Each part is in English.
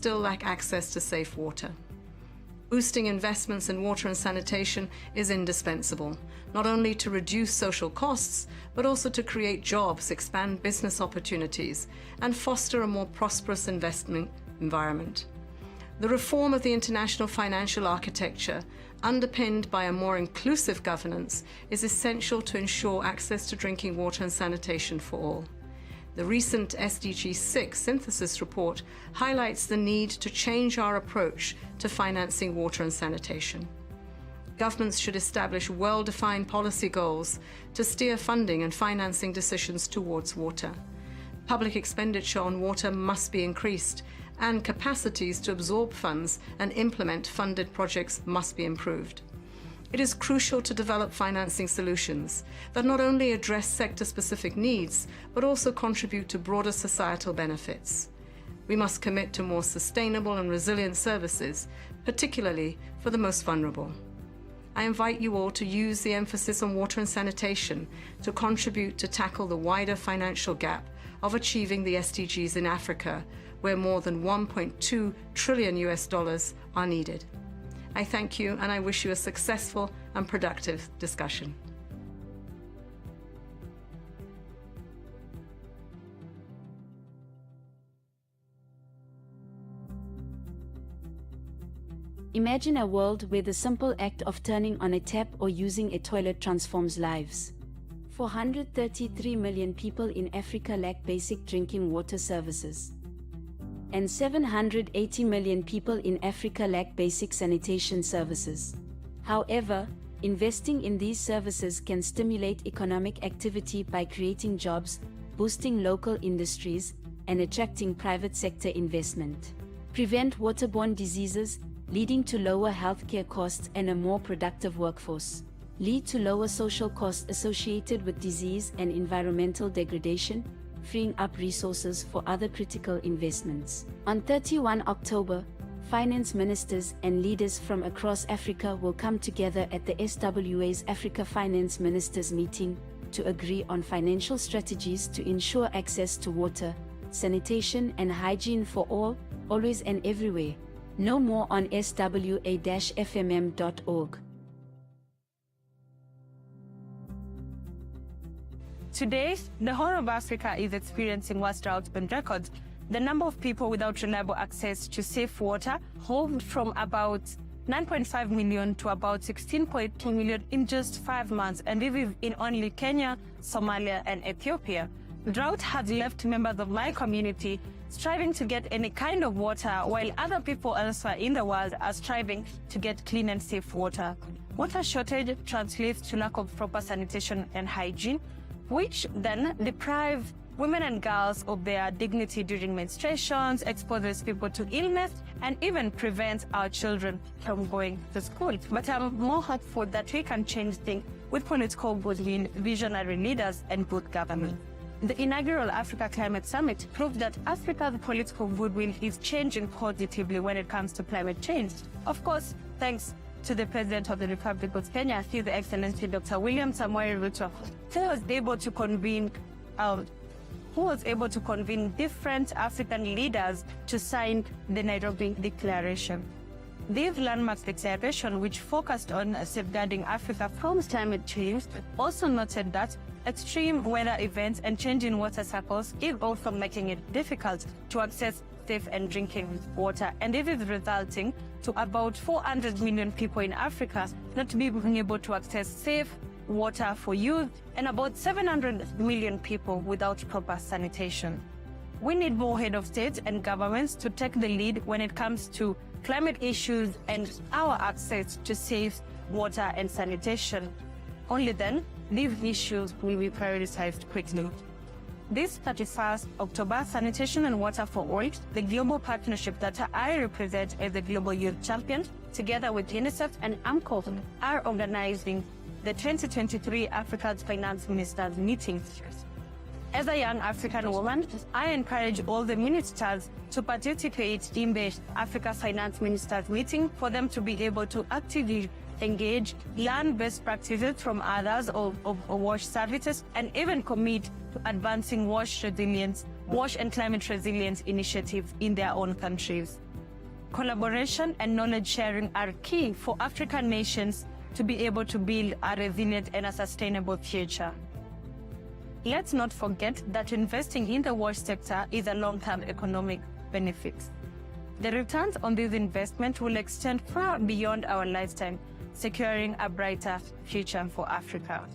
still lack access to safe water. Boosting investments in water and sanitation is indispensable, not only to reduce social costs, but also to create jobs, expand business opportunities, and foster a more prosperous investment environment. The reform of the international financial architecture, underpinned by a more inclusive governance, is essential to ensure access to drinking water and sanitation for all. The recent SDG 6 synthesis report highlights the need to change our approach to financing water and sanitation. Governments should establish well-defined policy goals to steer funding and financing decisions towards water. Public expenditure on water must be increased, and capacities to absorb funds and implement funded projects must be improved. It is crucial to develop financing solutions that not only address sector-specific needs, but also contribute to broader societal benefits. We must commit to more sustainable and resilient services, particularly for the most vulnerable. I invite you all to use the emphasis on water and sanitation to contribute to tackle the wider financial gap of achieving the SDGs in Africa, where more than $1.2 trillion are needed. I thank you, and I wish you a successful and productive discussion. Imagine a world where the simple act of turning on a tap or using a toilet transforms lives. 433 million people in Africa lack basic drinking water services. And 780 million people in Africa lack basic sanitation services. However, investing in these services can stimulate economic activity by creating jobs, boosting local industries, and attracting private sector investment. Prevent waterborne diseases, leading to lower healthcare costs and a more productive workforce. Lead to lower social costs associated with disease and environmental degradation, freeing up resources for other critical investments. On 31 October, finance ministers and leaders from across Africa will come together at the SWA's Africa Finance Ministers meeting to agree on financial strategies to ensure access to water, sanitation and hygiene for all, always and everywhere. Know more on swa-fmm.org. Today, the whole of Africa is experiencing worst drought on record. The number of people without reliable access to safe water moved from about 9.5 million to about 16.2 million in just 5 months, and this is in only Kenya, Somalia, and Ethiopia. Drought has left members of my community striving to get any kind of water, while other people elsewhere in the world are striving to get clean and safe water. Water shortage translates to lack of proper sanitation and hygiene, which then deprive women and girls of their dignity during menstruations, exposes people to illness, and even prevents our children from going to school. But I'm more hopeful that we can change things with political goodwill, visionary leaders, and good government. The inaugural Africa Climate Summit proved that Africa's political goodwill is changing positively when it comes to climate change. Of course, thanks to the President of the Republic of Kenya, His Excellency Dr. William Samoei Ruto, who was able to convene different African leaders to sign the Nairobi Declaration. This landmark declaration, which focused on safeguarding Africa from climate change, also noted that extreme weather events and changing water cycles is also making it difficult to access safe and drinking water, and this is resulting to about 400 million people in Africa not being able to access safe water for use, and about 700 million people without proper sanitation. We need more head of state and governments to take the lead when it comes to climate issues and our access to safe water and sanitation. Only then, these issues will be prioritized quickly. This 31st October, Sanitation and Water for All, the global partnership that I represent as the Global Youth Champion, together with UNICEF and AMCO, are organizing the 2023 Africa's Finance Ministers meeting. As a young African woman, I encourage all the ministers to participate in the Africa Finance Ministers meeting for them to be able to actively engage, learn best practices from others of WASH services, and even commit to advancing WASH and climate resilience initiatives in their own countries. Collaboration and knowledge sharing are key for African nations to be able to build a resilient and a sustainable future. Let's not forget that investing in the wash sector is a long-term economic benefit. The returns on this investment will extend far beyond our lifetime, securing a brighter future for Africa.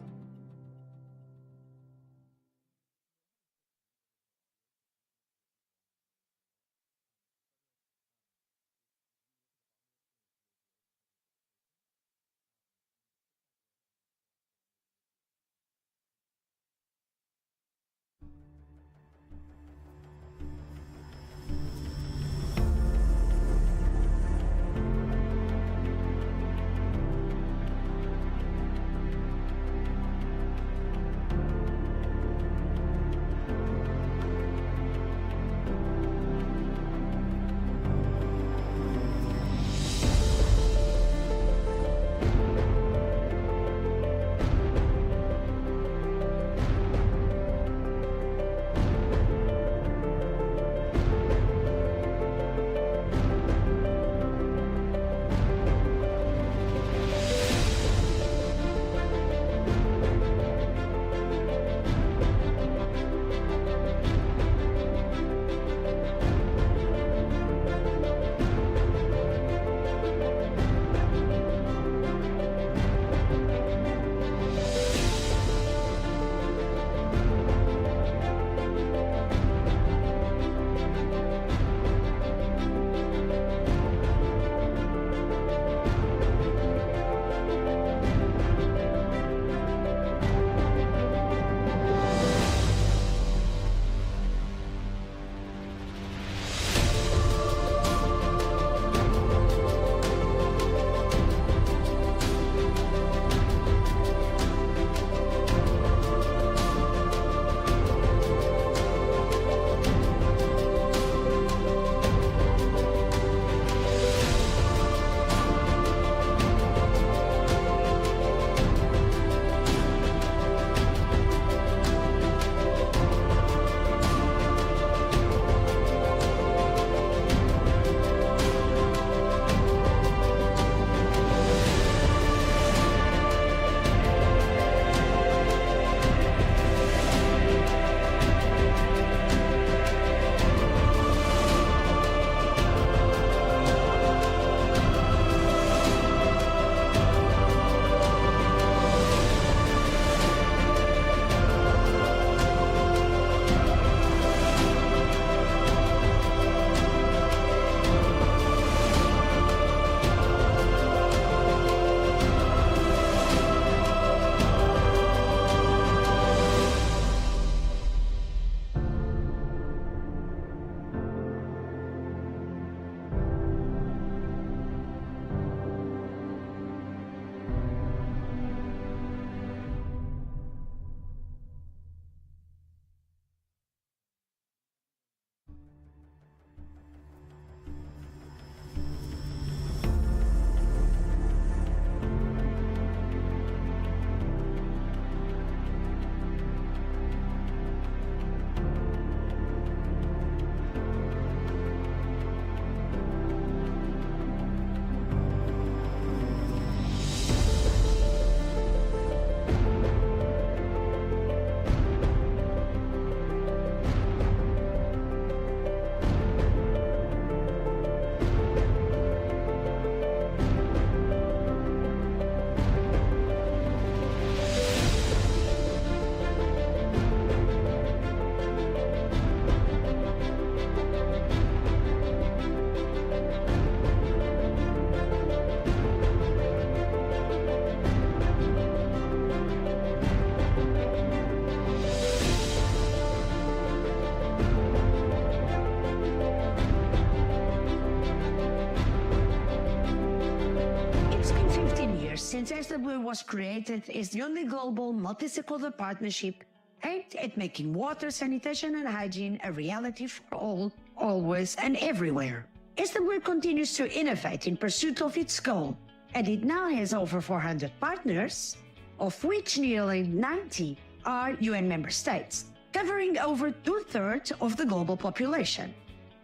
since SW was created, is the only global multi-stakeholder partnership aimed at making water, sanitation and hygiene a reality for all, always and everywhere. SW continues to innovate in pursuit of its goal, and it now has over 400 partners, of which nearly 90 are UN member states, covering over 2/3 of the global population.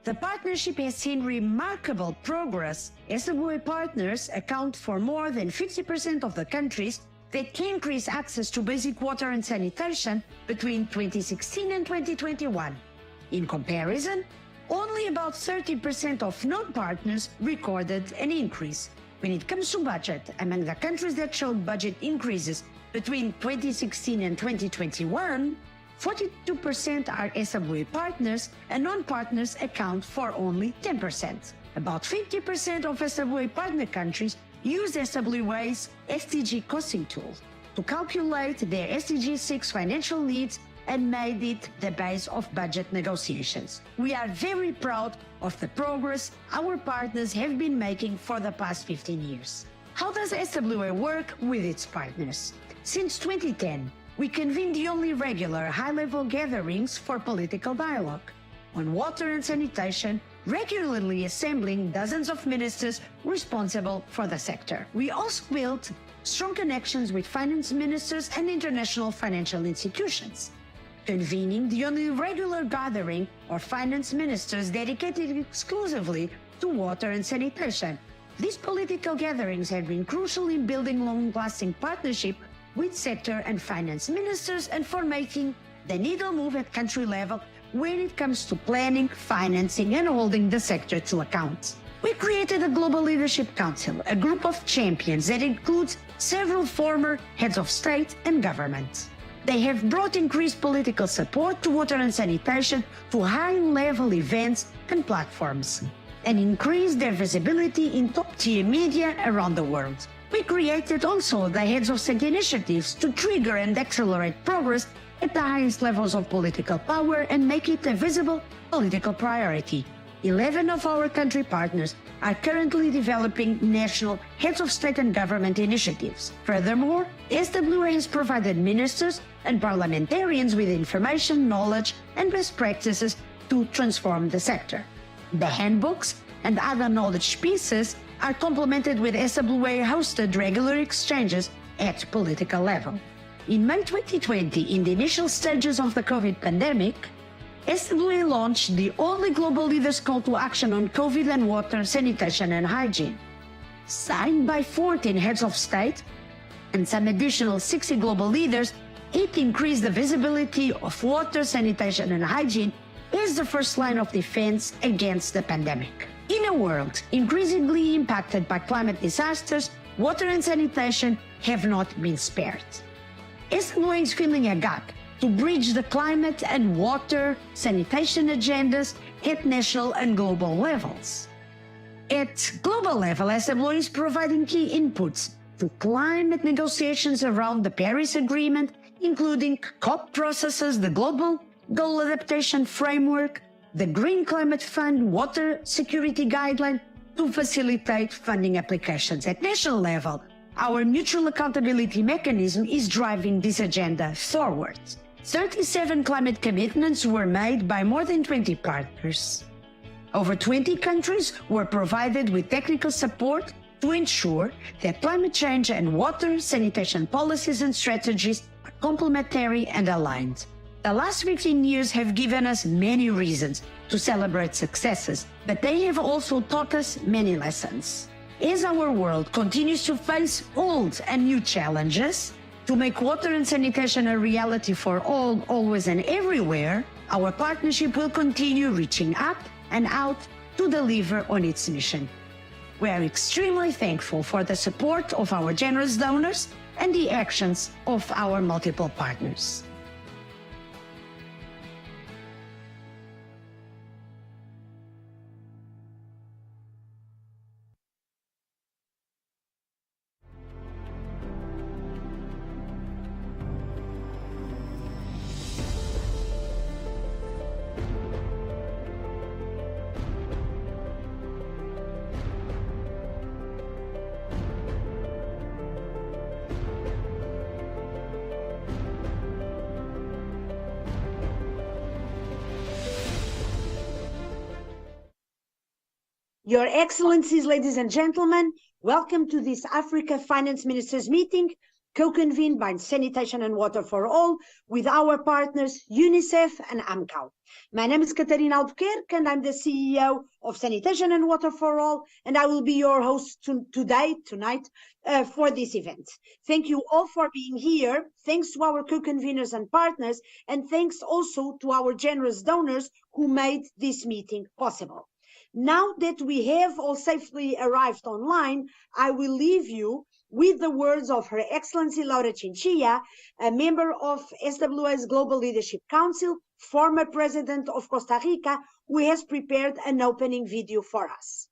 The partnership has seen remarkable progress. SWA partners account for more than 50% of the countries that can increase access to basic water and sanitation between 2016 and 2021. In comparison, only about 30% of non-partners recorded an increase. When it comes to budget, among the countries that showed budget increases between 2016 and 2021, 42% are SWA partners and non-partners account for only 10%. About 50% of SWA partner countries use SWA's SDG costing tool to calculate their SDG 6 financial needs and made it the base of budget negotiations. We are very proud of the progress our partners have been making for the past 15 years. How does SWA work with its partners? Since 2010, we convene the only regular high-level gatherings for political dialogue on water and sanitation, regularly assembling dozens of ministers responsible for the sector. We also built strong connections with finance ministers and international financial institutions, convening the only regular gathering of finance ministers dedicated exclusively to water and sanitation. These political gatherings have been crucial in building long-lasting partnership with sector and finance ministers and for making the needle move at country level when it comes to planning, financing, and holding the sector to account. We created a Global Leadership Council, a group of champions that includes several former heads of state and government. They have brought increased political support to water and sanitation to high-level events and platforms, and increased their visibility in top-tier media around the world. We created also the heads of state initiatives to trigger and accelerate progress at the highest levels of political power and make it a visible political priority. 11 of our country partners are currently developing national heads of state and government initiatives. Furthermore, SWA has provided ministers and parliamentarians with information, knowledge, and best practices to transform the sector. The handbooks and other knowledge pieces are complemented with SWA-hosted regular exchanges at political level. In May 2020, in the initial stages of the COVID pandemic, SWA launched the only global leaders call to action on COVID and water, sanitation and hygiene. Signed by 14 heads of state and some additional 60 global leaders, it increased the visibility of water, sanitation and hygiene as the first line of defense against the pandemic. In a world increasingly impacted by climate disasters, water and sanitation have not been spared. SWA is filling a gap to bridge the climate and water sanitation agendas at national and global levels. At global level, SWA is providing key inputs to climate negotiations around the Paris Agreement, including COP processes, the Global Goal Adaptation Framework, the Green Climate Fund, Water Security Guideline, to facilitate funding applications. At national level, our mutual accountability mechanism is driving this agenda forward. 37 climate commitments were made by more than 20 partners. Over 20 countries were provided with technical support to ensure that climate change and water sanitation policies and strategies are complementary and aligned. The last 15 years have given us many reasons to celebrate successes, but they have also taught us many lessons. As our world continues to face old and new challenges, to make water and sanitation a reality for all, always and everywhere, our partnership will continue reaching up and out to deliver on its mission. We are extremely thankful for the support of our generous donors and the actions of our multiple partners. Your Excellencies, ladies and gentlemen, welcome to this Africa Finance Ministers meeting co-convened by Sanitation and Water for All with our partners UNICEF and AMCAO. My name is Catarina Albuquerque and I'm the CEO of Sanitation and Water for All, and I will be your host tonight for this event. Thank you all for being here. Thanks to our co-conveners and partners, and thanks also to our generous donors who made this meeting possible. Now that we have all safely arrived online, I will leave you with the words of Her Excellency Laura Chinchilla, a member of SWA's Global Leadership Council, former president of Costa Rica, who has prepared an opening video for us.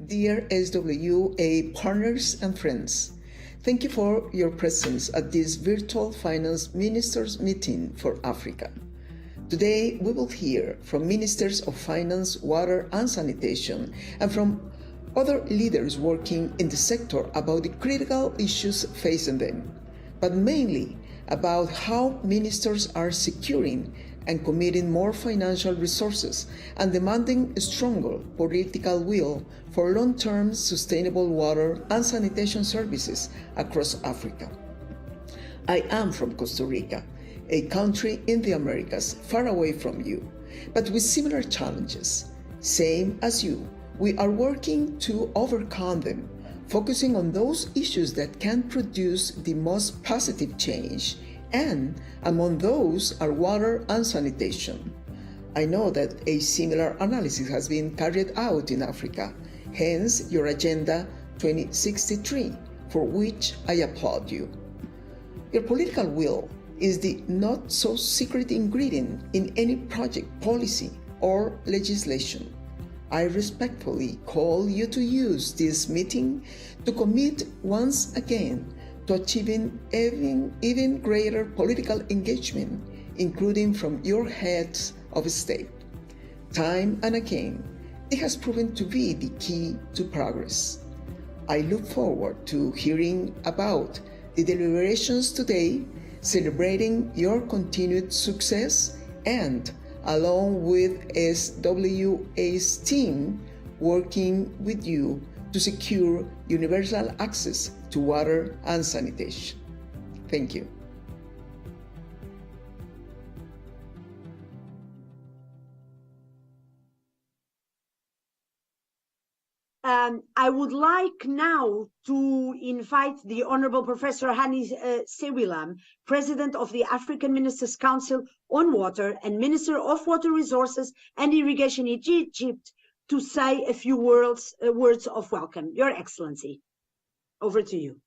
Dear SWA partners and friends, thank you for your presence at this virtual finance ministers meeting for Africa. Today, we will hear from ministers of finance, water, and sanitation, and from other leaders working in the sector about the critical issues facing them, but mainly about how ministers are securing and committing more financial resources and demanding a stronger political will for long-term sustainable water and sanitation services across Africa. I am from Costa Rica, a country in the Americas far away from you, but with similar challenges. Same as you, we are working to overcome them, focusing on those issues that can produce the most positive change, and among those are water and sanitation. I know that a similar analysis has been carried out in Africa, hence your Agenda 2063, for which I applaud you. Your political will is the not-so-secret ingredient in any project, policy, or legislation. I respectfully call you to use this meeting to commit once again to achieving even greater political engagement, including from your heads of state. Time and again, it has proven to be the key to progress. I look forward to hearing about the deliberations today, celebrating your continued success, and along with SWA's team, working with you to secure universal access to water and sanitation. Thank you. I would like now to invite the Honorable Professor Hani Sewilam, President of the African Ministers' Council on Water and Minister of Water Resources and Irrigation in Egypt, to say a few words of welcome. Your Excellency, over to you.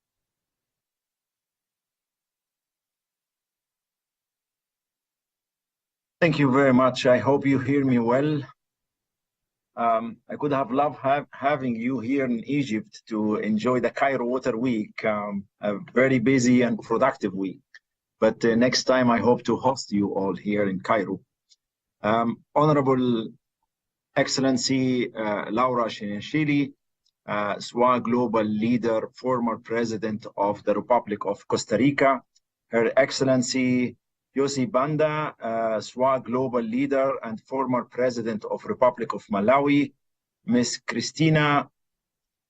Thank you very much. I hope you hear me well. I could have loved having you here in Egypt to enjoy the Cairo Water Week, a very busy and productive week. But next time I hope to host you all here in Cairo. Honorable Excellency Laura Chinchilla, SWA Global Leader, former President of the Republic of Costa Rica, Her Excellency Yossi Banda, SWA Global Leader and former President of Republic of Malawi, Ms. Christina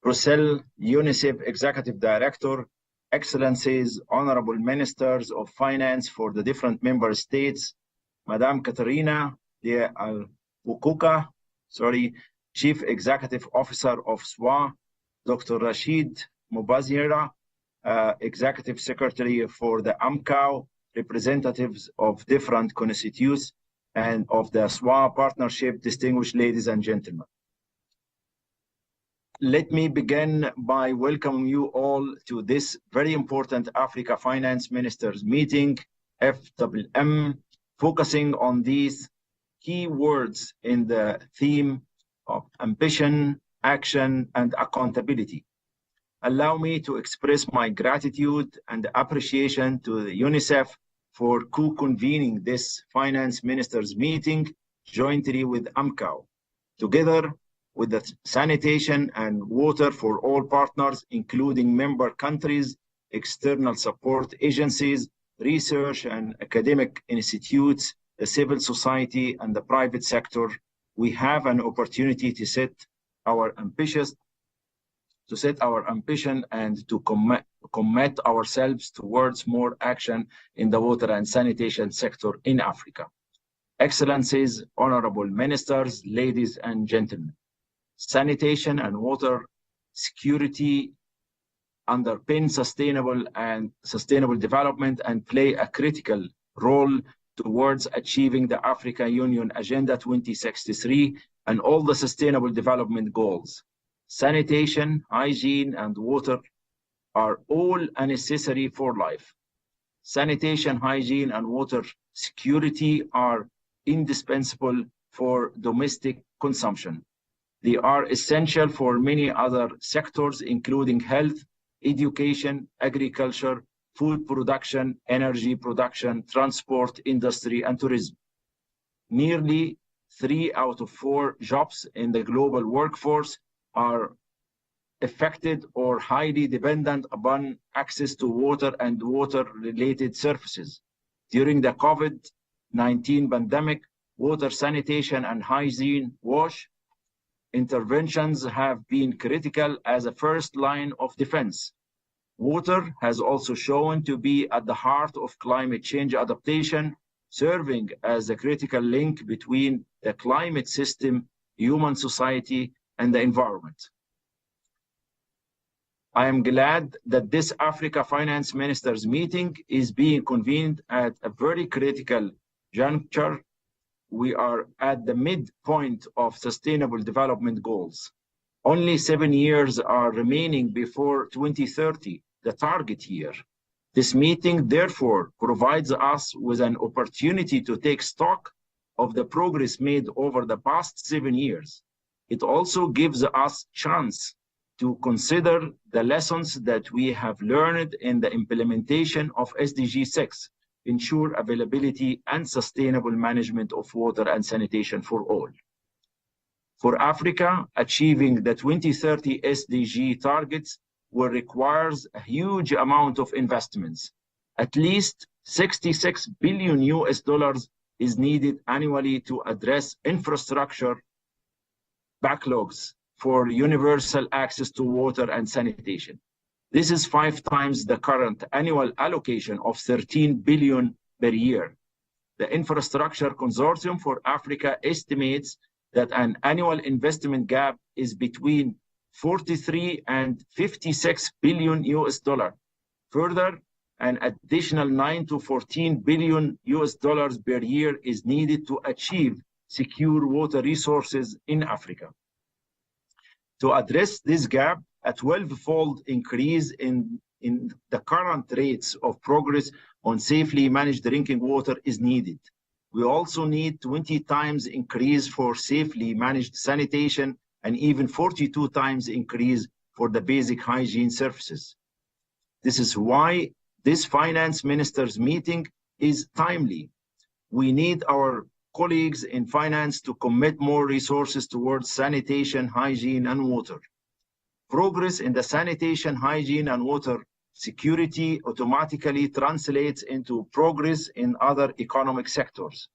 Roussel, UNICEF Executive Director, Excellencies, Honorable Ministers of Finance for the different member states, Madame Catarina de Albuquerque, Chief Executive Officer of SWA, Dr. Rashid Mubazira, Executive Secretary for the AMCAO, representatives of different constituents and of the SWA partnership, distinguished ladies and gentlemen. Let me begin by welcoming you all to this very important Africa Finance Ministers meeting, FWM, focusing on these key words in the theme of ambition, action, and accountability. Allow me to express my gratitude and appreciation to the UNICEF for co-convening this Finance Ministers meeting jointly with AMCAO, together with the Sanitation and Water for All partners, including member countries, external support agencies, research and academic institutes, the civil society, and the private sector we have an opportunity to set our ambition and to commit ourselves towards more action in the water and sanitation sector in Africa. Excellencies, honorable ministers, ladies and gentlemen, sanitation and water security underpin sustainable development and play a critical role towards achieving the Africa Union Agenda 2063 and all the sustainable development goals. Sanitation, hygiene, and water are all necessary for life. Sanitation, hygiene, and water security are indispensable for domestic consumption. They are essential for many other sectors, including health, education, agriculture, food production, energy production, transport, industry, and tourism. Nearly 3 out of 4 jobs in the global workforce are affected or highly dependent upon access to water and water-related services. During the COVID-19 pandemic, water, sanitation, and hygiene wash interventions have been critical as a first line of defense. Water has also shown to be at the heart of climate change adaptation, serving as a critical link between the climate system, human society, and the environment. I am glad that this Africa Finance Ministers meeting is being convened at a very critical juncture. We are at the midpoint of sustainable development goals. Only 7 years are remaining before 2030, the target year. This meeting, therefore, provides us with an opportunity to take stock of the progress made over the past 7 years. It also gives us chance to consider the lessons that we have learned in the implementation of SDG 6, ensure availability and sustainable management of water and sanitation for all. For Africa, achieving the 2030 SDG targets will require a huge amount of investments. At least $66 billion is needed annually to address infrastructure backlogs for universal access to water and sanitation. This is 5 times the current annual allocation of $13 billion per year. The Infrastructure Consortium for Africa estimates that an annual investment gap is between 43 and 56 billion US dollar. Further, an additional 9 to 14 billion US dollars per year is needed to achieve secure water resources in Africa. To address this gap, a 12-fold increase in the current rates of progress on safely managed drinking water is needed. We also need 20 times increase for safely managed sanitation and even 42 times increase for the basic hygiene services. This is why this finance ministers meeting is timely. We need our colleagues in finance to commit more resources towards sanitation, hygiene, and water. Progress in the sanitation, hygiene, and water security automatically translates into progress in other economic sectors.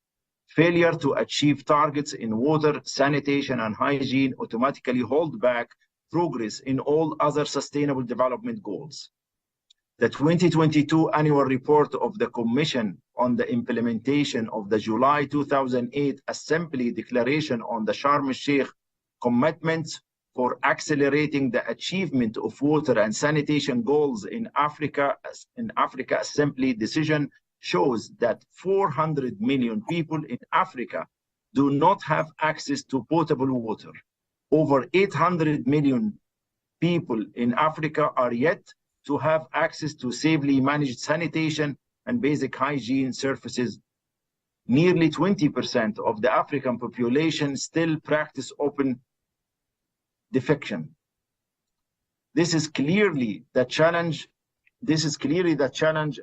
Failure to achieve targets in water, sanitation, and hygiene automatically hold back progress in all other sustainable development goals. The 2022 annual report of the Commission on the implementation of the July 2008 Assembly Declaration on the Sharm el-Sheikh commitments for accelerating the achievement of water and sanitation goals in Africa Assembly decision shows that 400 million people in Africa do not have access to potable water. Over 800 million people in Africa are yet to have access to safely managed sanitation and basic hygiene services. Nearly 20% of the African population still practice open defecation. This is clearly the challenge,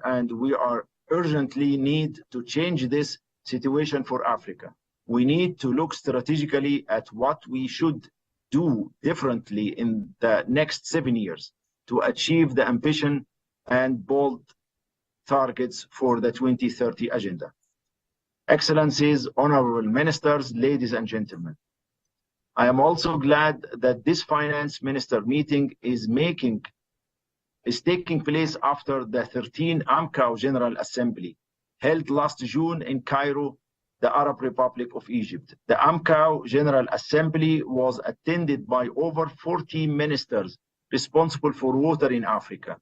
and we are urgently need to change this situation for Africa. We need to look strategically at what we should do differently in the next 7 years to achieve the ambition and bold targets for the 2030 agenda. Excellencies, honorable ministers, ladies and gentlemen, I am also glad that this finance minister meeting is taking place after the 13th AMCAO General Assembly held last June in Cairo, the Arab Republic of Egypt. The AMCAO General Assembly was attended by over 40 ministers responsible for water in Africa.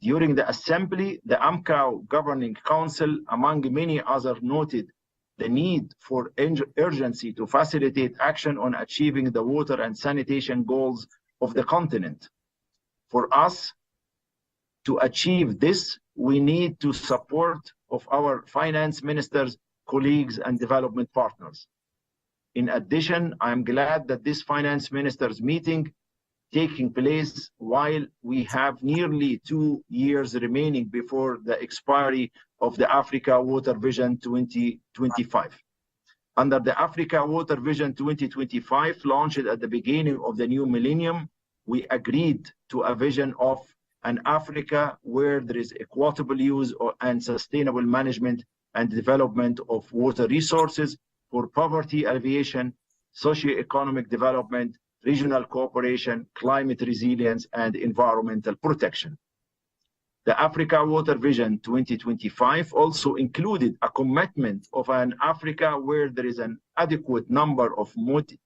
During the assembly, the AMCAO Governing Council, among many others, noted the need for urgency to facilitate action on achieving the water and sanitation goals of the continent. For us to achieve this, we need the support of our finance ministers, colleagues, and development partners. In addition, I am glad that this finance ministers meeting taking place while we have nearly 2 years remaining before the expiry of the Africa Water Vision 2025. Under the Africa Water Vision 2025, launched at the beginning of the new millennium, we agreed to a vision of an Africa where there is equitable use and sustainable management and development of water resources for poverty alleviation, socio-economic development, regional cooperation, climate resilience, and environmental protection. The Africa Water Vision 2025 also included a commitment of an Africa where there is an adequate number of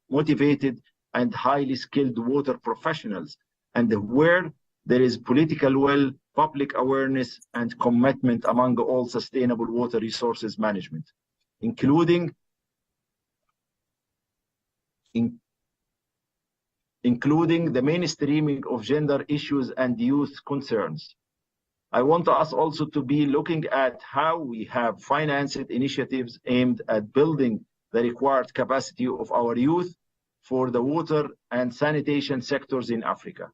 motivated and highly skilled water professionals, and where there is political will, public awareness, and commitment among all sustainable water resources management, including the mainstreaming of gender issues and youth concerns. I want us also to be looking at how we have financed initiatives aimed at building the required capacity of our youth for the water and sanitation sectors in Africa.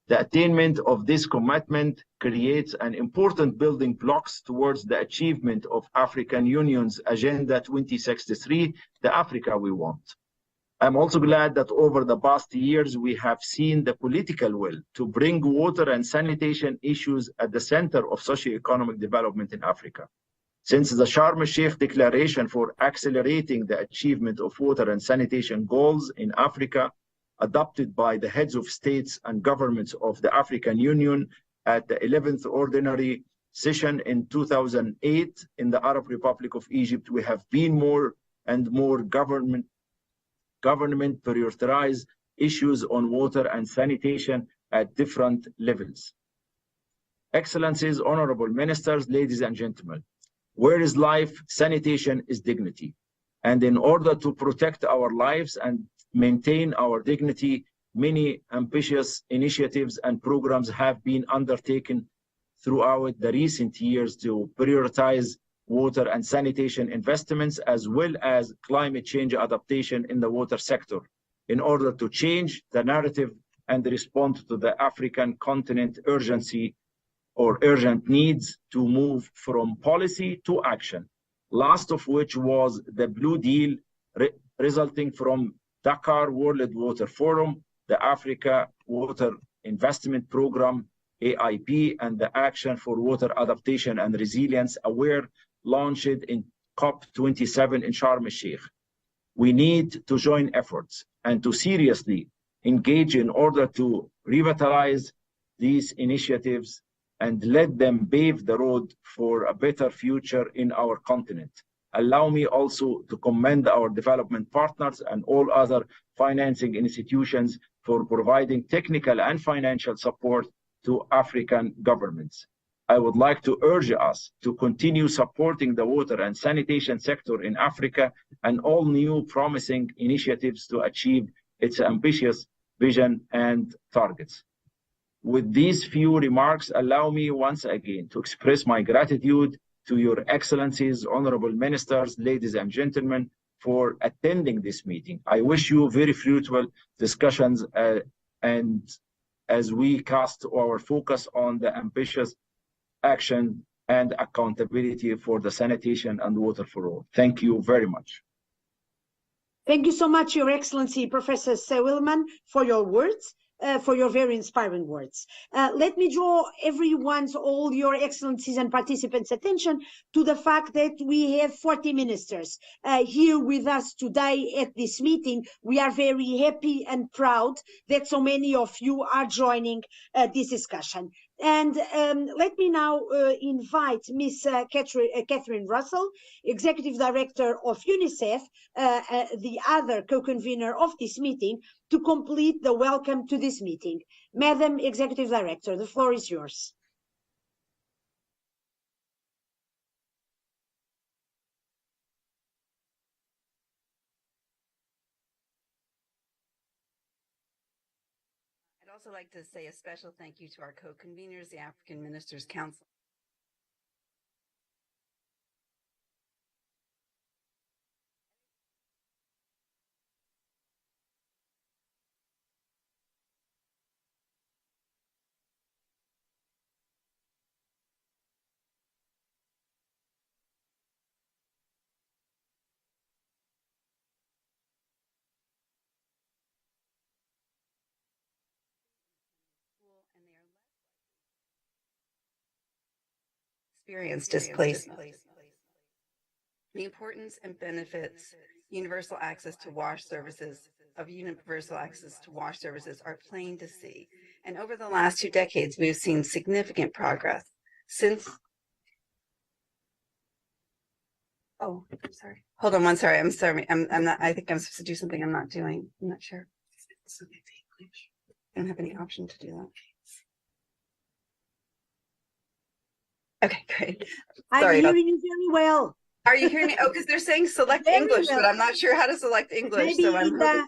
The attainment of this commitment creates an important building blocks towards the achievement of African Union's Agenda 2063, the Africa we want. I'm also glad that over the past years, we have seen the political will to bring water and sanitation issues at the center of socio-economic development in Africa. Since the Sharm el-Sheikh Declaration for accelerating the achievement of water and sanitation goals in Africa, adopted by the heads of states and governments of the African Union at the 11th Ordinary Session in 2008 in the Arab Republic of Egypt, we have been more and more government prioritize issues on water and sanitation at different levels. Excellencies, honorable ministers, ladies and gentlemen, where is life, sanitation is dignity. And in order to protect our lives and maintain our dignity, many ambitious initiatives and programs have been undertaken throughout the recent years to prioritize water and sanitation investments, as well as climate change adaptation in the water sector, in order to change the narrative and respond to the African continent urgency or urgent needs to move from policy to action, last of which was the Blue Deal resulting from Dakar World Water Forum, the Africa Water Investment Program, AIP, and the Action for Water Adaptation and Resilience, AWARE, launched in COP27 in Sharm el-Sheikh. We need to join efforts and to seriously engage in order to revitalize these initiatives and let them pave the road for a better future in our continent. Allow me also to commend our development partners and all other financing institutions for providing technical and financial support to African governments. I would like to urge us to continue supporting the water and sanitation sector in Africa and all new promising initiatives to achieve its ambitious vision and targets. With these few remarks, allow me once again to express my gratitude to your excellencies, honorable ministers, ladies and gentlemen, for attending this meeting. I wish you very fruitful discussions and as we cast our focus on the ambitious action and accountability for the sanitation and water for all. Thank you very much. Thank you so much, Your Excellency, Professor Sewilman, for your words. for your very inspiring words. Let me draw everyone's, all your excellencies and participants' attention to the fact that we have 40 ministers here with us today at this meeting. We are very happy and proud that so many of you are joining this discussion. And let me now invite Ms. Catherine Russell, Executive Director of UNICEF, the other co-convener of this meeting, to complete the welcome to this meeting. Madam Executive Director, the floor is yours. I'd also like to say a special thank you to our co-conveners, the African Ministers Council. And they are experience displacement. The importance and benefits universal access to wash services are plain to see. And over the last 2 decades, we've seen significant progress since. Oh, I'm sorry. Hold on one. Sorry. I'm sorry. I'm not. I think I'm supposed to do something I'm not doing. I'm not sure. I don't have any option to do that. Okay, great. Sorry I'm hearing you very well. Are you hearing me? Oh, because they're saying select Very English, well. but I'm not sure how to select English. Maybe, So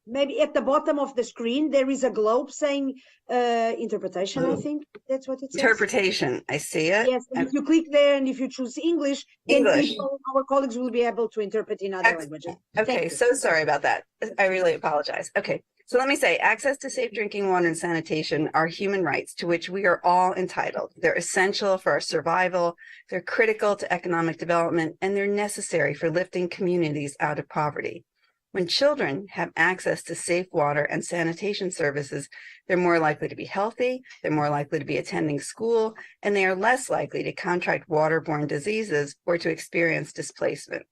maybe at the bottom of the screen, there is a globe saying interpretation, I think. That's what it says. Interpretation. I see it. Yes, and if you click there and if you choose English, then our colleagues will be able to interpret in other languages. Okay, so sorry about that. I really apologize. Okay, so let me say, access to safe drinking water and sanitation are human rights to which we are all entitled. They're essential for our survival, they're critical to economic development, and they're necessary for lifting communities out of poverty. When children have access to safe water and sanitation services, they're more likely to be healthy, they're more likely to be attending school, and they are less likely to contract waterborne diseases or to experience displacement.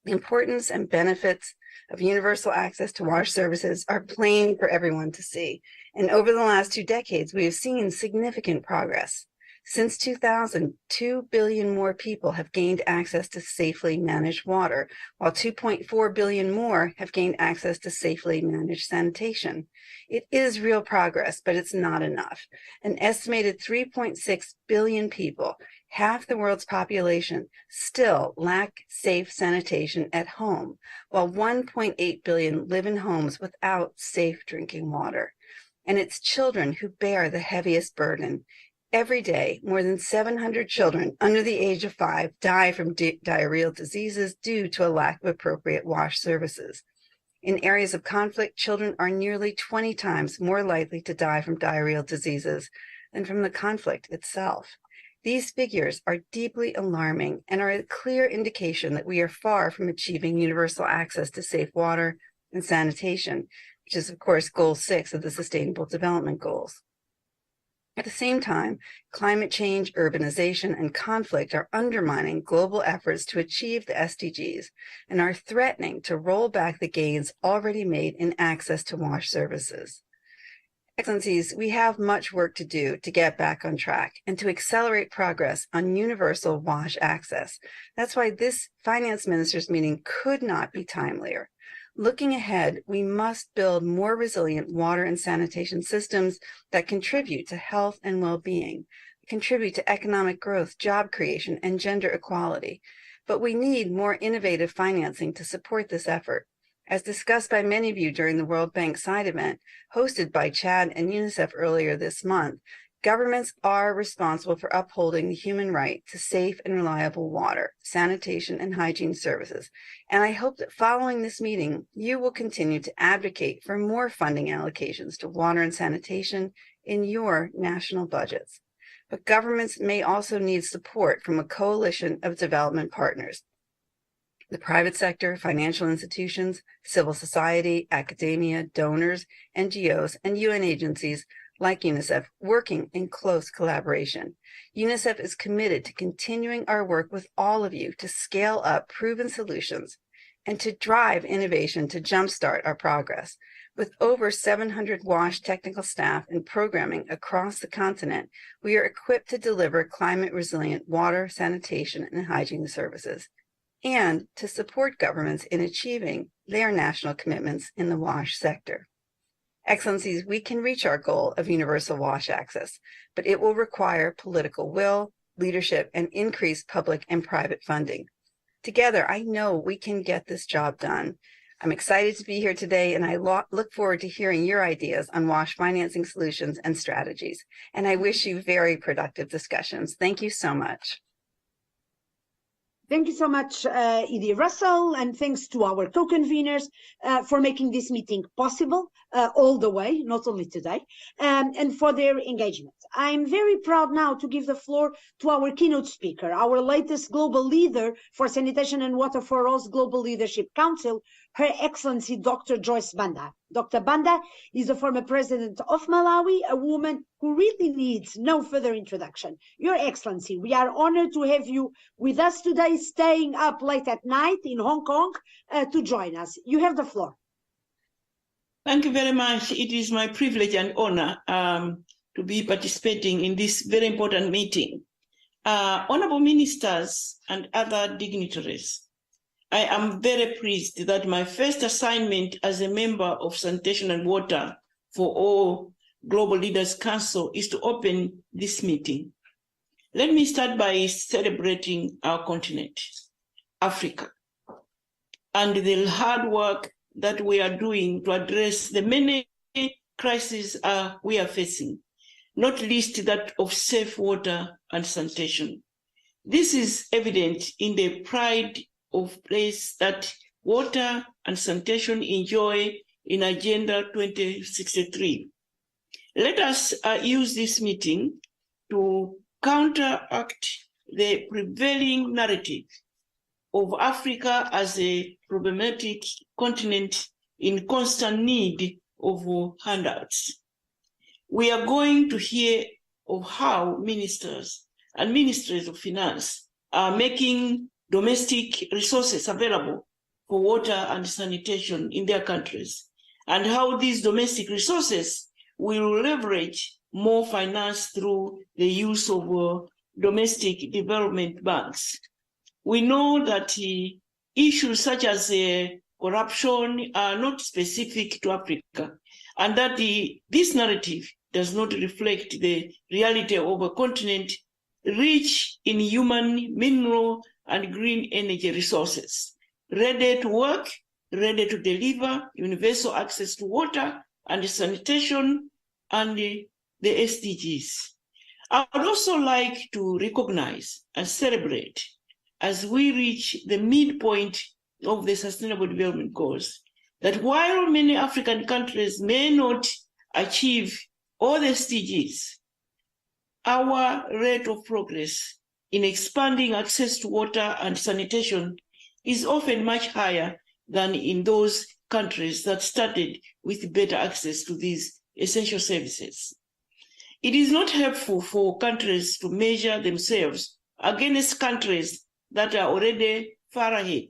The importance and benefits of universal access to wash services are plain for everyone to see. And over the last 2 decades, we have seen significant progress. Since 2000, 2 billion more people have gained access to safely managed water, while 2.4 billion more have gained access to safely managed sanitation. It is real progress, but it's not enough. An estimated 3.6 billion people, half the world's population, still lack safe sanitation at home, while 1.8 billion live in homes without safe drinking water. And it's children who bear the heaviest burden. Every day, more than 700 children under the age of 5 die from diarrheal diseases due to a lack of appropriate wash services. In areas of conflict, children are nearly 20 times more likely to die from diarrheal diseases than from the conflict itself. These figures are deeply alarming and are a clear indication that we are far from achieving universal access to safe water and sanitation, which is, of course, Goal 6 of the Sustainable Development Goals. At the same time, climate change, urbanization, and conflict are undermining global efforts to achieve the SDGs and are threatening to roll back the gains already made in access to wash services. Excellencies, we have much work to do to get back on track and to accelerate progress on universal wash access. That's why this finance ministers meeting could not be timelier. Looking ahead, we must build more resilient water and sanitation systems that contribute to health and well-being, contribute to economic growth, job creation, and gender equality. But we need more innovative financing to support this effort. As discussed by many of you during the World Bank Side event, hosted by Chad and UNICEF earlier this month, governments are responsible for upholding the human right to safe and reliable water, sanitation, and hygiene services. And I hope that following this meeting, you will continue to advocate for more funding allocations to water and sanitation in your national budgets. But governments may also need support from a coalition of development partners. The private sector, financial institutions, civil society, academia, donors, NGOs, and UN agencies like UNICEF working in close collaboration. UNICEF is committed to continuing our work with all of you to scale up proven solutions and to drive innovation to jumpstart our progress. With over 700 WASH technical staff and programming across the continent, we are equipped to deliver climate-resilient water, sanitation, and hygiene services, and to support governments in achieving their national commitments in the WASH sector. Excellencies, we can reach our goal of universal WASH access, but it will require political will, leadership, and increased public and private funding. Together, I know we can get this job done. I'm excited to be here today, and I look forward to hearing your ideas on WASH financing solutions and strategies. And I wish you very productive discussions. Thank you so much. Thank you so much, Edie Russell, and thanks to our co-conveners for making this meeting possible all the way, not only today, and for their engagement. I'm very proud now to give the floor to our keynote speaker, our latest global leader for Sanitation and Water for All's Global Leadership Council, Her Excellency Dr. Joyce Banda. Dr. Banda is a former president of Malawi, a woman who really needs no further introduction. Your Excellency, we are honored to have you with us today, staying up late at night in Hong Kong to join us. You have the floor. Thank you very much. It is my privilege and honor to be participating in this very important meeting. Honorable ministers and other dignitaries, I am very pleased that my first assignment as a member of Sanitation and Water for All Global Leaders Council is to open this meeting. Let me start by celebrating our continent, Africa, and the hard work that we are doing to address the many crises we are facing, not least that of safe water and sanitation. This is evident in the pride of place that water and sanitation enjoy in Agenda 2063. Let us use this meeting to counteract the prevailing narrative of Africa as a problematic continent in constant need of handouts. We are going to hear of how ministers and ministries of finance are making domestic resources available for water and sanitation in their countries, and how these domestic resources will leverage more finance through the use of domestic development banks. We know that issues such as corruption are not specific to Africa, and that this narrative does not reflect the reality of a continent rich in human, mineral, and green energy resources, ready to work, ready to deliver universal access to water and sanitation and the SDGs. I would also like to recognize and celebrate as we reach the midpoint of the Sustainable Development Goals, that while many African countries may not achieve all the SDGs, our rate of progress in expanding access to water and sanitation is often much higher than in those countries that started with better access to these essential services. It is not helpful for countries to measure themselves against countries that are already far ahead,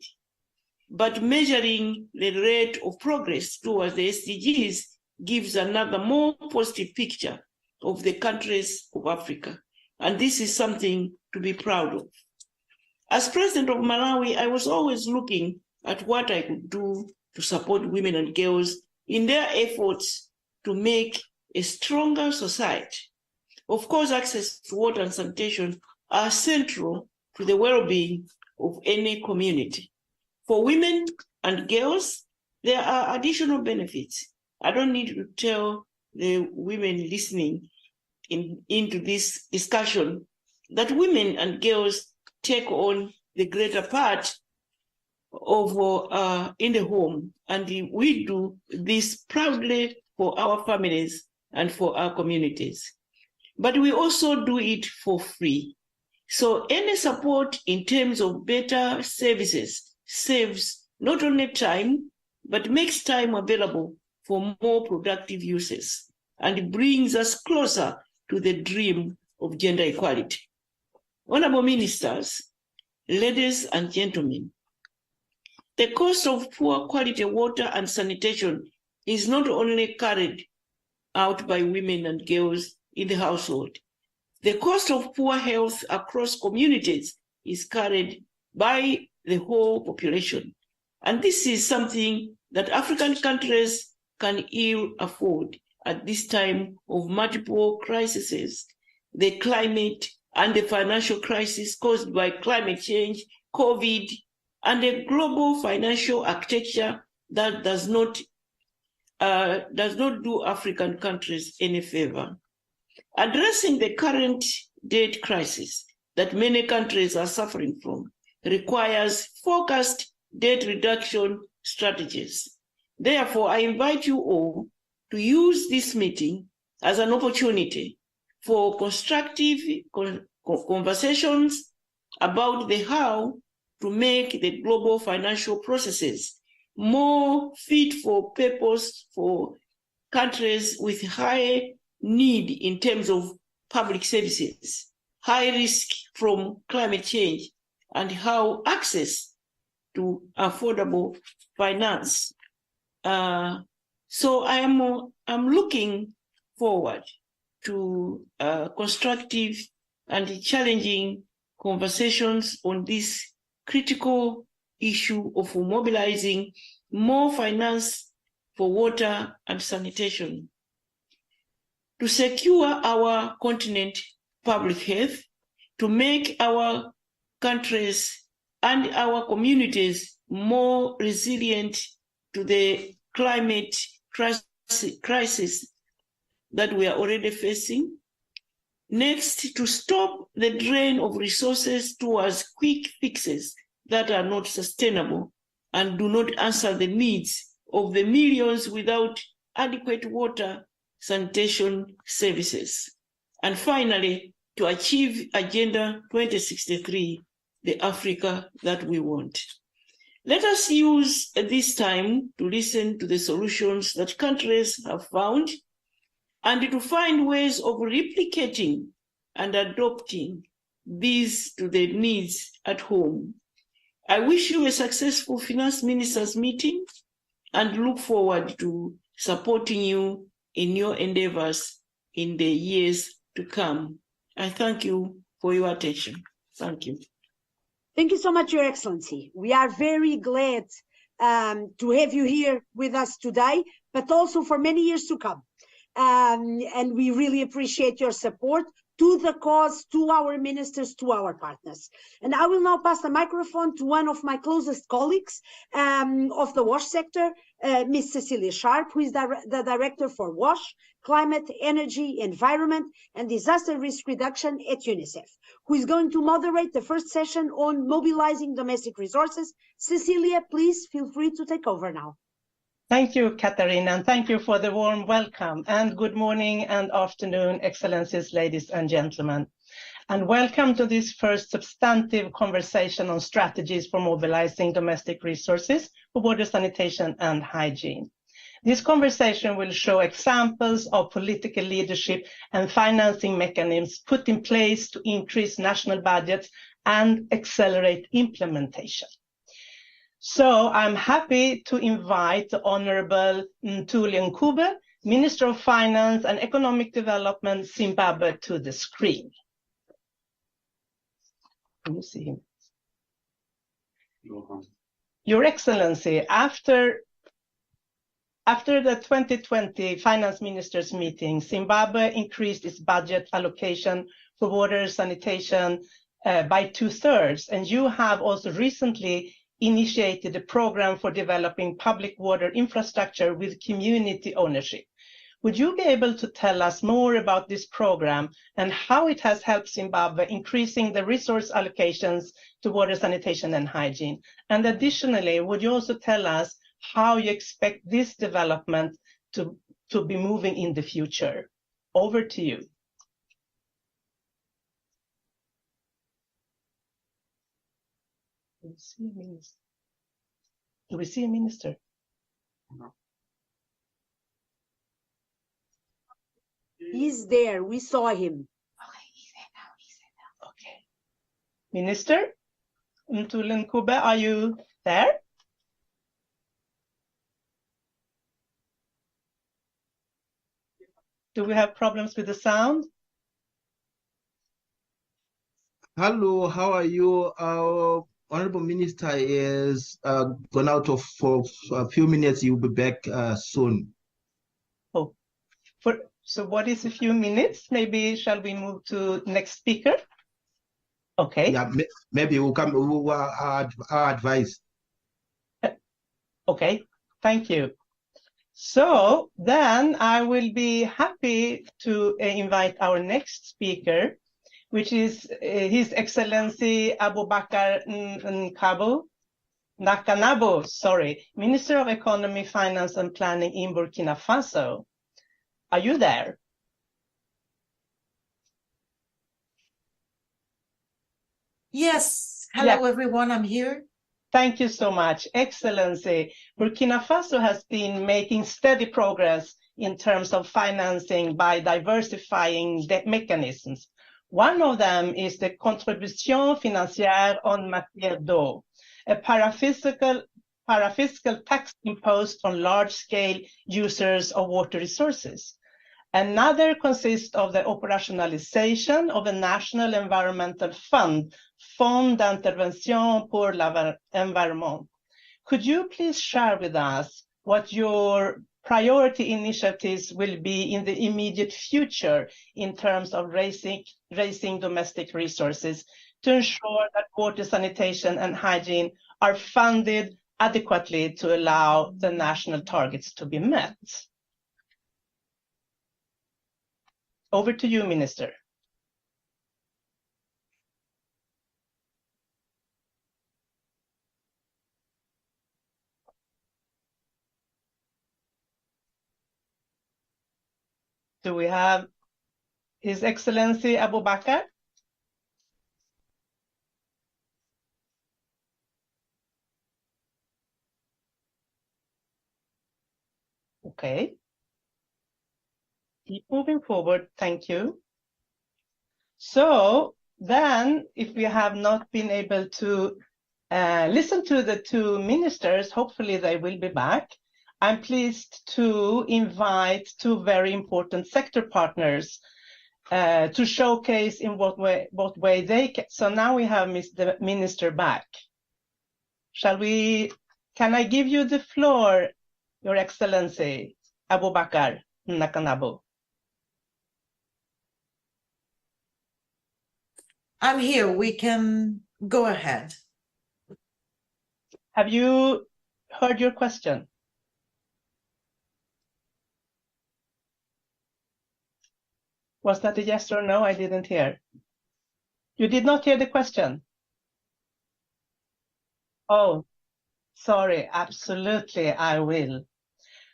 but measuring the rate of progress towards the SDGs gives another more positive picture of the countries of Africa. And this is something to be proud of. As president of Malawi, I was always looking at what I could do to support women and girls in their efforts to make a stronger society. Of course, access to water and sanitation are central to the well-being of any community. For women and girls, there are additional benefits. I don't need to tell the women listening into this discussion that women and girls take on the greater part of in the home, and we do this proudly for our families and for our communities. But we also do it for free. So any support in terms of better services, saves not only time, but makes time available for more productive uses and brings us closer to the dream of gender equality. Honorable ministers, ladies and gentlemen, the cost of poor quality water and sanitation is not only carried out by women and girls in the household. The cost of poor health across communities is carried by the whole population. And this is something that African countries can ill afford at this time of multiple crises, the climate and the financial crisis caused by climate change, COVID, and a global financial architecture that does not do African countries any favor. Addressing the current debt crisis that many countries are suffering from requires focused debt reduction strategies. Therefore, I invite you all to use this meeting as an opportunity for constructive conversations about the how to make the global financial processes more fit for purpose for countries with high need in terms of public services, high risk from climate change, and how access to affordable finance. So I'm looking forward to constructive and challenging conversations on this critical issue of mobilizing more finance for water and sanitation to secure our continent public health, to make our countries and our communities more resilient to the climate crisis that we are already facing. Next, to stop the drain of resources towards quick fixes that are not sustainable and do not answer the needs of the millions without adequate water sanitation services. And finally, to achieve Agenda 2063, the Africa that we want. Let us use this time to listen to the solutions that countries have found and to find ways of replicating and adopting these to the needs at home. I wish you a successful finance ministers meeting and look forward to supporting you in your endeavors in the years to come. I thank you for your attention. Thank you. Thank you so much, Your Excellency. We are very glad to have you here with us today, but also for many years to come. And we really appreciate your support to the cause, to our ministers, to our partners. And I will now pass the microphone to one of my closest colleagues of the WASH sector, Ms. Cecilia Sharp, who is the Director for WASH, Climate, Energy, Environment, and Disaster Risk Reduction at UNICEF, who is going to moderate the first session on mobilizing domestic resources. Cecilia, please feel free to take over now. Thank you, Katarina, and thank you for the warm welcome. And good morning and afternoon, Excellencies, ladies and gentlemen. And welcome to this first substantive conversation on strategies for mobilizing domestic resources for water sanitation and hygiene. This conversation will show examples of political leadership and financing mechanisms put in place to increase national budgets and accelerate implementation. So I'm happy to invite the Honorable Ntuli Nkube, Minister of Finance and Economic Development, Zimbabwe, to the screen. Can you see him? Your Excellency, after the 2020 Finance Ministers meeting, Zimbabwe increased its budget allocation for water sanitation by 2/3, and you have also recently initiated a program for developing public water infrastructure with community ownership. Would you be able to tell us more about this program and how it has helped Zimbabwe increasing the resource allocations to water sanitation and hygiene? And additionally, would you also tell us how you expect this development to be moving in the future? Over to you. Do we see a minister? He's there. We saw him. Okay. Minister Mtulen Kube, are you there? Do we have problems with the sound? Hello, how are you? Our Honorable Minister is gone out for a few minutes. He'll be back soon. Oh, so what is a few minutes? Maybe shall we move to next speaker? Okay. Yeah, maybe we'll come. Our advice. Okay, thank you. So then I will be happy to invite our next speaker, which is His Excellency Abubakar Nakanabo, Minister of Economy, Finance and Planning in Burkina Faso. Are you there? Yes. Hello, everyone. I'm here. Thank you so much, Excellency. Burkina Faso has been making steady progress in terms of financing by diversifying debt mechanisms. One of them is the Contribution Financière en Matière d'Eau, a parafiscal tax imposed on large-scale users of water resources. Another consists of the operationalization of a national environmental fund, Fonds d'Intervention pour l'Environnement. Could you please share with us what your priority initiatives will be in the immediate future in terms of raising domestic resources to ensure that water, sanitation and hygiene are funded adequately to allow the national targets to be met? Over to you, Minister. Do we have His Excellency Abubakar? Okay. Keep moving forward. Thank you. So then, if we have not been able to listen to the two ministers, hopefully they will be back. I'm pleased to invite two very important sector partners to showcase in what way they can. So now we have the minister back. Can I give you the floor, Your Excellency, Abubakar Nakanabo? I'm here. We can go ahead. Have you heard your question? Was that a yes or no? I didn't hear. You did not hear the question? Oh, sorry. Absolutely, I will.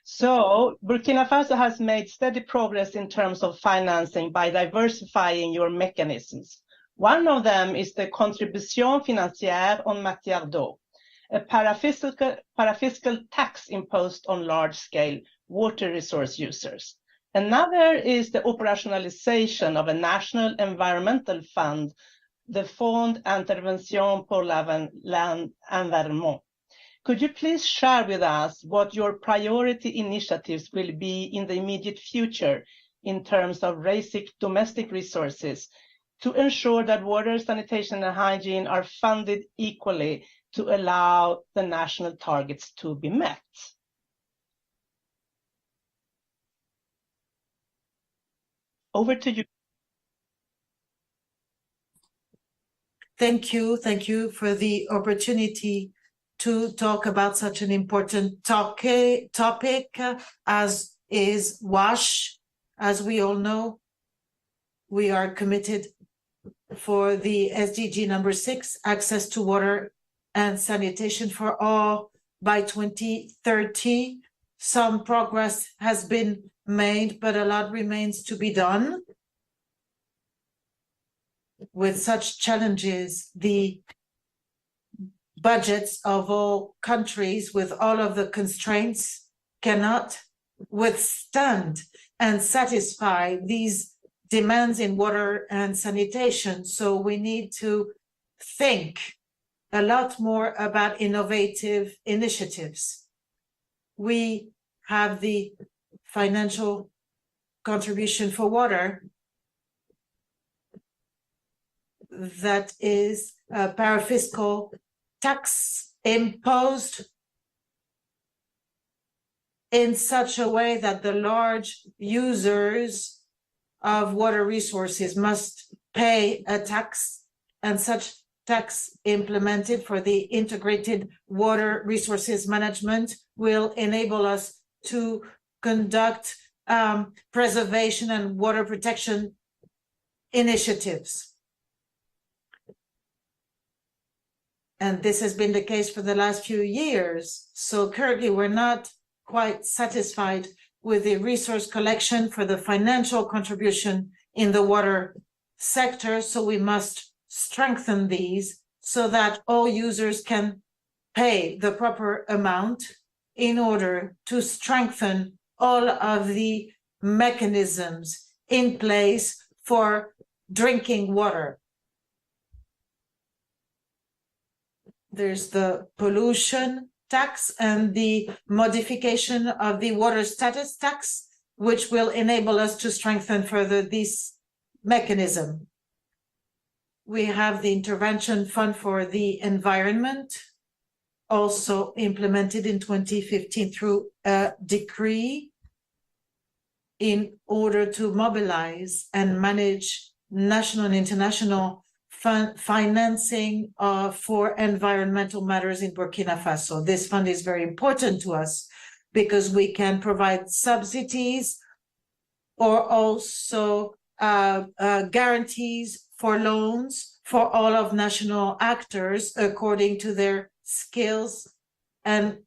So Burkina Faso has made steady progress in terms of financing by diversifying your mechanisms. One of them is the Contribution Financière en Matière d'Eau, a parafiscal tax imposed on large-scale water resource users. Another is the operationalization of a national environmental fund, the Fonds d'Intervention pour l'Environnement. Could you please share with us what your priority initiatives will be in the immediate future in terms of raising domestic resources to ensure that water, sanitation and hygiene are funded equally to allow the national targets to be met? Over to you. Thank you. Thank you for the opportunity to talk about such an important topic as is WASH. As we all know, we are committed for the SDG number 6, access to water and sanitation for all by 2030. Some progress has been made, but a lot remains to be done. With such challenges, the budgets of all countries with all of the constraints cannot withstand and satisfy these demands in water and sanitation. So we need to think a lot more about innovative initiatives. We have the financial contribution for water that is a parafiscal tax imposed in such a way that the large users of water resources must pay a tax, and such tax implemented for the integrated water resources management will enable us to conduct preservation and water protection initiatives. And this has been the case for the last few years. So currently we're not quite satisfied with the resource collection for the financial contribution in the water sector. So we must strengthen these so that all users can pay the proper amount in order to strengthen all of the mechanisms in place for drinking water. There's the pollution tax and the modification of the water status tax, which will enable us to strengthen further this mechanism. We have the intervention fund for the environment, also implemented in 2015 through a decree in order to mobilize and manage national and international financing for environmental matters in Burkina Faso. This fund is very important to us because we can provide subsidies or also guarantees for loans for all of national actors according to their skills and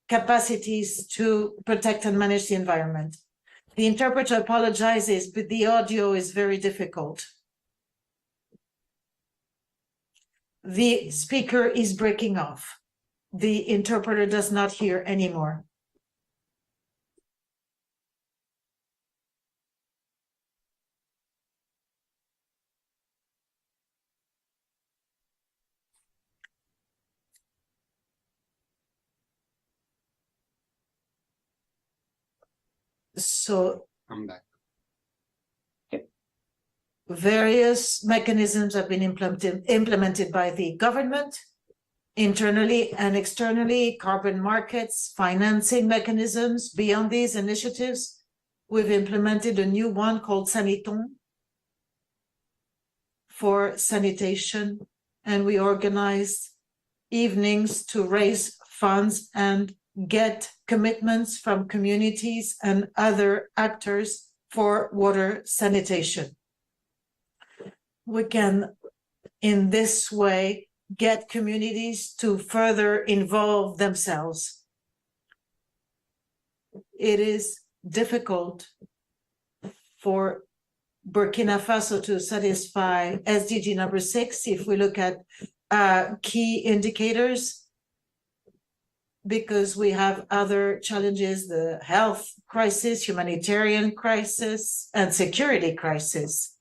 capacities to protect and manage the environment. The interpreter apologizes, but the audio is very difficult. The speaker is breaking off. The interpreter does not hear anymore. So I'm back. Various mechanisms have been implemented by the government, internally and externally, carbon markets, financing mechanisms. Beyond these initiatives, we've implemented a new one called Saniton for sanitation, and we organized evenings to raise funds and get commitments from communities and other actors for water sanitation. We can, in this way, get communities to further involve themselves. It is difficult for Burkina Faso to satisfy SDG number 6 if we look at key indicators, because we have other challenges, the health crisis, humanitarian crisis, and security crisis,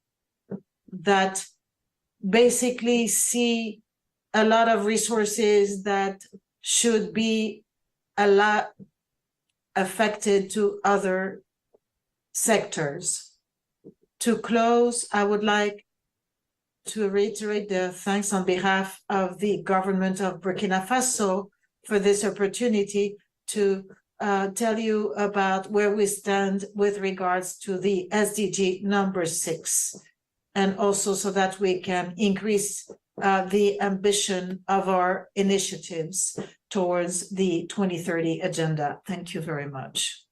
that basically see a lot of resources that should be a lot affected to other sectors. To close, I would like to reiterate the thanks on behalf of the government of Burkina Faso for this opportunity to tell you about where we stand with regards to the SDG number 6. And also so that we can increase the ambition of our initiatives towards the 2030 agenda. Thank you very much.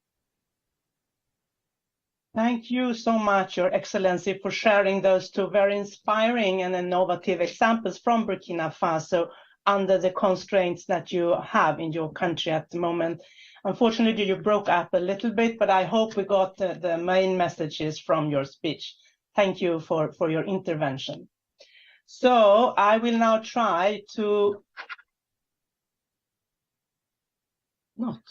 Thank you so much, Your Excellency, for sharing those two very inspiring and innovative examples from Burkina Faso under the constraints that you have in your country at the moment. Unfortunately, you broke up a little bit, but I hope we got the main messages from your speech. Thank you for your intervention. So I will now try to Not.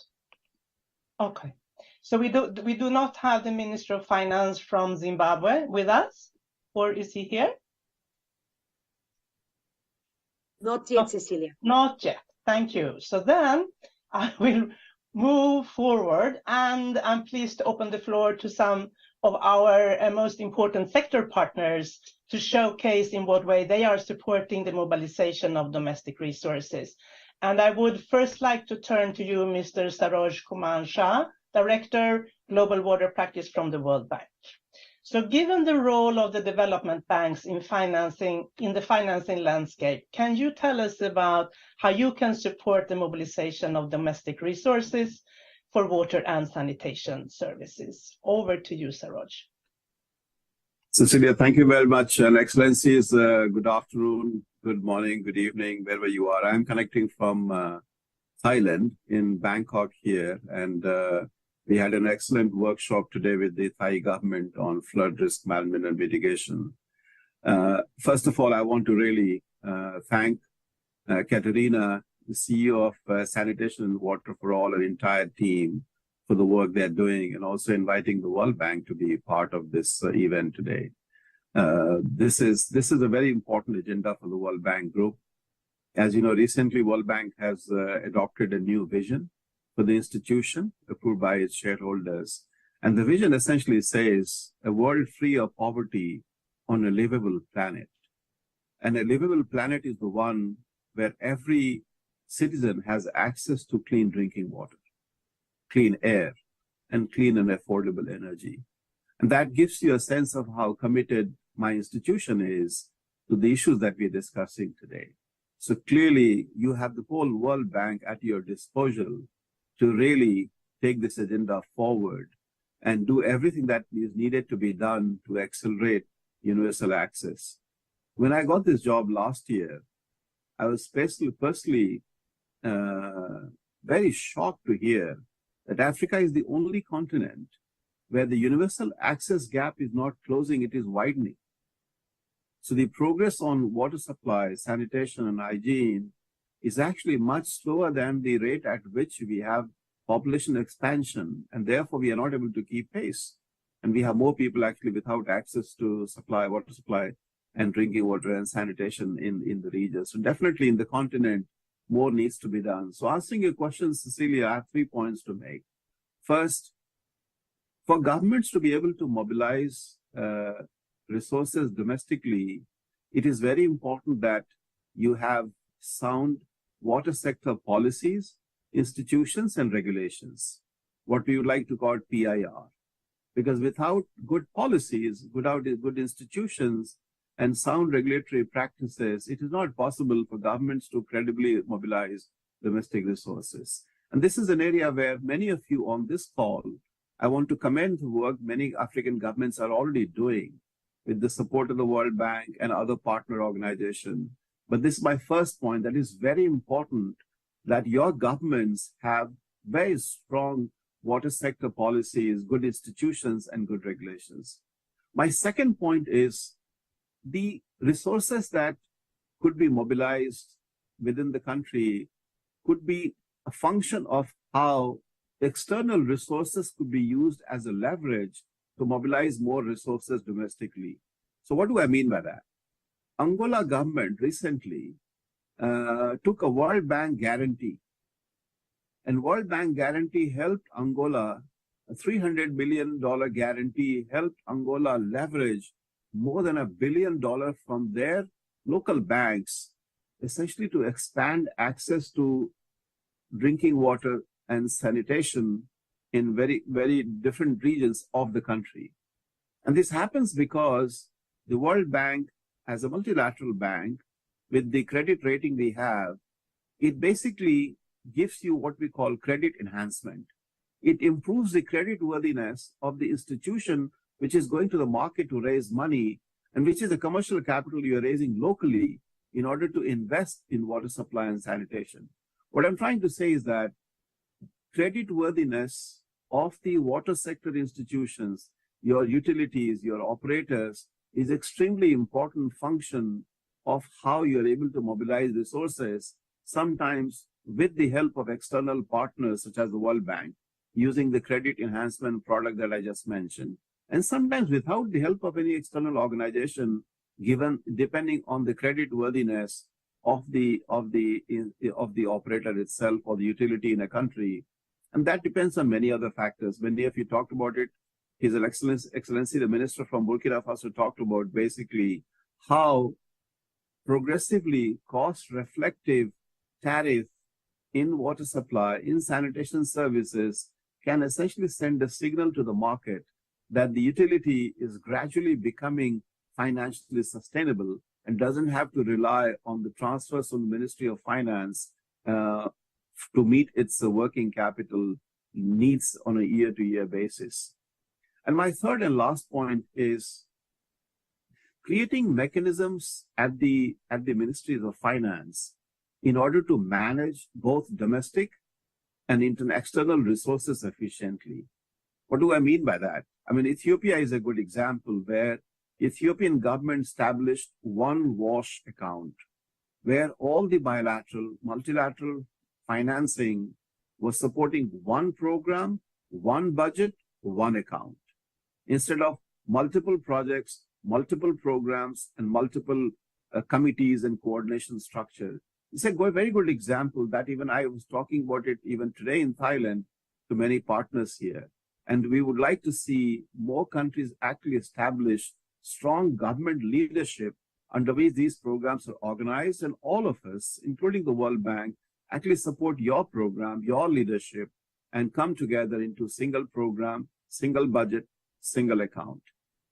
Okay. So we do not have the Minister of Finance from Zimbabwe with us, or is he here? Not yet, Cecilia. Not yet. Thank you. So then I will move forward, and I'm pleased to open the floor to some of our most important sector partners to showcase in what way they are supporting the mobilization of domestic resources. And I would first like to turn to you, Mr. Saroj Kumar Shah, Director, Global Water Practice from the World Bank. So given the role of the development banks in the financing landscape, can you tell us about how you can support the mobilization of domestic resources for water and sanitation services? Over to you, Saroj. Cecilia, thank you very much. And Excellencies, good afternoon, good morning, good evening, wherever you are. I'm connecting from Thailand in Bangkok here, and we had an excellent workshop today with the Thai government on flood risk management and mitigation. First of all, I want to really thank Katerina, the CEO of Sanitation and Water for All, and entire team for the work they're doing, and also inviting the World Bank to be part of this event today. This is a very important agenda for the World Bank Group. As you know, recently World Bank has adopted a new vision for the institution approved by its shareholders. And the vision essentially says a world free of poverty on a livable planet. And a livable planet is the one where every citizen has access to clean drinking water, clean air, and clean and affordable energy. And that gives you a sense of how committed my institution is to the issues that we're discussing today. So clearly, you have the whole World Bank at your disposal to really take this agenda forward and do everything that is needed to be done to accelerate universal access. When I got this job last year, I was personally very shocked to hear that Africa is the only continent where the universal access gap is not closing, it is widening. So the progress on water supply, sanitation, and hygiene is actually much slower than the rate at which we have population expansion, and therefore we are not able to keep pace. And we have more people actually without access to water supply and drinking water and sanitation in the region. So definitely in the continent, more needs to be done. So answering your question, Cecilia, I have 3 points to make. First, for governments to be able to mobilize resources domestically, it is very important that you have sound water sector policies, institutions, and regulations, what we would like to call PIR. Because without good policies, without good institutions, and sound regulatory practices, it is not possible for governments to credibly mobilize domestic resources. And this is an area where many of you on this call, I want to commend the work many African governments are already doing with the support of the World Bank and other partner organizations. But this is my first point, that is very important that your governments have very strong water sector policies, good institutions, and good regulations. My second point is the resources that could be mobilized within the country could be a function of how external resources could be used as a leverage to mobilize more resources domestically. So what do I mean by that? Angola government recently took a World Bank guarantee. And World Bank guarantee helped Angola, a $300 million guarantee helped Angola leverage more than $1 billion from their local banks, essentially to expand access to drinking water and sanitation in very, very different regions of the country. And this happens because the World Bank, as a multilateral bank, with the credit rating we have, it basically gives you what we call credit enhancement. It improves the creditworthiness of the institution which is going to the market to raise money, and which is the commercial capital you're raising locally in order to invest in water supply and sanitation. What I'm trying to say is that creditworthiness of the water sector institutions, your utilities, your operators, is extremely important function of how you're able to mobilize resources, sometimes with the help of external partners such as the World Bank, using the credit enhancement product that I just mentioned, and sometimes without the help of any external organization, given depending on the credit worthiness of the operator itself or the utility in a country, and that depends on many other factors. Many of you talked about it. His Excellency, the Minister from Burkina Faso, talked about basically how progressively cost-reflective tariff in water supply, in sanitation services, can essentially send a signal to the market that the utility is gradually becoming financially sustainable and doesn't have to rely on the transfers from the Ministry of Finance to meet its working capital needs on a year-to-year basis. And my third and last point is creating mechanisms at the Ministries of Finance in order to manage both domestic and external resources efficiently. What do I mean by that? I mean, Ethiopia is a good example where Ethiopian government established one WASH account where all the bilateral, multilateral financing was supporting one program, one budget, one account, instead of multiple projects, multiple programs, and multiple committees and coordination structure. It's a very good example that even I was talking about it even today in Thailand to many partners here. And we would like to see more countries actually establish strong government leadership under which these programs are organized, and all of us, including the World Bank, actually support your program, your leadership, and come together into single program, single budget, single account.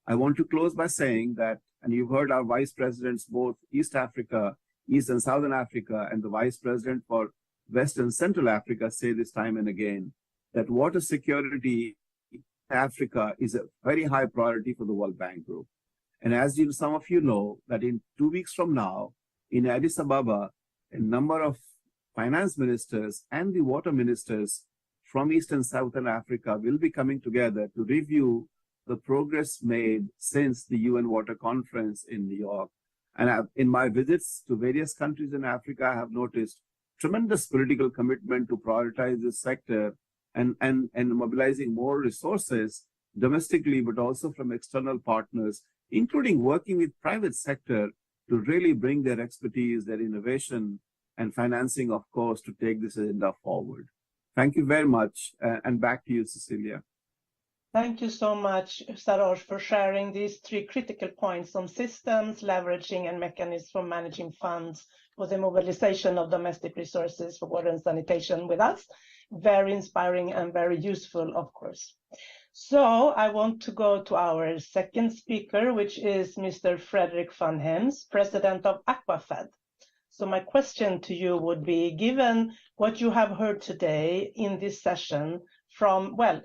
I want to close by saying that, and you've heard our vice presidents, both East Africa, East and Southern Africa, and the vice president for West and Central Africa say this time and again, that water security in Africa is a very high priority for the World Bank Group. And as some of you know, that in 2 weeks from now, in Addis Ababa, a number of finance ministers and the water ministers from East and Southern Africa will be coming together to review the progress made since the UN Water Conference in New York. And in my visits to various countries in Africa, I have noticed tremendous political commitment to prioritize this sector and mobilizing more resources domestically, but also from external partners, including working with private sector to really bring their expertise, their innovation, and financing, of course, to take this agenda forward. Thank you very much. And back to you, Cecilia. Thank you so much, Sarosh, for sharing these three critical points on systems, leveraging, and mechanisms for managing funds for the mobilization of domestic resources for water and sanitation with us. Very inspiring and very useful, of course. So I want to go to our second speaker, which is Mr. Frederick van Hems, President of Aquafed. So my question to you would be, given what you have heard today in this session from, well,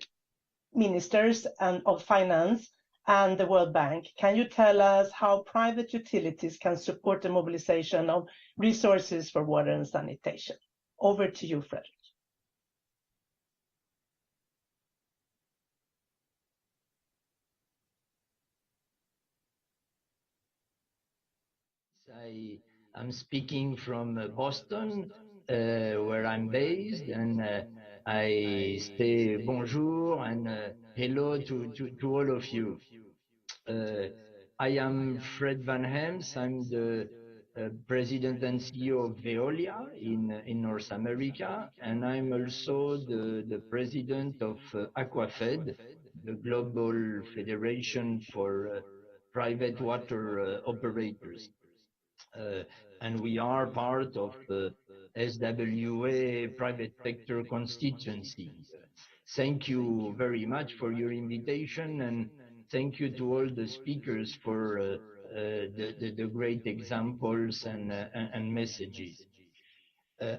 ministers of finance and the World Bank, can you tell us how private utilities can support the mobilization of resources for water and sanitation? Over to you, Frederick. I'm speaking from Boston, where I'm based, and I say bonjour and hello to all of you. I am Fred van Hems. I'm the President and CEO of Veolia in North America, and I'm also the President of Aquafed, the Global Federation for Private Water Operators. And we are part of the SWA private sector constituency. Thank you very much for your invitation, and thank you to all the speakers for the great examples and messages.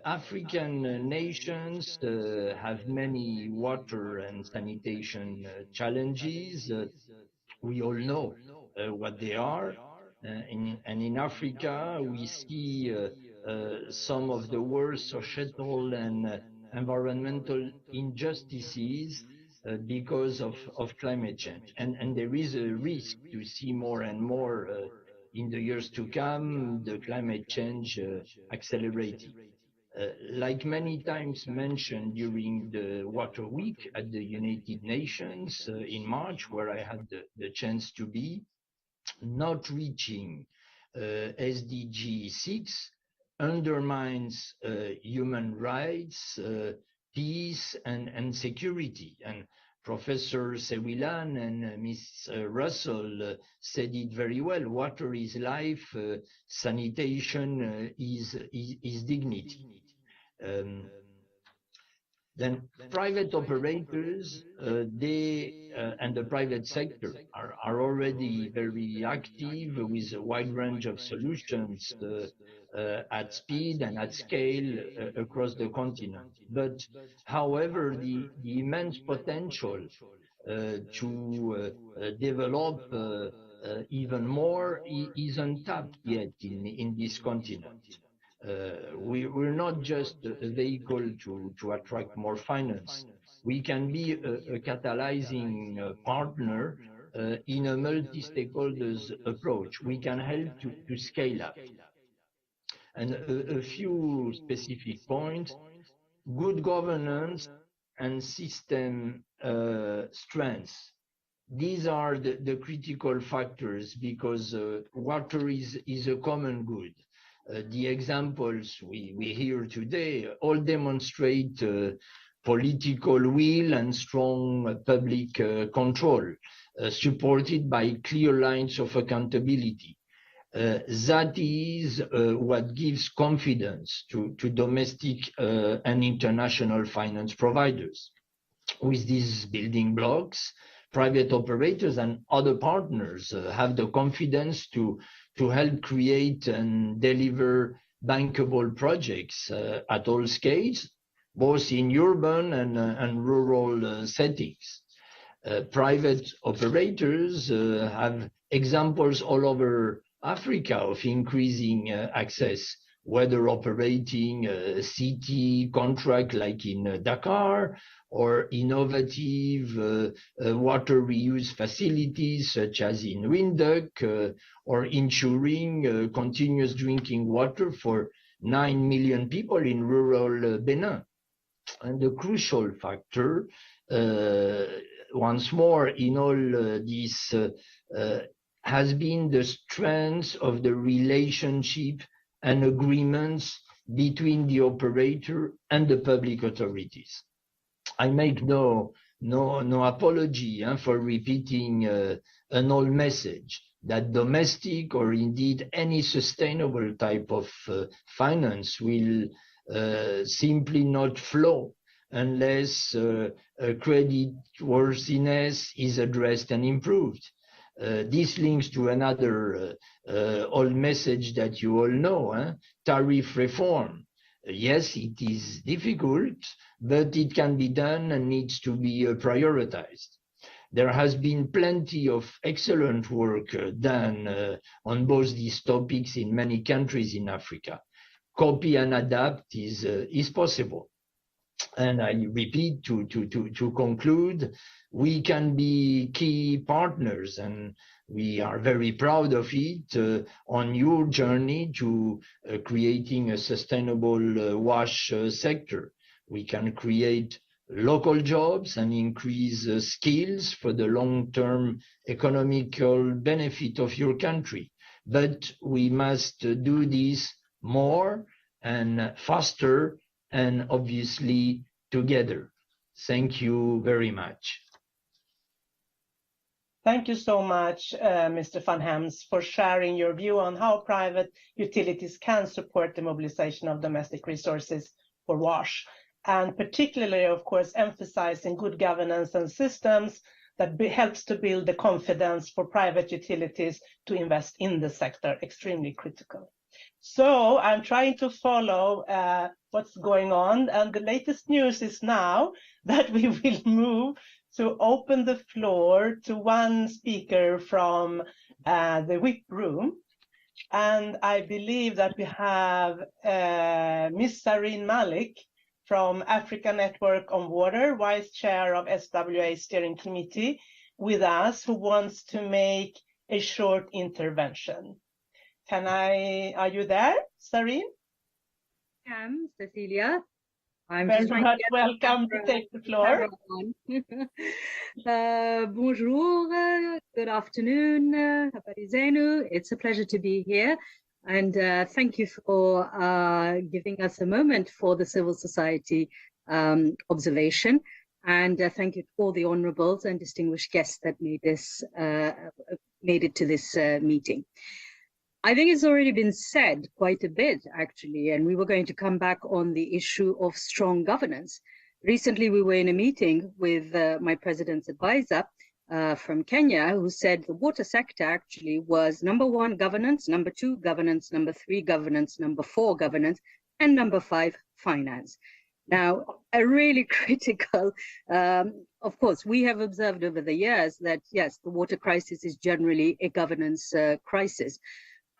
African nations have many water and sanitation challenges. We all know what they are. And in Africa, we see some of the worst societal and environmental injustices because of climate change. And there is a risk to see more and more in the years to come, the climate change accelerating. Like many times mentioned during the Water Week at the United Nations in March, where I had the chance to be, not reaching SDG 6 undermines human rights, peace, and security. And Professor Sewilan and Ms. Russell said it very well. Water is life, sanitation is dignity. Then private operators, and the private sector are already very active with a wide range of solutions at speed and at scale across the continent. But however, the immense potential to develop even more is untapped yet in this continent. We're not just a vehicle to attract more finance. We can be a catalyzing partner in a multi-stakeholders approach. We can help to scale up. And a few specific points: good governance and system strengths. These are the critical factors, because water is a common good. The examples we hear today all demonstrate political will and strong public control, supported by clear lines of accountability. That is what gives confidence to domestic and international finance providers. With these building blocks, private operators and other partners have the confidence to help create and deliver bankable projects at all scales, both in urban and rural settings. Private operators have examples all over Africa of increasing access, whether operating a city contract like in Dakar, or innovative water reuse facilities such as in Windhoek, or ensuring continuous drinking water for 9 million people in rural Benin. And the crucial factor, once more, in all this has been the strength of the relationship and agreements between the operator and the public authorities. I make no apology for repeating an old message that domestic, or indeed any sustainable type of finance, will simply not flow unless creditworthiness is addressed and improved. This links to another old message that you all know, tariff reform. Yes, it is difficult, but it can be done and needs to be prioritized. There has been plenty of excellent work done on both these topics in many countries in Africa. Copy and adapt is possible. And I repeat, to conclude, we can be key partners, and we are very proud of it, on your journey to creating a sustainable wash sector. We can create local jobs and increase skills for the long-term economical benefit of your country. But we must do this more and faster, and obviously together. Thank you very much. Thank you so much, Mr. Van Hems, for sharing your view on how private utilities can support the mobilization of domestic resources for WASH, and particularly, of course, emphasizing good governance and systems that helps to build the confidence for private utilities to invest in the sector, extremely critical. So I'm trying to follow what's going on, and the latest news is now that we will move to open the floor to one speaker from the WIP room. And I believe that we have Ms. Sareen Malik from Africa Network on Water, Vice Chair of SWA Steering Committee, with us, who wants to make a short intervention. Are you there, Sareen? am, Cecilia. I'm Very just trying much to get welcome to take the floor. Bonjour, good afternoon, habari zenu. It's a pleasure to be here. And thank you for giving us a moment for the civil society observation. And thank you to all the honorables and distinguished guests that made it to this meeting. I think it's already been said quite a bit, actually, and we were going to come back on the issue of strong governance. Recently, we were in a meeting with my president's advisor from Kenya, who said the water sector actually was number 1, governance, number 2, governance, number 3, governance, number 4, governance, and number 5, finance. Now, a really critical, of course, we have observed over the years that, yes, the water crisis is generally a governance crisis.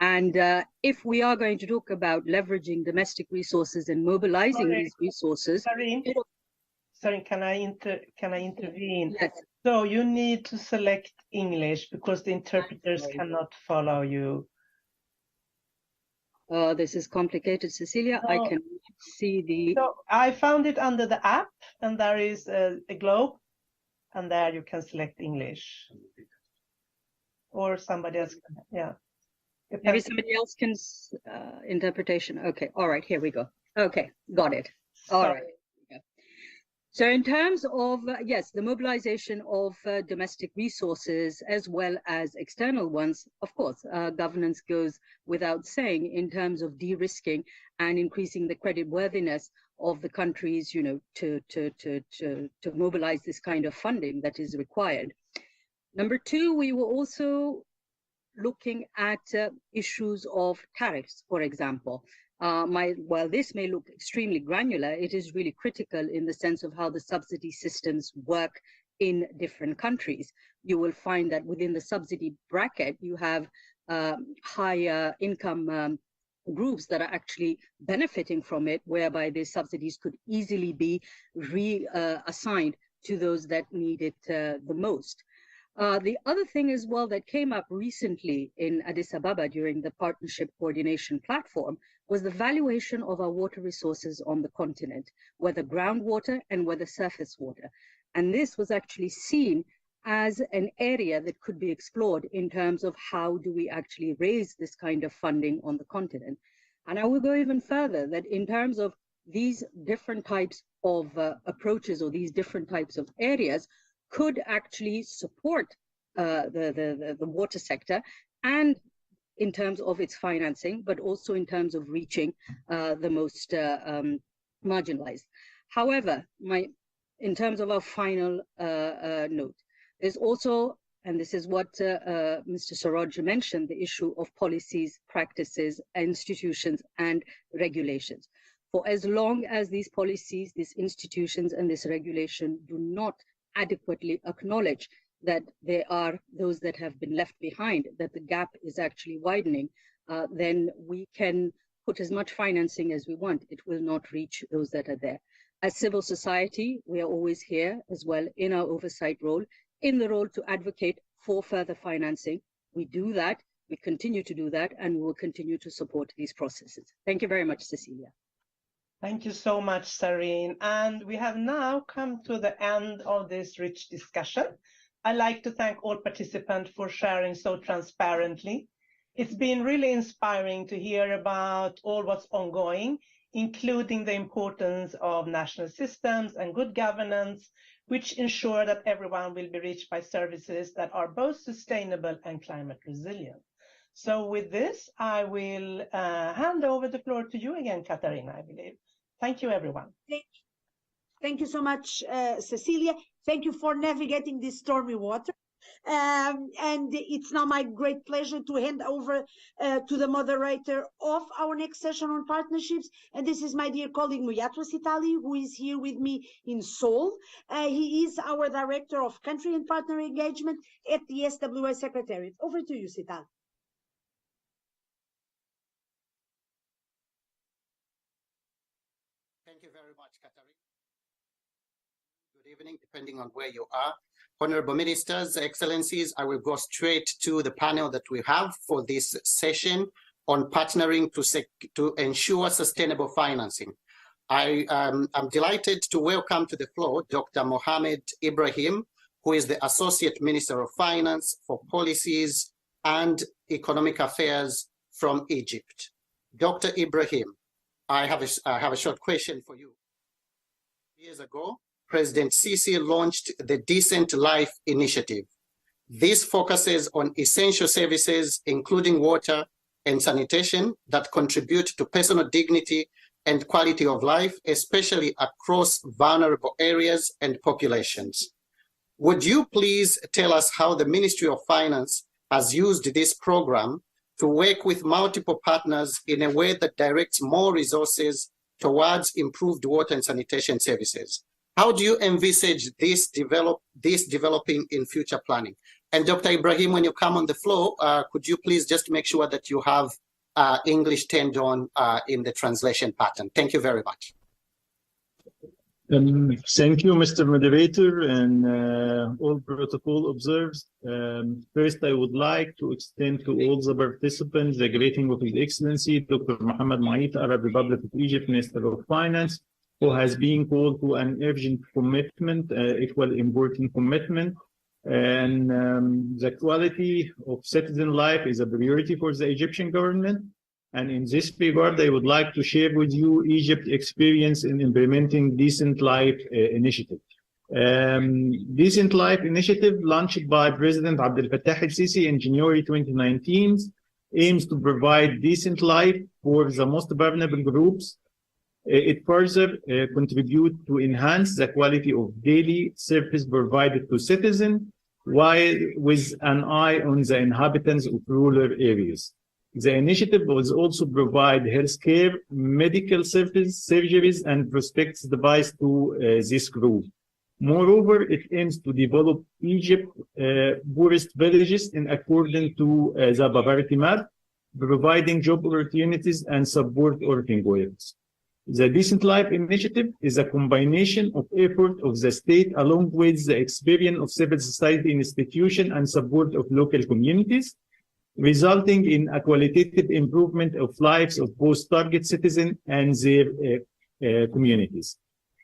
And if we are going to talk about leveraging domestic resources and mobilizing these resources... Sorry, can I intervene? Yes. So you need to select English because the interpreters cannot follow you. This is complicated, Cecilia. I can see the... So I found it under the app, and there is a globe, and there you can select English. Or somebody else can, yeah. Maybe somebody else can interpretation. Okay, all right, here we go. Okay, got it. All right. So in terms of, yes, the mobilization of domestic resources as well as external ones, of course, governance goes without saying in terms of de-risking and increasing the creditworthiness of the countries, you know, to mobilize this kind of funding that is required. Number 2, we were also looking at issues of tariffs, for example. While this may look extremely granular, it is really critical in the sense of how the subsidy systems work in different countries. You will find that within the subsidy bracket, you have higher income groups that are actually benefiting from it, whereby these subsidies could easily be reassigned to those that need it the most. The other thing as well that came up recently in Addis Ababa during the Partnership Coordination Platform was the valuation of our water resources on the continent, whether groundwater and whether surface water. And this was actually seen as an area that could be explored in terms of how do we actually raise this kind of funding on the continent. And I will go even further, that in terms of these different types of approaches or these different types of areas, could actually support the water sector, and in terms of its financing, but also in terms of reaching the most marginalized. However, in terms of our final note, there's also, and this is what Mr. Saroj mentioned, the issue of policies, practices, institutions, and regulations. For as long as these policies, these institutions, and this regulation do not adequately acknowledge that there are those that have been left behind, that the gap is actually widening, then we can put as much financing as we want. It will not reach those that are there. As civil society, we are always here as well in our oversight role, in the role to advocate for further financing. We do that, we continue to do that, and we will continue to support these processes. Thank you very much, Cecilia. Thank you so much, Sareen. And we have now come to the end of this rich discussion. I'd like to thank all participants for sharing so transparently. It's been really inspiring to hear about all what's ongoing, including the importance of national systems and good governance, which ensure that everyone will be reached by services that are both sustainable and climate resilient. So with this, I will hand over the floor to you again, Katarina, I believe. Thank you, everyone. Thank you so much, Cecilia. Thank you for navigating this stormy water. And it's now my great pleasure to hand over to the moderator of our next session on partnerships. And this is my dear colleague, Muyatwa Sitali, who is here with me in Seoul. He is our Director of Country and Partner Engagement at the SWA Secretariat. Over to you, Sitali. Thank you very much, Katarina. Good evening, depending on where you are. Honorable Ministers, Excellencies, I will go straight to the panel that we have for this session on partnering to ensure sustainable financing. I'm delighted to welcome to the floor Dr. Mohamed Ibrahim, who is the Associate Minister of Finance for Policies and Economic Affairs from Egypt. Dr. Ibrahim, I have a short question for you. Years ago, President Sisi launched the Decent Life Initiative. This focuses on essential services, including water and sanitation, that contribute to personal dignity and quality of life, especially across vulnerable areas and populations. Would you please tell us how the Ministry of Finance has used this program to work with multiple partners in a way that directs more resources towards improved water and sanitation services? How do you envisage this developing in future planning? And Dr. Ibrahim, when you come on the floor, could you please just make sure that you have English turned on in the translation pattern? Thank you very much. Thank you, Mr. Moderator, and all protocol observers. First, I would like to extend to all the participants the greeting of His Excellency, Dr. Mohamed Maït, Arab Republic of Egypt, Minister of Finance, who has been called to an urgent commitment, equal important commitment. And the quality of citizen life is a priority for the Egyptian government. And in this regard, I would like to share with you Egypt's experience in implementing Decent Life Initiative. Decent Life Initiative, launched by President Abdel Fattah el-Sisi in January 2019, aims to provide decent life for the most vulnerable groups. It further contributes to enhance the quality of daily service provided to citizens, while with an eye on the inhabitants of rural areas. The initiative will also provide healthcare, medical services, surgeries, and prospects devices to this group. Moreover, it aims to develop Egypt's poorest villages in accordance to the poverty map, providing job opportunities and support working workers. The Decent Life Initiative is a combination of effort of the state along with the experience of civil society institutions and support of local communities, resulting in a qualitative improvement of lives of both target citizens and their communities.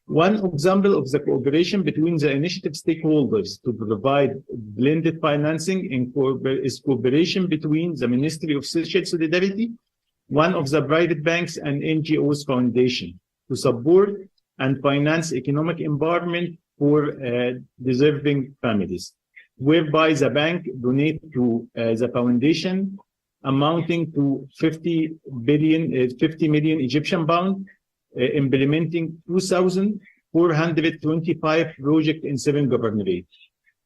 One example of the cooperation between the initiative stakeholders to provide blended financing is cooperation between the Ministry of Social Solidarity, one of the private banks, and NGOs foundation to support and finance economic empowerment for deserving families, whereby the bank donate to the foundation amounting to 50 million Egyptian pound, implementing 2,425 projects in 7 governorates.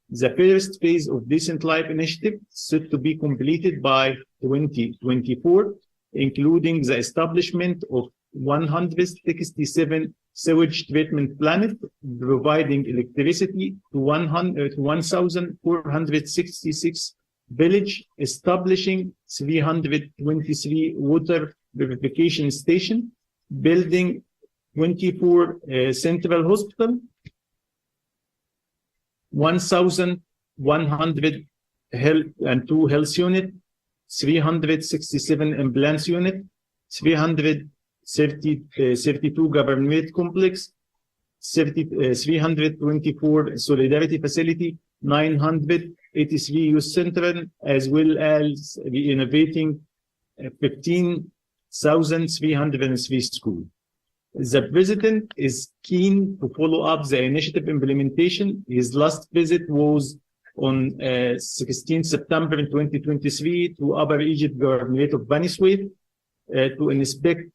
The first phase of Decent Life Initiative is set to be completed by 2024, including the establishment of 167 sewage treatment plants, providing electricity to 1,466 villages, establishing 323 water purification stations, building 24 central hospitals, 1,102 health units, 367 ambulance units, 332 government complex, 324 solidarity facility, 983 youth centers, as well as renovating 15,303 schools. The President is keen to follow up the initiative implementation. His last visit was on 16 September 2023 to Upper Egypt Governorate of Bani Suef to inspect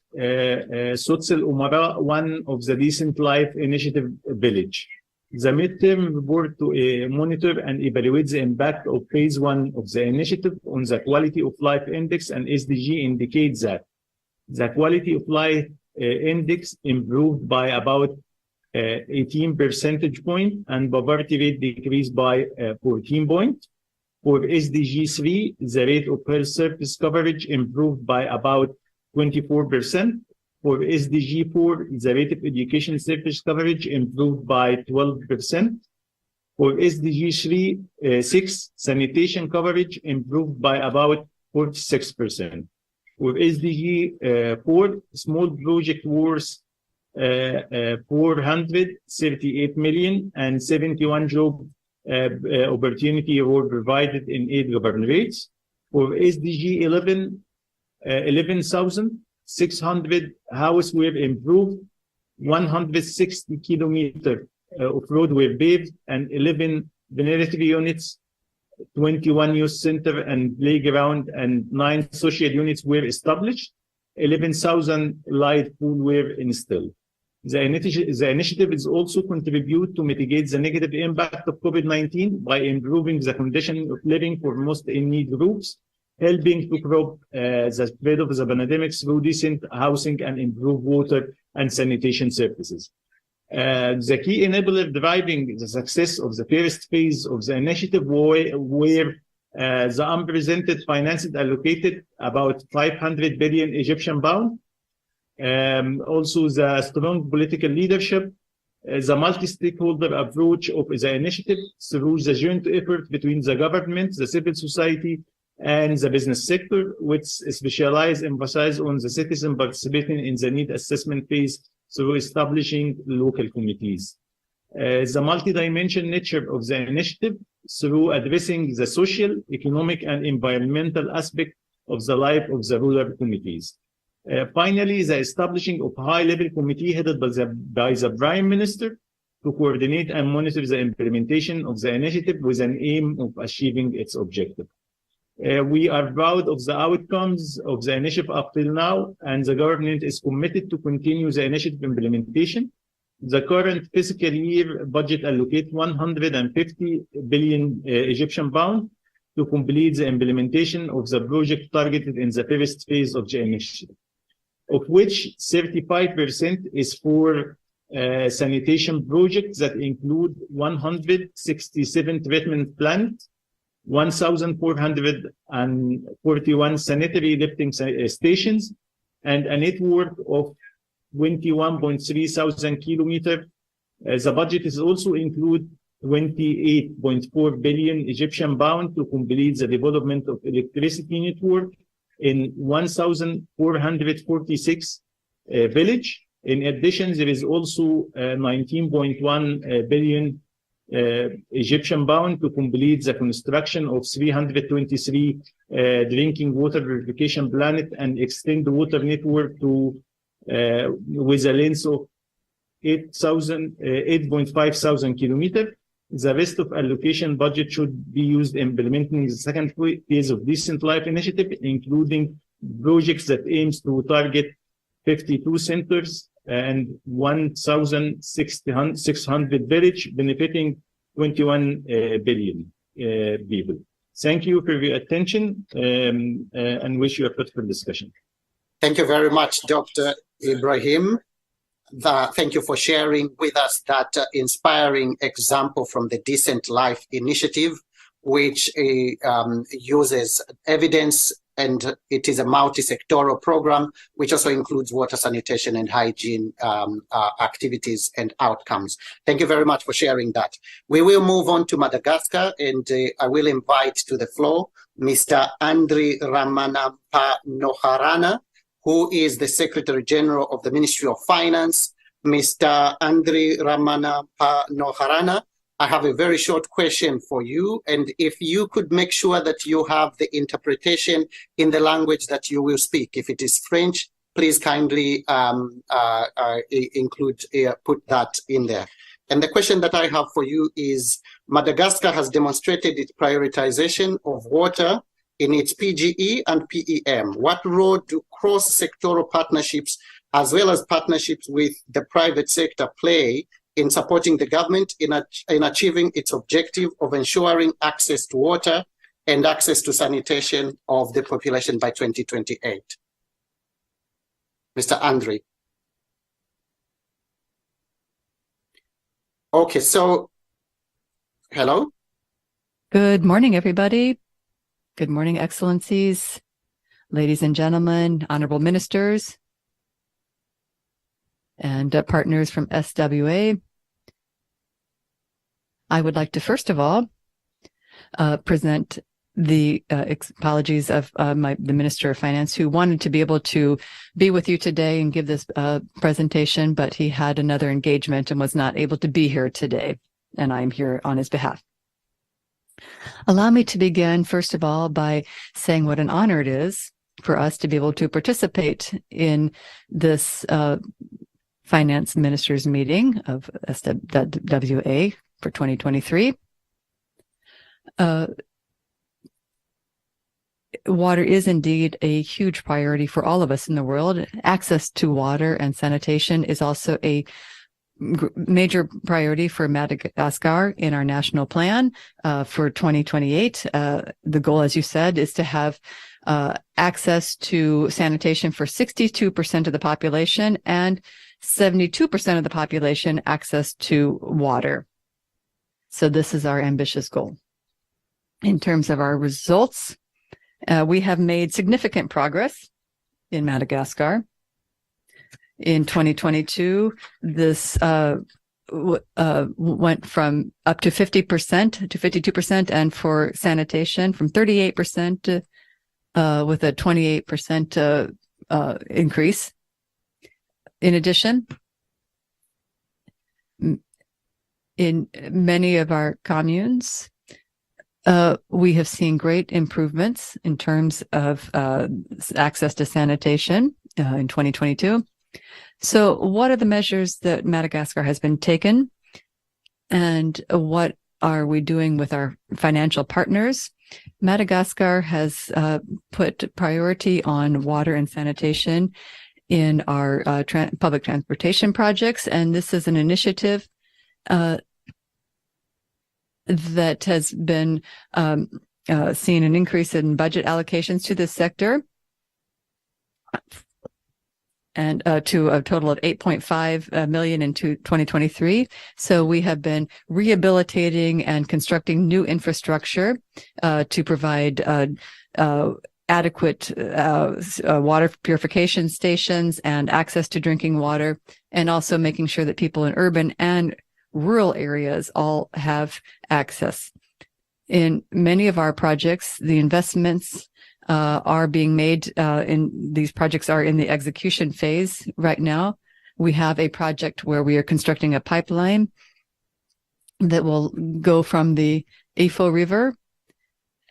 Sots El Umara, one of the Decent Life Initiative village. The midterm report to monitor and evaluate the impact of phase 1 of the initiative on the Quality of Life Index and SDG indicates that the Quality of Life Index improved by about 18 percentage points and poverty rate decreased by 14 points. For SDG 3, the rate of health service coverage improved by about 24%. For SDG 4, the rate of education service coverage improved by 12%. For SDG 6, sanitation coverage improved by about 46%. with SDG 4, small project worth 438 million and 71 job opportunity were provided in 8 governorates. For SDG 11, 11,600 houses were improved, 160 kilometers of road were paved, and 11 military units, 21 youth center and playground, and 9 social units were established. 11,000 light pool were installed. The initiative is also contribute to mitigate the negative impact of COVID-19 by improving the condition of living for most in-need groups, helping to curb the spread of the pandemic through decent housing and improved water and sanitation services. The key enabler driving the success of the first phase of the initiative were the unprecedented finances allocated, about 500 billion Egyptian pound. Also the strong political leadership, the multi-stakeholder approach of the initiative through the joint effort between the government, the civil society, and the business sector, which specialize emphasize on the citizen participating in the need assessment phase through establishing local committees. The multi-dimensional nature of the initiative through addressing the social, economic, and environmental aspect of the life of the rural committees. Finally, the establishing of high-level committee headed by the Prime Minister to coordinate and monitor the implementation of the initiative with an aim of achieving its objective. We are proud of the outcomes of the initiative up till now, and the government is committed to continue the initiative implementation. The current fiscal year budget allocates 150 billion Egyptian pound to complete the implementation of the project targeted in the first phase of the initiative, of which 35% is for sanitation projects that include 167 treatment plants, 1,441 sanitary lifting stations, and a network of 21.3 thousand kilometers. The budget is also include 28.4 billion Egyptian pound to complete the development of electricity network in 1,446 villages. In addition, there is also 19.1 billion Egyptian pound to complete the construction of 323 drinking water purification plants and extend the water network to with a length of 8.5 thousand kilometers. The rest of allocation budget should be used in implementing the second phase of Decent Life initiative, including projects that aims to target 52 centers and 1,600 villages, benefiting 21 billion people. Thank you for your attention and wish you a fruitful discussion. Thank you very much, Dr. Ibrahim. Thank you for sharing with us that inspiring example from the Decent Life initiative, which uses evidence, and it is a multi-sectoral program, which also includes water, sanitation, and hygiene activities and outcomes. Thank you very much for sharing that. We will move on to Madagascar, and I will invite to the floor Mr. Andry Ramanampa Noharana, who is the Secretary General of the Ministry of Finance. Mr. Andry Ramanampa Noharana, I have a very short question for you, and if you could make sure that you have the interpretation in the language that you will speak. If it is French, please kindly put that in there. And the question that I have for you is, Madagascar has demonstrated its prioritization of water in its PGE and PEM. What role do cross-sectoral partnerships as well as partnerships with the private sector play in supporting the government in achieving its objective of ensuring access to water and access to sanitation of the population by 2028? Mr. Andry. Okay, so, hello? Good morning, everybody. Good morning, Excellencies, ladies and gentlemen, honorable ministers, and partners from SWA. I would like to first of all present the apologies of the Minister of Finance, who wanted to be able to be with you today and give this presentation, but he had another engagement and was not able to be here today, and I'm here on his behalf. Allow me to begin, first of all, by saying what an honor it is for us to be able to participate in this finance ministers meeting of SWA for 2023. Water is indeed a huge priority for all of us in the world. Access to water and sanitation is also a major priority for Madagascar in our national plan for 2028. The goal, as you said, is to have access to sanitation for 62% of the population and 72% of the population access to water. So this is our ambitious goal. In terms of our results, we have made significant progress in Madagascar. In 2022, this went from up to 50% to 52%, and for sanitation from 38% with a 28% increase. In addition, in many of our communes, we have seen great improvements in terms of access to sanitation in 2022. So what are the measures that Madagascar has been taken, and what are we doing with our financial partners? Madagascar has put priority on water and sanitation in our public transportation projects, and this is an initiative that has been seen an increase in budget allocations to this sector, and to a total of 8.5 million in 2023. So we have been rehabilitating and constructing new infrastructure to provide adequate water purification stations and access to drinking water, and also making sure that people in urban and rural areas all have access. In many of our projects, the investments are being made in these projects are in the execution phase right now. We have a project where we are constructing a pipeline that will go from the Ifo River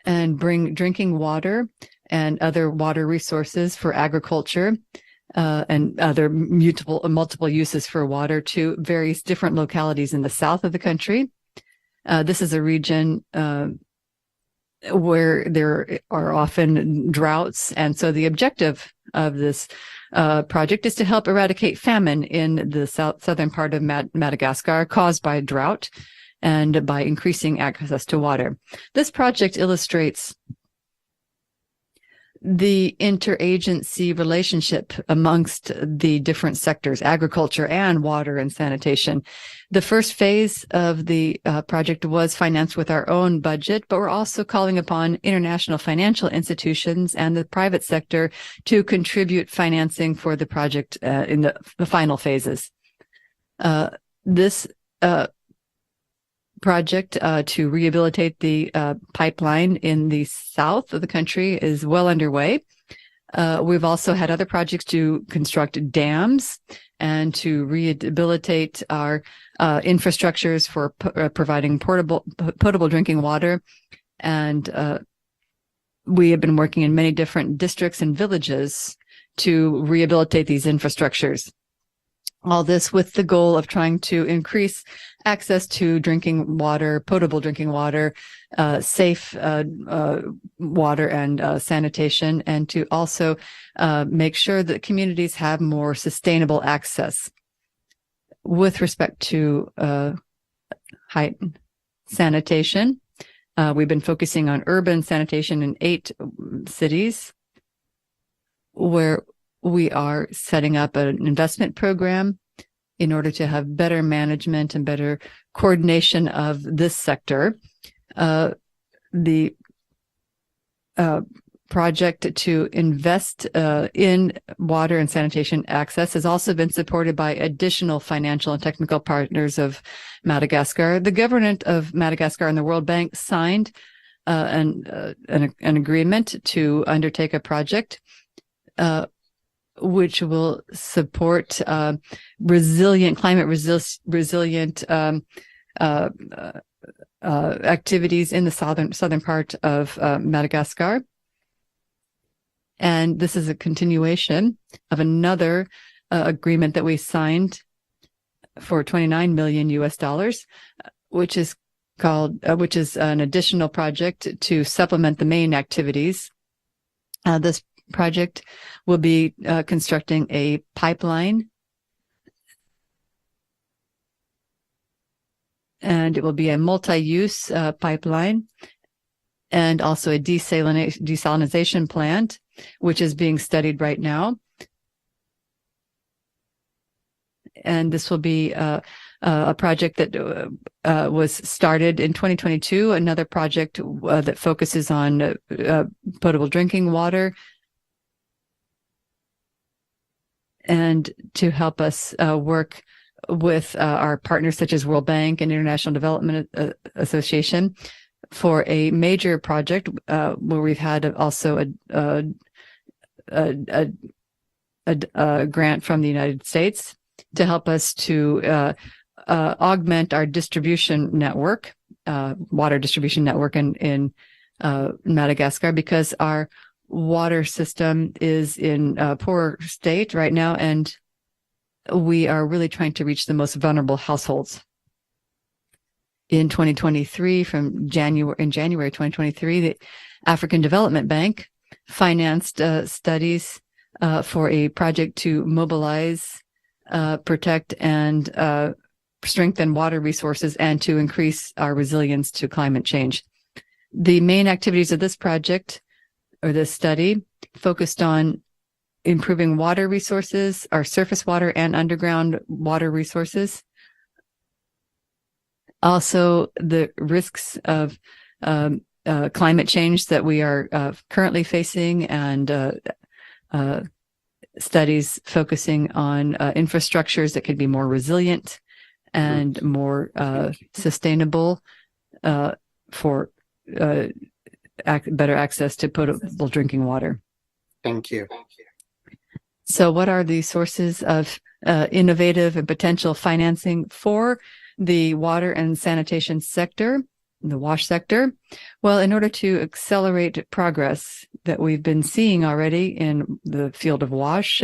and bring drinking water and other water resources for agriculture and other multiple uses for water to various different localities in the south of the country. This is a region where there are often droughts. And so the objective of this project is to help eradicate famine in the southern part of Madagascar caused by drought and by increasing access to water. This project illustrates the interagency relationship amongst the different sectors, agriculture and water and sanitation. The first phase of the project was financed with our own budget, but we're also calling upon international financial institutions and the private sector to contribute financing for the project in the final phases. This project to rehabilitate the pipeline in the south of the country is well underway. We've also had other projects to construct dams and to rehabilitate our infrastructures for providing potable drinking water. And we have been working in many different districts and villages to rehabilitate these infrastructures. All this with the goal of trying to increase access to drinking water, potable drinking water, safe water and sanitation, and to also make sure that communities have more sustainable access. With respect to sanitation, we've been focusing on urban sanitation in 8 cities, where we are setting up an investment program in order to have better management and better coordination of this sector. The project to invest in water and sanitation access has also been supported by additional financial and technical partners of Madagascar. The government of Madagascar and the World Bank signed an agreement to undertake a project which will support climate resilient activities in the southern part of Madagascar. And this is a continuation of another agreement that we signed for $29 million US, which is an additional project to supplement the main activities. This project will be constructing a pipeline, and it will be a multi-use pipeline, and also a desalination plant, which is being studied right now. And this will be a project that was started in 2022, another project that focuses on potable drinking water, and to help us work with our partners such as World Bank and International Development Association for a major project where we've had also a grant from the United States to help us to augment our distribution network, water distribution network in Madagascar, because our water system is in a poor state right now, and we are really trying to reach the most vulnerable households. In 2023, in January 2023, the African Development Bank financed studies for a project to mobilize, protect, and strengthen water resources and to increase our resilience to climate change. The main activities of this project, or this study, focused on improving water resources, our surface water and underground water resources. Also, the risks of climate change that we are currently facing, and studies focusing on infrastructures that could be more resilient and more sustainable for better access to potable drinking water. Thank you. So what are the sources of innovative and potential financing for the water and sanitation sector, the WASH sector? Well, in order to accelerate progress that we've been seeing already in the field of WASH,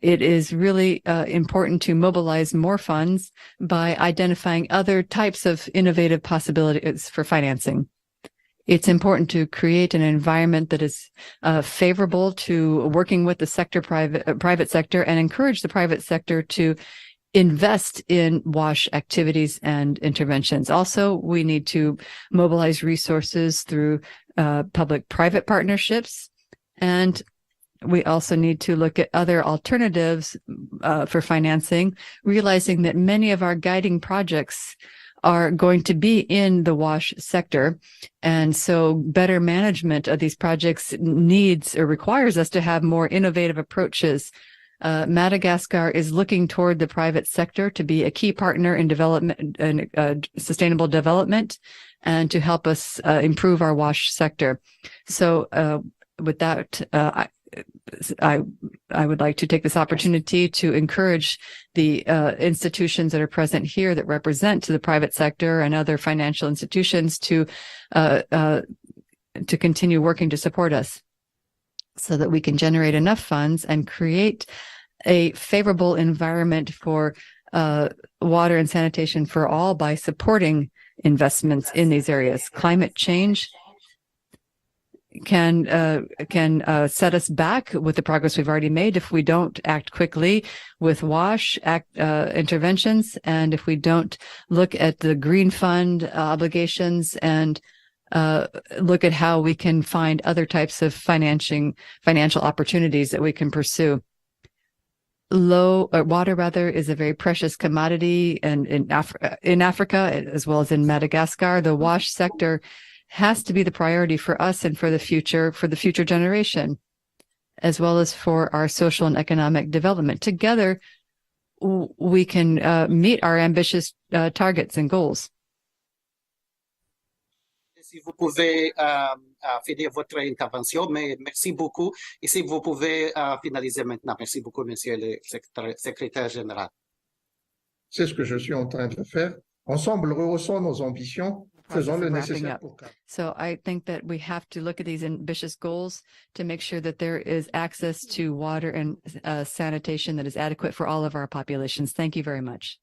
it is really important to mobilize more funds by identifying other types of innovative possibilities for financing. It's important to create an environment that is favorable to working with the private sector, and encourage the private sector to invest in WASH activities and interventions. Also, we need to mobilize resources through public-private partnerships, and we also need to look at other alternatives for financing, realizing that many of our guiding projects are going to be in the WASH sector. And so better management of these projects needs or requires us to have more innovative approaches. Madagascar is looking toward the private sector to be a key partner in development and sustainable development, and to help us improve our WASH sector. So with that, I would like to take this opportunity to encourage the institutions that are present here that represent the private sector and other financial institutions to continue working to support us, so that we can generate enough funds and create a favorable environment for water and sanitation for all by supporting investments in these areas. Climate change can set us back with the progress we've already made if we don't act quickly with WASH interventions, and if we don't look at the Green Fund obligations and look at how we can find other types of financial opportunities that we can pursue. Water is a very precious commodity, and in Africa as well as in Madagascar, the WASH sector has to be the priority for us and for the future generation, as well as for our social and economic development. Together, we can meet our ambitious targets and goals. Si vous pouvez finir votre intervention, mais merci beaucoup. Et si vous pouvez finaliser maintenant. Merci beaucoup, Monsieur le secrétaire général. C'est ce que je suis en train de faire. Ensemble, rehaussons nos ambitions, faisons le nécessaire pour que... So I think that we have to look at these ambitious goals to make sure that there is access to water and sanitation that is adequate for all of our populations. Thank you very much.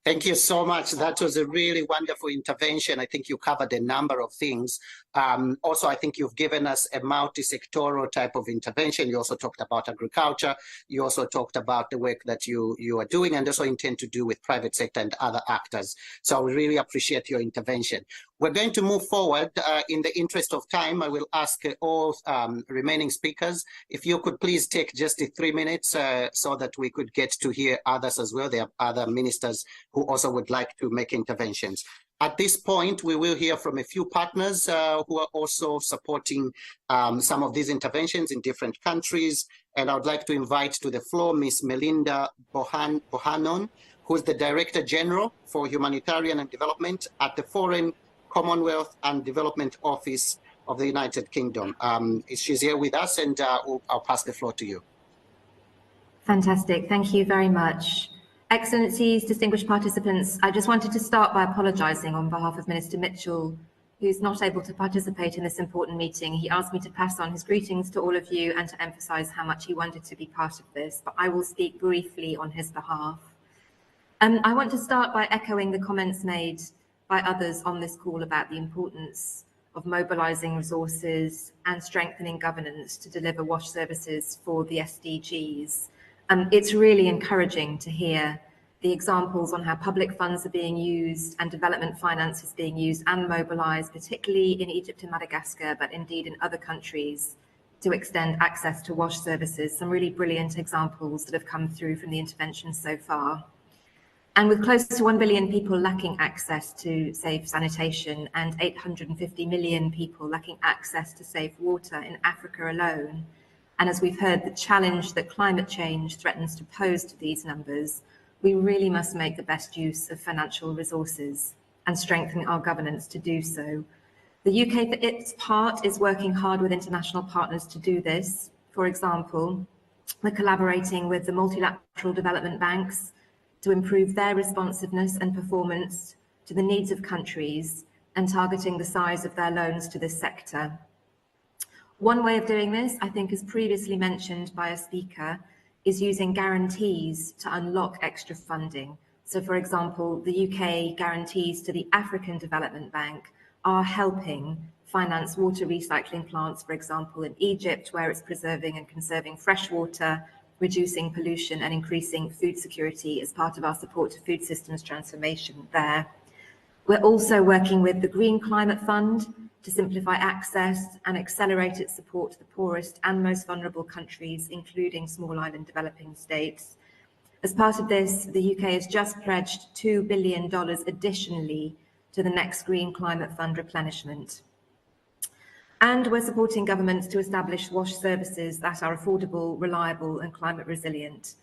Thank you so much. That was a really wonderful intervention. I think you covered a number of things. Also, I think you've given us a multi-sectoral type of intervention. You also talked about agriculture. You also talked about the work that you are doing and also intend to do with private sector and other actors. So we really appreciate your intervention. We're going to move forward. In the interest of time, I will ask all remaining speakers if you could please take just 3 minutes so that we could get to hear others as well. There are other ministers who also would like to make interventions. At this point, we will hear from a few partners who are also supporting some of these interventions in different countries. And I would like to invite to the floor Ms. Melinda Bohannon, who is the Director General for Humanitarian and Development at the Foreign, Commonwealth and Development Office of the United Kingdom. She's here with us, and I'll pass the floor to you. Fantastic. Thank you very much. Excellencies, distinguished participants, I just wanted to start by apologising on behalf of Minister Mitchell, who's not able to participate in this important meeting. He asked me to pass on his greetings to all of you and to emphasise how much he wanted to be part of this, but I will speak briefly on his behalf. I want to start by echoing the comments made by others on this call about the importance of mobilising resources and strengthening governance to deliver WASH services for the SDGs. It's really encouraging to hear the examples on how public funds are being used and development finance is being used and mobilised, particularly in Egypt and Madagascar, but indeed in other countries, to extend access to WASH services. Some really brilliant examples that have come through from the intervention so far. And with close to 1 billion people lacking access to safe sanitation and 850 million people lacking access to safe water in Africa alone, and as we've heard, the challenge that climate change threatens to pose to these numbers, we really must make the best use of financial resources and strengthen our governance to do so. The UK, for its part, is working hard with international partners to do this. For example, we're collaborating with the multilateral development banks to improve their responsiveness and performance to the needs of countries and targeting the size of their loans to this sector. One way of doing this, I think as previously mentioned by a speaker, is using guarantees to unlock extra funding. So for example, the UK guarantees to the African Development Bank are helping finance water recycling plants, for example, in Egypt, where it's preserving and conserving fresh water, reducing pollution and increasing food security as part of our support to food systems transformation there. We're also working with the Green Climate Fund to simplify access and accelerate its support to the poorest and most vulnerable countries, including small island developing states. As part of this, the UK has just pledged $2 billion additionally to the next Green Climate Fund replenishment. And we're supporting governments to establish WASH services that are affordable, reliable and climate resilient,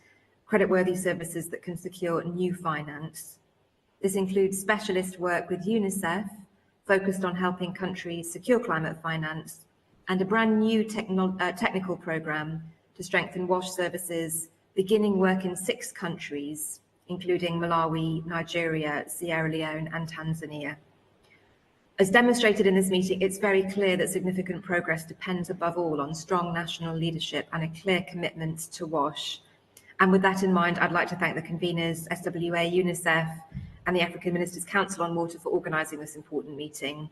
creditworthy services that can secure new finance. This includes specialist work with UNICEF, focused on helping countries secure climate finance, and a brand new technical programme to strengthen WASH services, beginning work in 6 countries, including Malawi, Nigeria, Sierra Leone and Tanzania. As demonstrated in this meeting, it's very clear that significant progress depends above all on strong national leadership and a clear commitment to WASH. And with that in mind, I'd like to thank the conveners, SWA, UNICEF, and the African Ministers' Council on Water for organising this important meeting,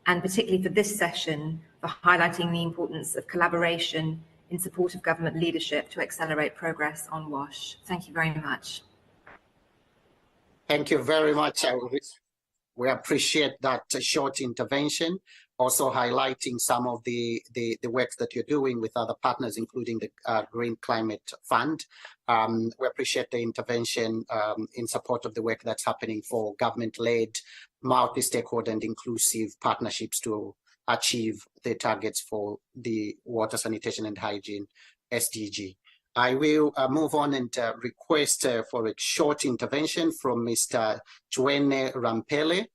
and particularly for this session, for highlighting the importance of collaboration in support of government leadership to accelerate progress on WASH. Thank you very much. Thank you very much. We appreciate that short intervention, also highlighting some of the work that you're doing with other partners, including the Green Climate Fund. We appreciate the intervention in support of the work that's happening for government-led, multi-stakeholder and inclusive partnerships to achieve the targets for the water, sanitation and hygiene SDG. I will move on and request for a short intervention from Mr. Chwene Rampele,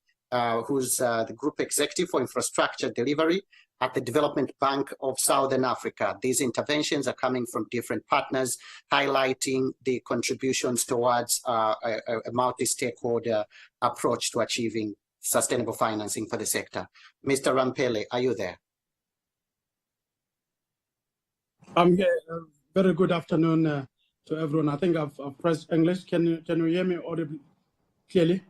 who's the Group Executive for Infrastructure Delivery at the Development Bank of Southern Africa. These interventions are coming from different partners, highlighting the contributions towards a multi-stakeholder approach to achieving sustainable financing for the sector. Mr. Rampele, are you there? I'm here. Very good afternoon to everyone. I think I've pressed English. Can you hear me audibly, clearly?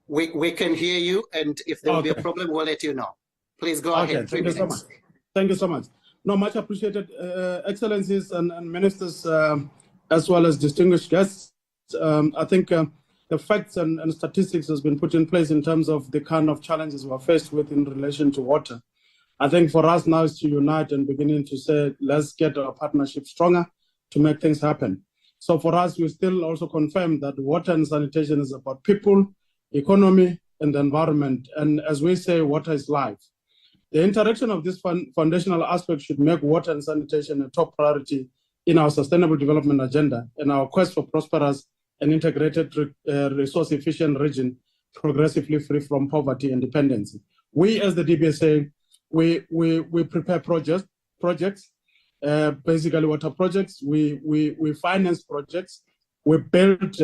We can hear you, and if there will be a problem, we'll let you know. Please go ahead. 3 minutes. So much. Thank you so much. No, much appreciated, Excellencies and Ministers, as well as distinguished guests. I think the facts and statistics has been put in place in terms of the kind of challenges we're faced with in relation to water. I think for us now is to unite and beginning to say, let's get our partnership stronger to make things happen. So for us, we still also confirm that water and sanitation is about people, economy, and the environment. And as we say, water is life. The interaction of this foundational aspect should make water and sanitation a top priority in our sustainable development agenda and our quest for prosperous and integrated resource-efficient region progressively free from poverty and dependency. We, as the DBSA, we prepare projects, basically water projects. We finance projects. We build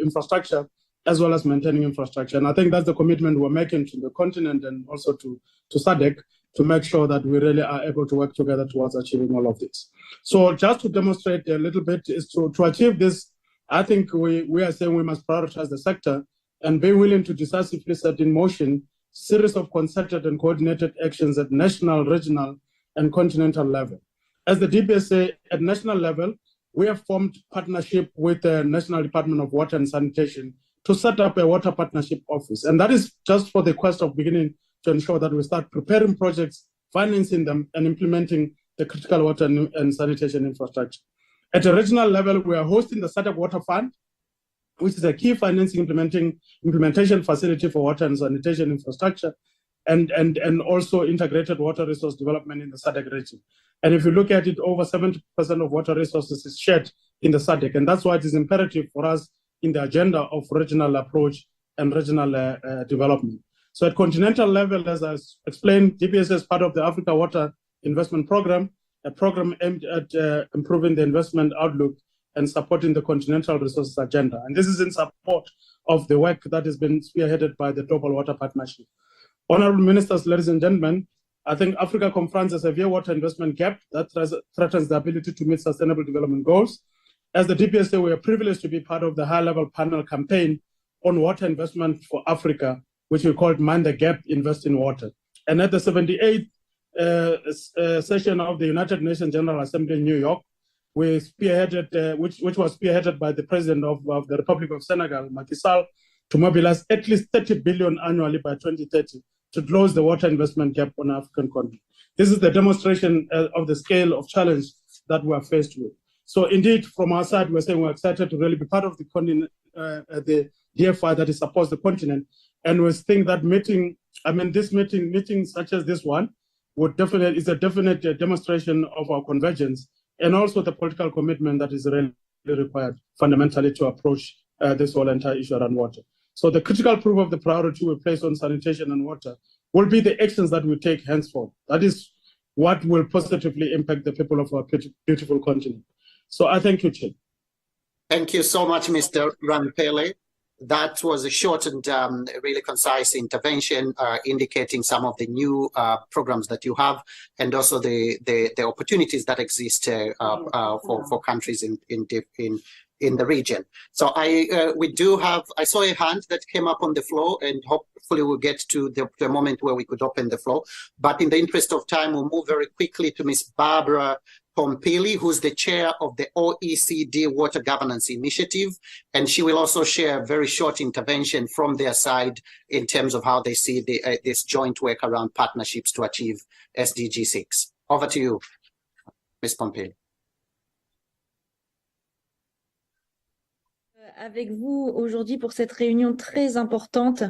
infrastructure as well as maintaining infrastructure. And I think that's the commitment we're making to the continent and also to SADC to make sure that we really are able to work together towards achieving all of this. So just to demonstrate a little bit is to achieve this, I think we are saying we must prioritize the sector and be willing to decisively set in motion series of concerted and coordinated actions at national, regional, and continental level. As the DBSA at national level, we have formed partnership with the National Department of Water and Sanitation to set up a water partnership office. And that is just for the quest of beginning to ensure that we start preparing projects, financing them, and implementing the critical water and sanitation infrastructure. At a regional level, we are hosting the SADC Water Fund, which is a key financing implementation facility for water and sanitation infrastructure, and also integrated water resource development in the SADC region. And if you look at it, over 70% of water resources is shared in the SADC, and that's why it is imperative for us in the agenda of regional approach and regional development. So at continental level, as I explained, DBSA is part of the Africa Water Investment Program, a program aimed at improving the investment outlook and supporting the continental resources agenda. And this is in support of the work that has been spearheaded by the Global Water Partnership. Honorable Ministers, ladies and gentlemen, I think Africa confronts a severe water investment gap that threatens the ability to meet sustainable development goals. As the DBSA, we are privileged to be part of the high-level panel campaign on water investment for Africa, which we called Mind the Gap, Invest in Water. And at the 78th session of the United Nations General Assembly in New York, we spearheaded, which was spearheaded by the President of the Republic of Senegal, Macky Sall, to mobilize at least 30 billion annually by 2030 to close the water investment gap on the African continent. This is the demonstration of the scale of challenge that we are faced with. So indeed, from our side, we're saying we're excited to really be part of the continent, the DFI that is supports the continent. And we think that meeting such as this one is a definite demonstration of our convergence and also the political commitment that is really required fundamentally to approach this whole entire issue around water. So the critical proof of the priority we place on sanitation and water will be the actions that we take henceforth. That is what will positively impact the people of our beautiful continent. So I thank you, Chair. Thank you so much, Mr. Rampele. That was a short and really concise intervention indicating some of the new programs that you have and also the opportunities that exist for countries in the region. So I saw a hand that came up on the floor, and hopefully we'll get to the moment where we could open the floor. But in the interest of time, we'll move very quickly to Ms. Barbara Pompili, who's the chair of the OECD Water Governance Initiative, and she will also share a very short intervention from their side in terms of how they see this joint work around partnerships to achieve SDG 6. Over to you, Ms. Pompili. Avec vous aujourd'hui pour cette réunion très importante.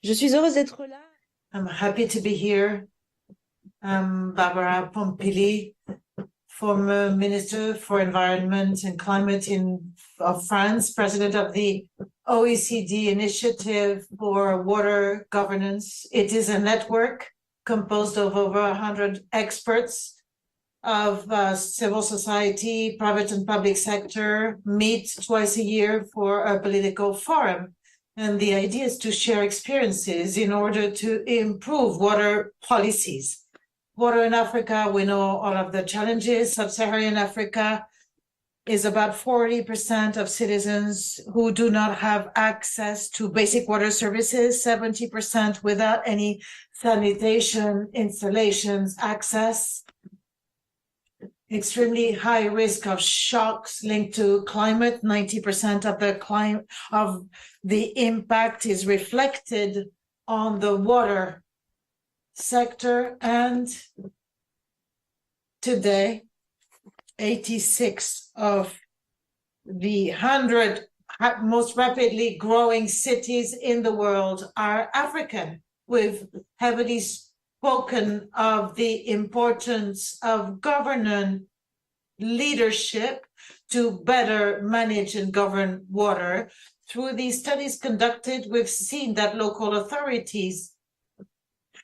Je suis heureuse d'être là. I'm happy to be here. Barbara Pompili, former Minister for Environment and Climate of France, President of the OECD initiative for water governance. It is a network composed of over 100 experts of civil society, private and public sector, meet twice a year for a political forum. And the idea is to share experiences in order to improve water policies. Water in Africa, we know all of the challenges. Sub-Saharan Africa is about 40% of citizens who do not have access to basic water services, 70% without any sanitation installations access. Extremely high risk of shocks linked to climate. 90% of the impact is reflected on the water sector, and today 86 of the 100 most rapidly growing cities in the world are African. We've heavily spoken of the importance of governance leadership to better manage and govern water. Through these studies conducted, we've seen that local authorities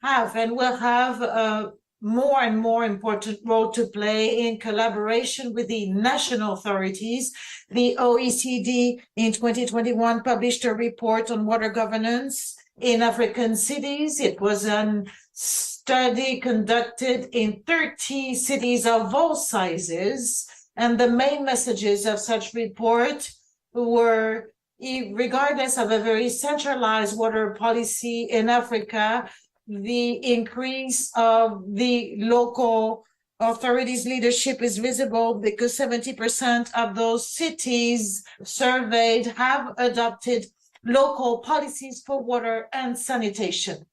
have and will have a more and more important role to play in collaboration with the national authorities. The OECD in 2021 published a report on water governance in African cities. It was a study conducted in 30 cities of all sizes. And the main messages of such report were, regardless of a very centralized water policy in Africa, the increase of the local authorities' leadership is visible because 70% of those cities surveyed have adopted local policies for water and sanitation.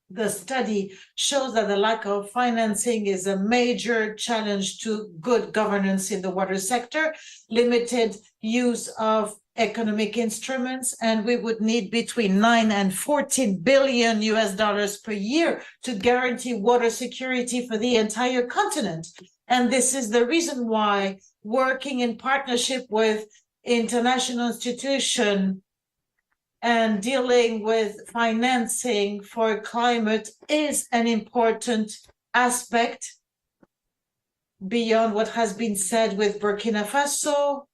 The study shows that the lack of financing is a major challenge to good governance in the water sector, limited use of economic instruments, and we would need between 9 and 14 billion US per year to guarantee water security for the entire continent. And this is the reason why working in partnership with international institutions and dealing with financing for climate is an important aspect beyond what has been said with Burkina Faso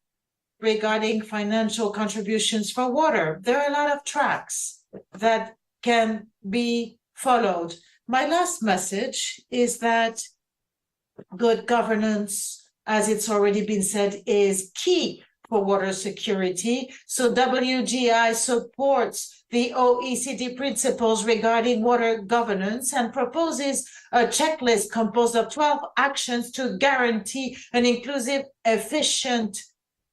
regarding financial contributions for water. There are a lot of tracks that can be followed. My last message is that good governance, as it's already been said, is key for water security. So WGI supports the OECD principles regarding water governance and proposes a checklist composed of 12 actions to guarantee an inclusive, efficient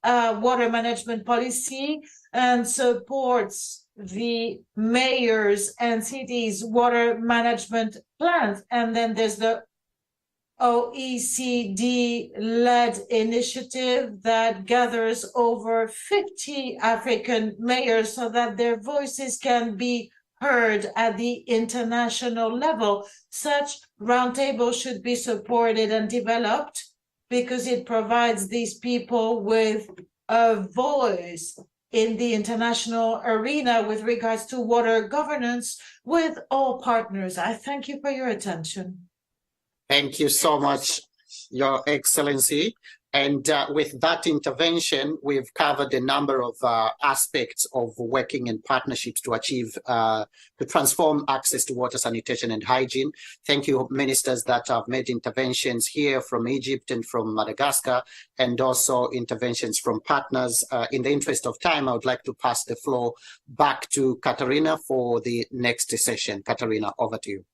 water management policy, and supports the mayors and cities' water management plans. And then there's the OECD-led initiative that gathers over 50 African mayors so that their voices can be heard at the international level. Such roundtables should be supported and developed because it provides these people with a voice in the international arena with regards to water governance with all partners. I thank you for your attention. Thank you so much, Your Excellency. And with that intervention, we've covered a number of aspects of working in partnerships to achieve, to transform access to water, sanitation, and hygiene. Thank you, ministers that have made interventions here from Egypt and from Madagascar, and also interventions from partners. In the interest of time, I would like to pass the floor back to Katarina for the next session. Katarina, over to you.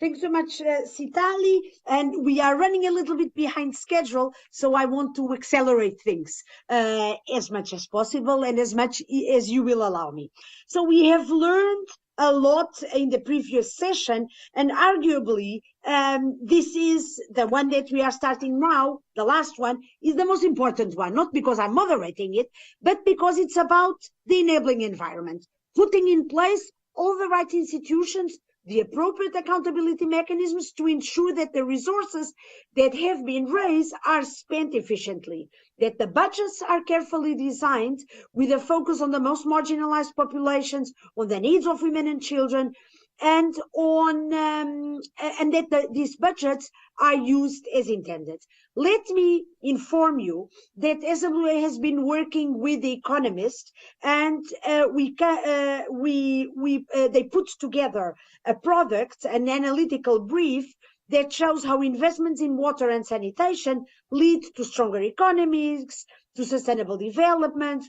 Thanks so much, Sitali. And we are running a little bit behind schedule, so I want to accelerate things as much as possible and as much as you will allow me. So we have learned a lot in the previous session, and arguably this is the one that we are starting now, the last one, is the most important one, not because I'm moderating it, but because it's about the enabling environment, putting in place all the right institutions, the appropriate accountability mechanisms to ensure that the resources that have been raised are spent efficiently, that the budgets are carefully designed with a focus on the most marginalized populations, on the needs of women and children, and that these budgets are used as intended. Let me inform you that SWA has been working with the economists, and they put together a product, an analytical brief that shows how investments in water and sanitation lead to stronger economies, to sustainable development,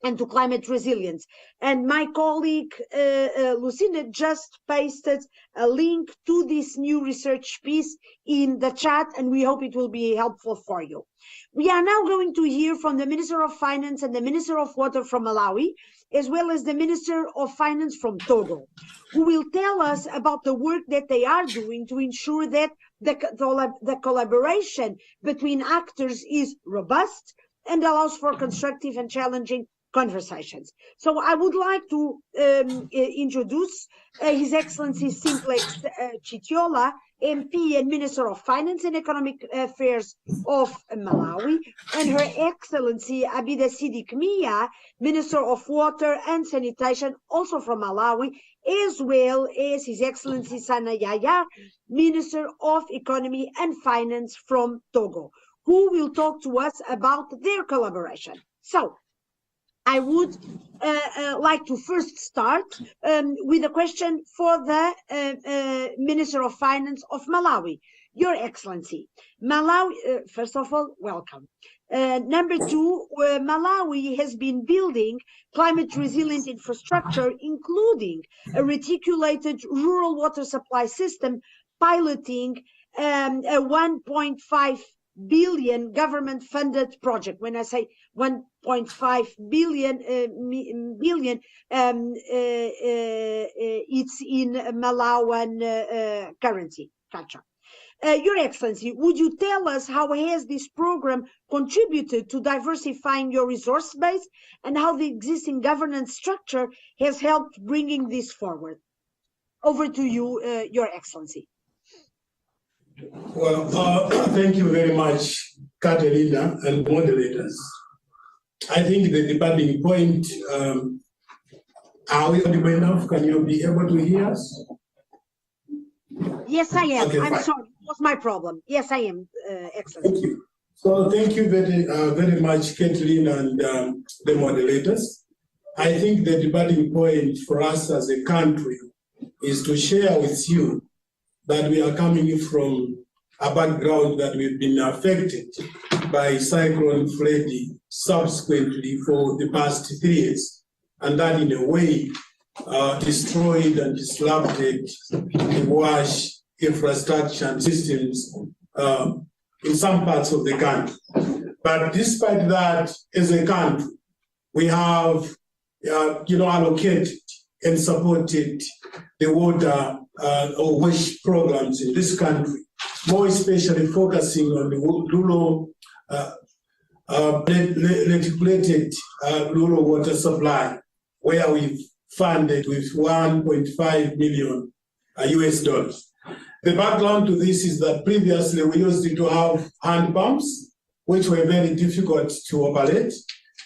and to climate resilience. And my colleague Lucinda just pasted a link to this new research piece in the chat, and we hope it will be helpful for you. We are now going to hear from the Minister of Finance and the Minister of Water from Malawi, as well as the Minister of Finance from Togo, who will tell us about the work that they are doing to ensure that the collaboration between actors is robust and allows for constructive and challenging conversations. So I would like to introduce His Excellency Simplex Chitiola, MP and Minister of Finance and Economic Affairs of Malawi, and Her Excellency Abida Sidik Mia, Minister of Water and Sanitation, also from Malawi, as well as His Excellency Sana Yaya, Minister of Economy and Finance from Togo, who will talk to us about their collaboration. So, I would like to first start with a question for the Minister of Finance of Malawi. Your Excellency, Malawi, first of all, welcome. Number two, Malawi has been building climate resilient infrastructure, including a reticulated rural water supply system, piloting a 1.5 billion government funded project. When I say 1.5 billion, it's in Malawian currency. Your Excellency, would you tell us how has this program contributed to diversifying your resource base and how the existing governance structure has helped bringing this forward? Over to you, Your Excellency. Well, thank you very much, Catalina and moderators. I think the debating point, are we audible enough? Can you be able to hear us? Yes, I am. Okay, I'm fine. sorry, it was my problem. Yes, I am, Excellency. Thank you. So thank you very much, Kathleen and the moderators. I think the debating point for us as a country is to share with you that we are coming from a background that we've been affected by Cyclone Freddy subsequently for the past 3 years, and that in a way destroyed and disrupted the wash infrastructure and systems in some parts of the country. But despite that, as a country, we have allocated and supported the water or waste programs in this country, more especially focusing on the rural reticulated rural water supply, where we've funded with $1.5 million US. The background to this is that previously we used to have hand pumps, which were very difficult to operate,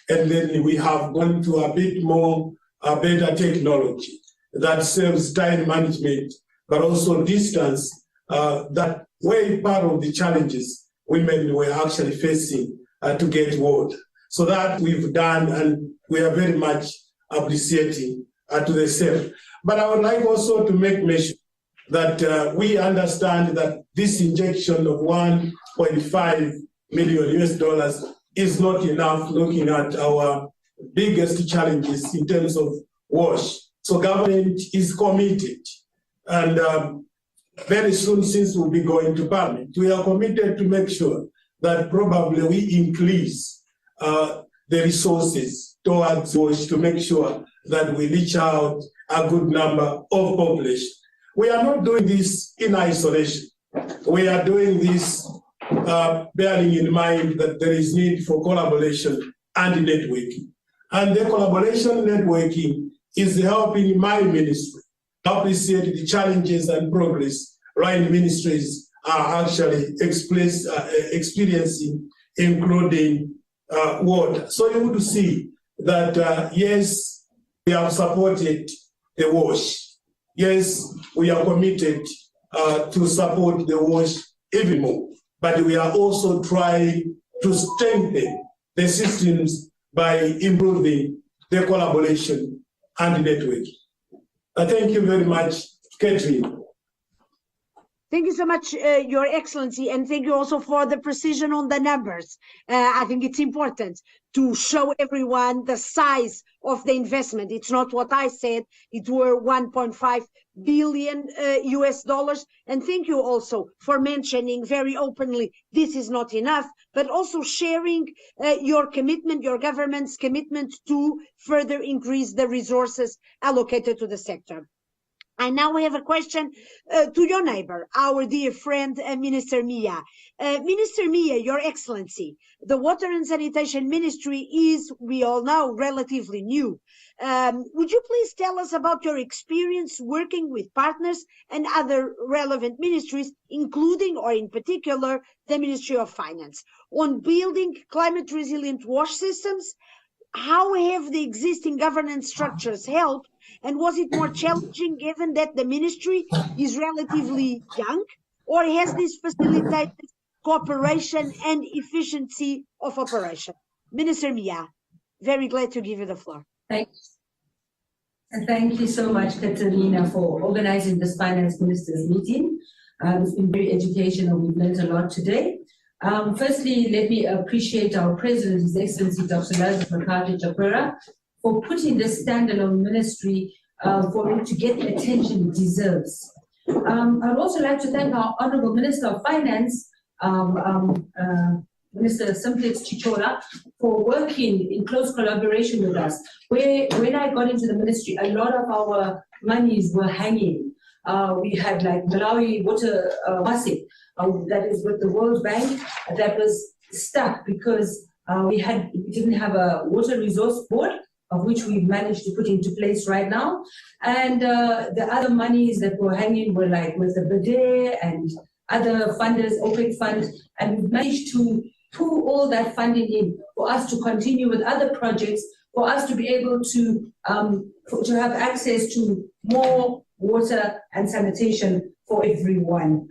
and then we have gone to a bit more better technology that serves time management, but also distance, that were part of the challenges women were actually facing to get water. So that we've done, and we are very much appreciating to the same. But I would like also to make mention that we understand that this injection of $1.5 million US is not enough looking at our biggest challenges in terms of wash. So government is committed, and very soon, since we'll be going to Parliament, we are committed to make sure that probably we increase the resources towards wash to make sure that we reach out a good number of population. We are not doing this in isolation. We are doing this bearing in mind that there is need for collaboration and networking. And the collaboration networking is helping my ministry appreciate the challenges and progress line ministries are actually experiencing, including water. So you would see that, yes, we have supported the WASH. Yes, we are committed to support the WASH even more, but we are also trying to strengthen the systems by improving the collaboration and network. Thank you very much, Catherine. Thank you so much, Your Excellency, and thank you also for the precision on the numbers. I think it's important to show everyone the size of the investment. It's not what I said, it were 1.5 billion US dollars. And thank you also for mentioning very openly, this is not enough, but also sharing your commitment, your government's commitment to further increase the resources allocated to the sector. And now we have a question to your neighbor, our dear friend, Minister Mia. Minister Mia, Your Excellency, the Water and Sanitation Ministry is, we all know, relatively new. Would you please tell us about your experience working with partners and other relevant ministries, including or in particular the Ministry of Finance, on building climate resilient wash systems? How have the existing governance structures helped? And was it more challenging given that the ministry is relatively young, or has this facilitated cooperation and efficiency of operation? Minister Mia, very glad to give you the floor. Thanks. And thank you so much, Katerina, for organizing this finance ministers meeting. It's been very educational. We've learned a lot today. Firstly, let me appreciate our President, His Excellency Dr. Lazarus Makate Japera, for putting this standalone ministry for it to get the attention it deserves. I'd also like to thank our Honorable Minister of Finance, Minister Simplex Chichola, for working in close collaboration with us. When I got into the ministry, a lot of our monies were hanging. We had like Malawi Water Wasik, that is with the World Bank, that was stuck because we didn't have a water resource board, of which we've managed to put into place right now. And the other monies that were hanging were like with the BDE and other funders, OPEC fund, and we've managed to pull all that funding in for us to continue with other projects, for us to be able to have access to more water and sanitation for everyone.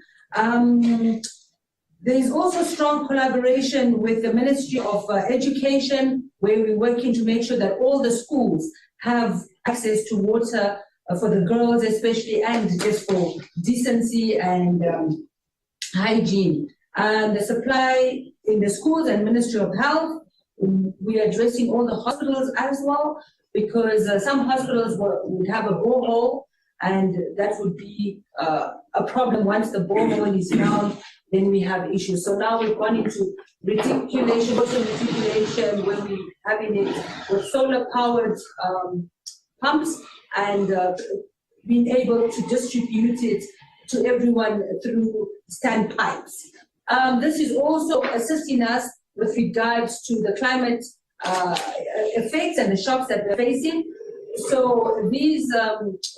There is also strong collaboration with the Ministry of Education, where we're working to make sure that all the schools have access to water for the girls especially, and just for decency and hygiene. And the supply in the schools and Ministry of Health, we are addressing all the hospitals as well, because some hospitals would have a borehole, and that would be a problem once the borehole is found. Then we have issues. So now we've gone into reticulation, water reticulation, where we're having it with solar-powered pumps and being able to distribute it to everyone through standpipes. This is also assisting us with regards to the climate effects and the shocks that we're facing. So these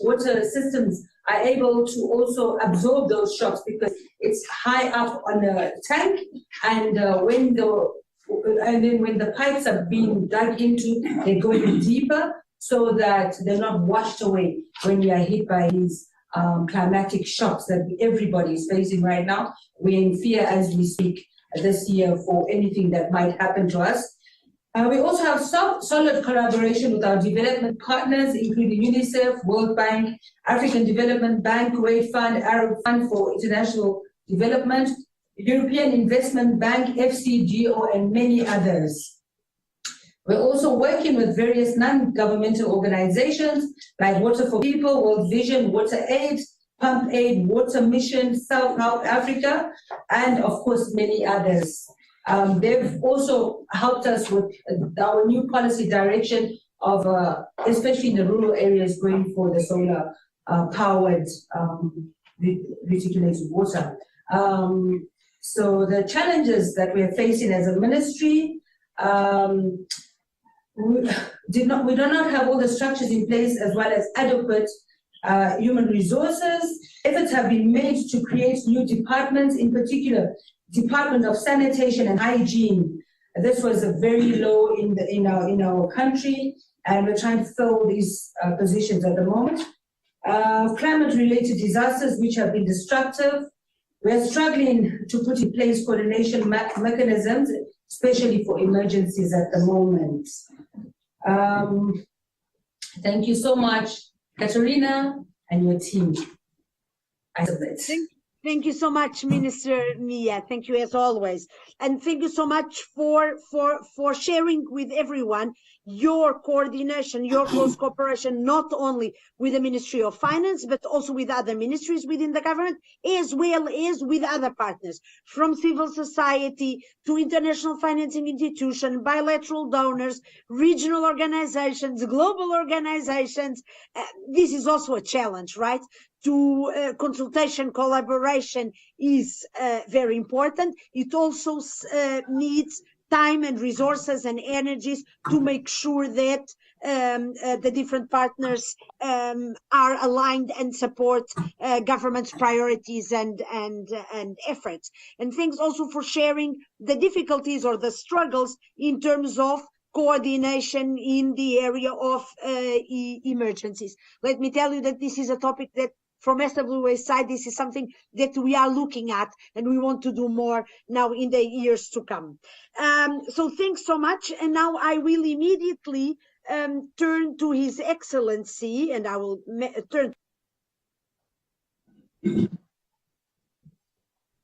water systems are able to also absorb those shocks because it's high up on the tank, and when the pipes are being dug into, they're going deeper so that they're not washed away when we are hit by these climatic shocks that everybody is facing right now. We're in fear as we speak this year for anything that might happen to us. We also have solid collaboration with our development partners, including UNICEF, World Bank, African Development Bank, Kuwait Fund, Arab Fund for International Development, European Investment Bank, FCGO, and many others. We're also working with various non-governmental organizations like Water for People, World Vision, Water Aid, Pump Aid, Water Mission, South Africa, and of course many others. They've also helped us with our new policy direction of, especially in the rural areas, going for the solar powered reticulated water. So the challenges that we're facing as a ministry, we do not have all the structures in place as well as adequate human resources. Efforts have been made to create new departments, in particular, Department of Sanitation and Hygiene. This was very low in our country, and we're trying to fill these positions at the moment. Climate-related disasters which have been destructive. We're struggling to put in place coordination mechanisms, especially for emergencies at the moment. Thank you so much, Katerina, and your team. I submit. Thank you so much, Minister Mia. Thank you as always. And thank you so much for sharing with everyone your coordination, your close cooperation, not only with the Ministry of Finance, but also with other ministries within the government, as well as with other partners, from civil society to international financing institutions, bilateral donors, regional organizations, global organizations. This is also a challenge, right? Consultation, collaboration is very important. It also needs time and resources and energies to make sure that the different partners are aligned and support government's priorities and efforts. And thanks also for sharing the difficulties or the struggles in terms of coordination in the area of emergencies. Let me tell you that this is a topic that from SWA side, this is something that we are looking at and we want to do more now in the years to come. So thanks so much. And now I will immediately turn to His Excellency, and I will turn.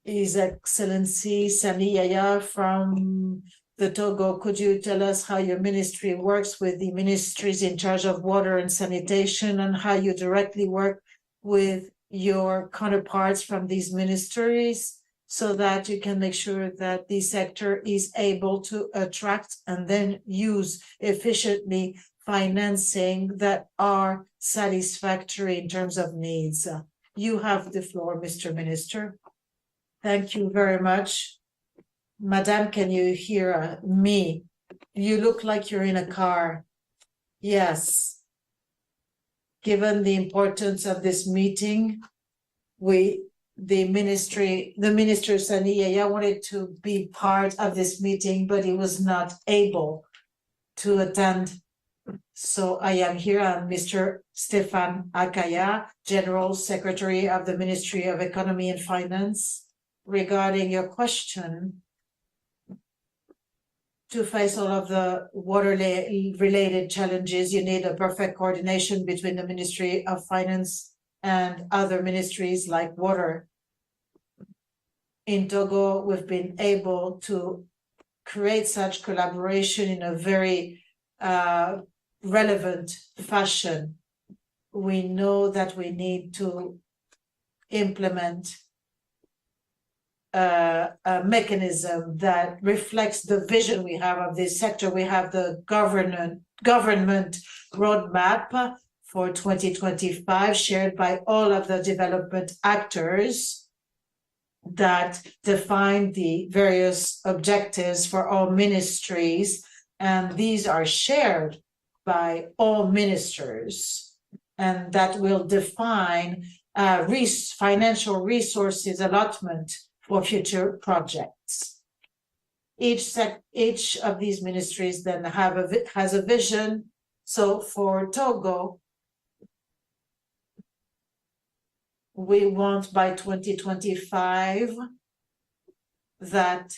His Excellency Sani Yaya from the Togo, could you tell us how your ministry works with the ministries in charge of water and sanitation, and how you directly work with your counterparts from these ministries so that you can make sure that the sector is able to attract and then use efficiently financing that are satisfactory in terms of needs? You have the floor, Mr. Minister. Thank you very much. Madam, can you hear me? You look like you're in a car. Yes. Given the importance of this meeting, the Minister Sani Yaya wanted to be part of this meeting, but he was not able to attend. So I am here. I'm Mr. Stefan Akaya, General Secretary of the Ministry of Economy and Finance. Regarding your question, to face all of the water-related challenges, you need a perfect coordination between the Ministry of Finance and other ministries like water. In Togo, we've been able to create such collaboration in a very relevant fashion. We know that we need to implement a mechanism that reflects the vision we have of this sector. We have the government roadmap for 2025 shared by all of the development actors that define the various objectives for all ministries, and these are shared by all ministers, and that will define financial resources allotment for future projects. Each of these ministries then has a vision. So for Togo, we want by 2025 that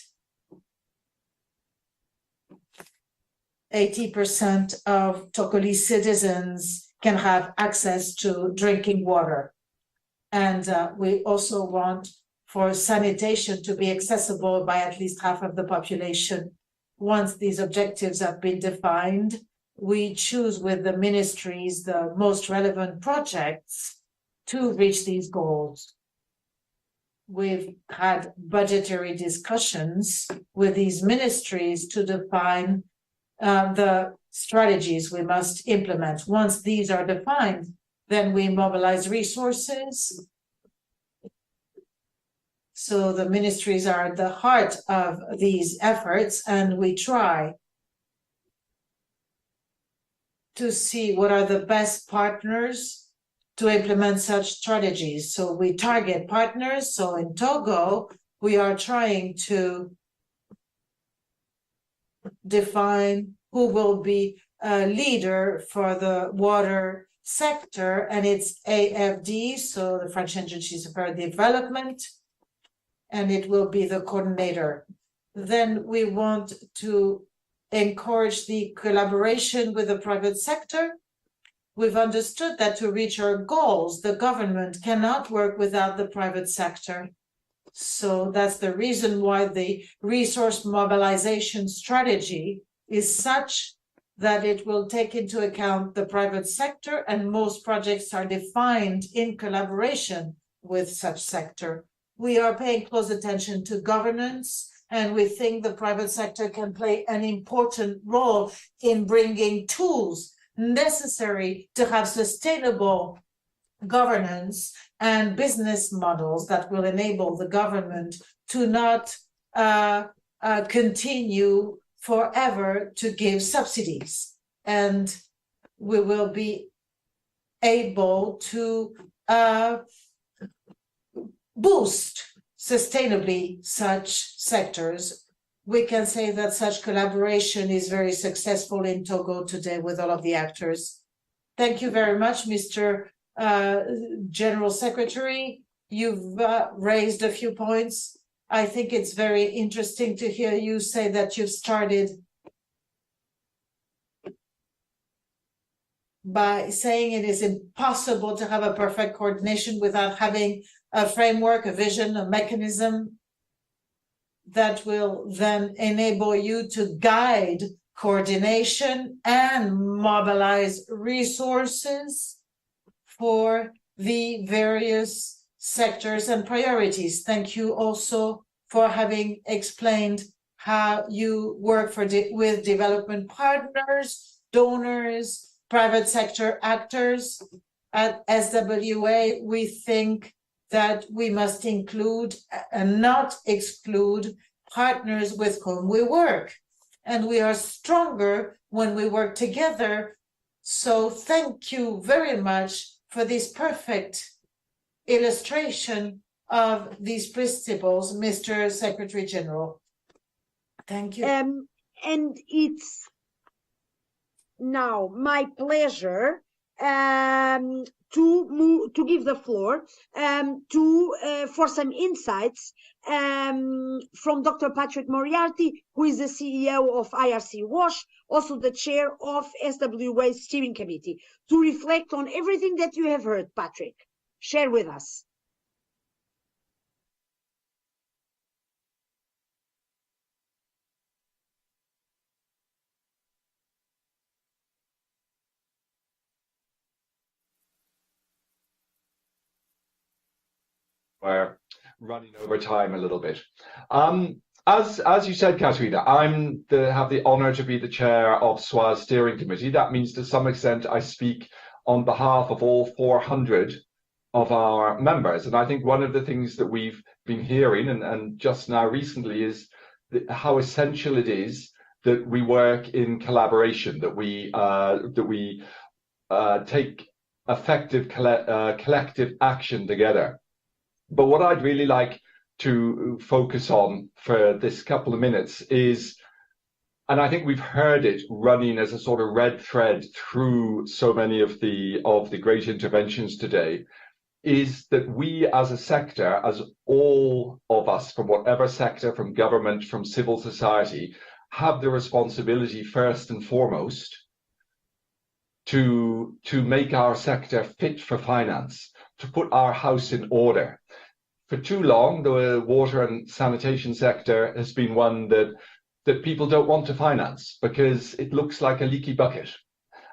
80% of Togolese citizens can have access to drinking water. And we also want for sanitation to be accessible by at least half of the population. Once these objectives have been defined, we choose with the ministries the most relevant projects to reach these goals. We've had budgetary discussions with these ministries to define the strategies we must implement. Once these are defined, then we mobilize resources. So the ministries are at the heart of these efforts, and we try to see what are the best partners to implement such strategies. So we target partners. So in Togo, we are trying to define who will be a leader for the water sector, and it's AFD, so the French Agency for Development, and it will be the coordinator. Then we want to encourage the collaboration with the private sector. We've understood that to reach our goals, the government cannot work without the private sector. So that's the reason why the resource mobilization strategy is such that it will take into account the private sector, and most projects are defined in collaboration with such sector. We are paying close attention to governance, and we think the private sector can play an important role in bringing tools necessary to have sustainable governance and business models that will enable the government to not continue forever to give subsidies. And we will be able to boost sustainably such sectors. We can say that such collaboration is very successful in Togo today with all of the actors. Thank you very much, Mr. General Secretary. You've raised a few points. I think it's very interesting to hear you say that you've started by saying it is impossible to have a perfect coordination without having a framework, a vision, a mechanism that will then enable you to guide coordination and mobilize resources for the various sectors and priorities. Thank you also for having explained how you work with development partners, donors, private sector actors. At SWA, we think that we must include and not exclude partners with whom we work. And we are stronger when we work together. So thank you very much for this perfect illustration of these principles, Mr. Secretary General. Thank you. And it's now my pleasure to give the floor for some insights from Dr. Patrick Moriarty, who is the CEO of IRC WASH, also the chair of SWA Steering Committee, to reflect on everything that you have heard. Patrick, share with us. We're running over time a little bit. As you said, Katerina, have the honor to be the chair of SWA's steering committee. That means to some extent I speak on behalf of all 400 of our members. And I think one of the things that we've been hearing and just now recently is how essential it is that we work in collaboration, that we take effective collective action together. But what I'd really like to focus on for this couple of minutes is, and I think we've heard it running as a sort of red thread through so many of the great interventions today, is that we as a sector, as all of us from whatever sector, from government, from civil society, have the responsibility first and foremost to make our sector fit for finance, to put our house in order. For too long, the water and sanitation sector has been one that people don't want to finance because it looks like a leaky bucket.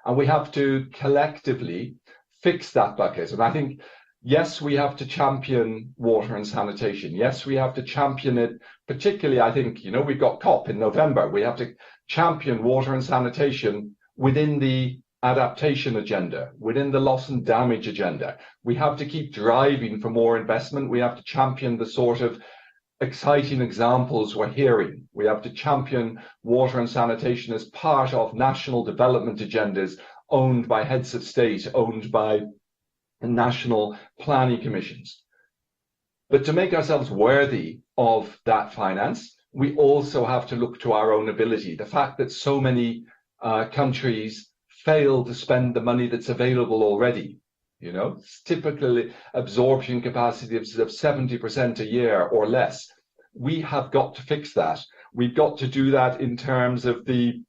And we have to collectively fix that bucket. And I think, yes, we have to champion water and sanitation. Yes, we have to champion it, particularly, I think, we've got COP in November. We have to champion water and sanitation within the adaptation agenda, within the loss and damage agenda. We have to keep driving for more investment. We have to champion the sort of exciting examples we're hearing. We have to champion water and sanitation as part of national development agendas owned by heads of state, owned by national planning commissions. But to make ourselves worthy of that finance, we also have to look to our own ability. The fact that so many countries fail to spend the money that's available already. You know, it's typically absorption capacity of 70% a year or less. We have got to fix that. We've got to do that in terms of the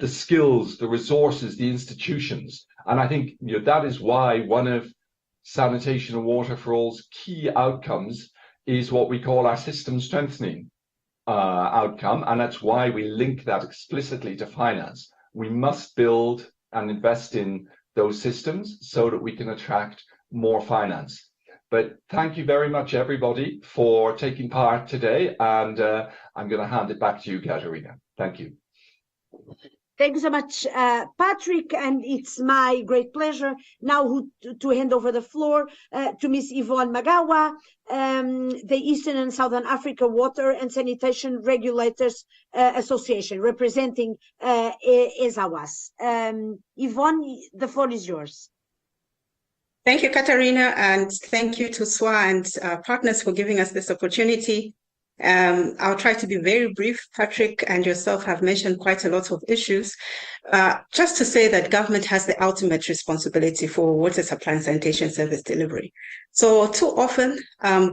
skills, the resources, the institutions. And I think that is why one of Sanitation and Water for All's key outcomes is what we call our system strengthening outcome. And that's why we link that explicitly to finance. We must build and invest in those systems so that we can attract more finance. But thank you very much, everybody, for taking part today. And I'm going to hand it back to you, Katerina. Thank you. Thank you so much, Patrick, and it's my great pleasure now to hand over the floor to Ms. Yvonne Magawa, the Eastern and Southern Africa Water and Sanitation Regulators Association, representing ESAWAS. Yvonne, the floor is yours. Thank you, Katerina, and thank you to SWA and partners for giving us this opportunity. I'll try to be very brief. Patrick and yourself have mentioned quite a lot of issues. Just to say that government has the ultimate responsibility for water supply and sanitation service delivery. So too often,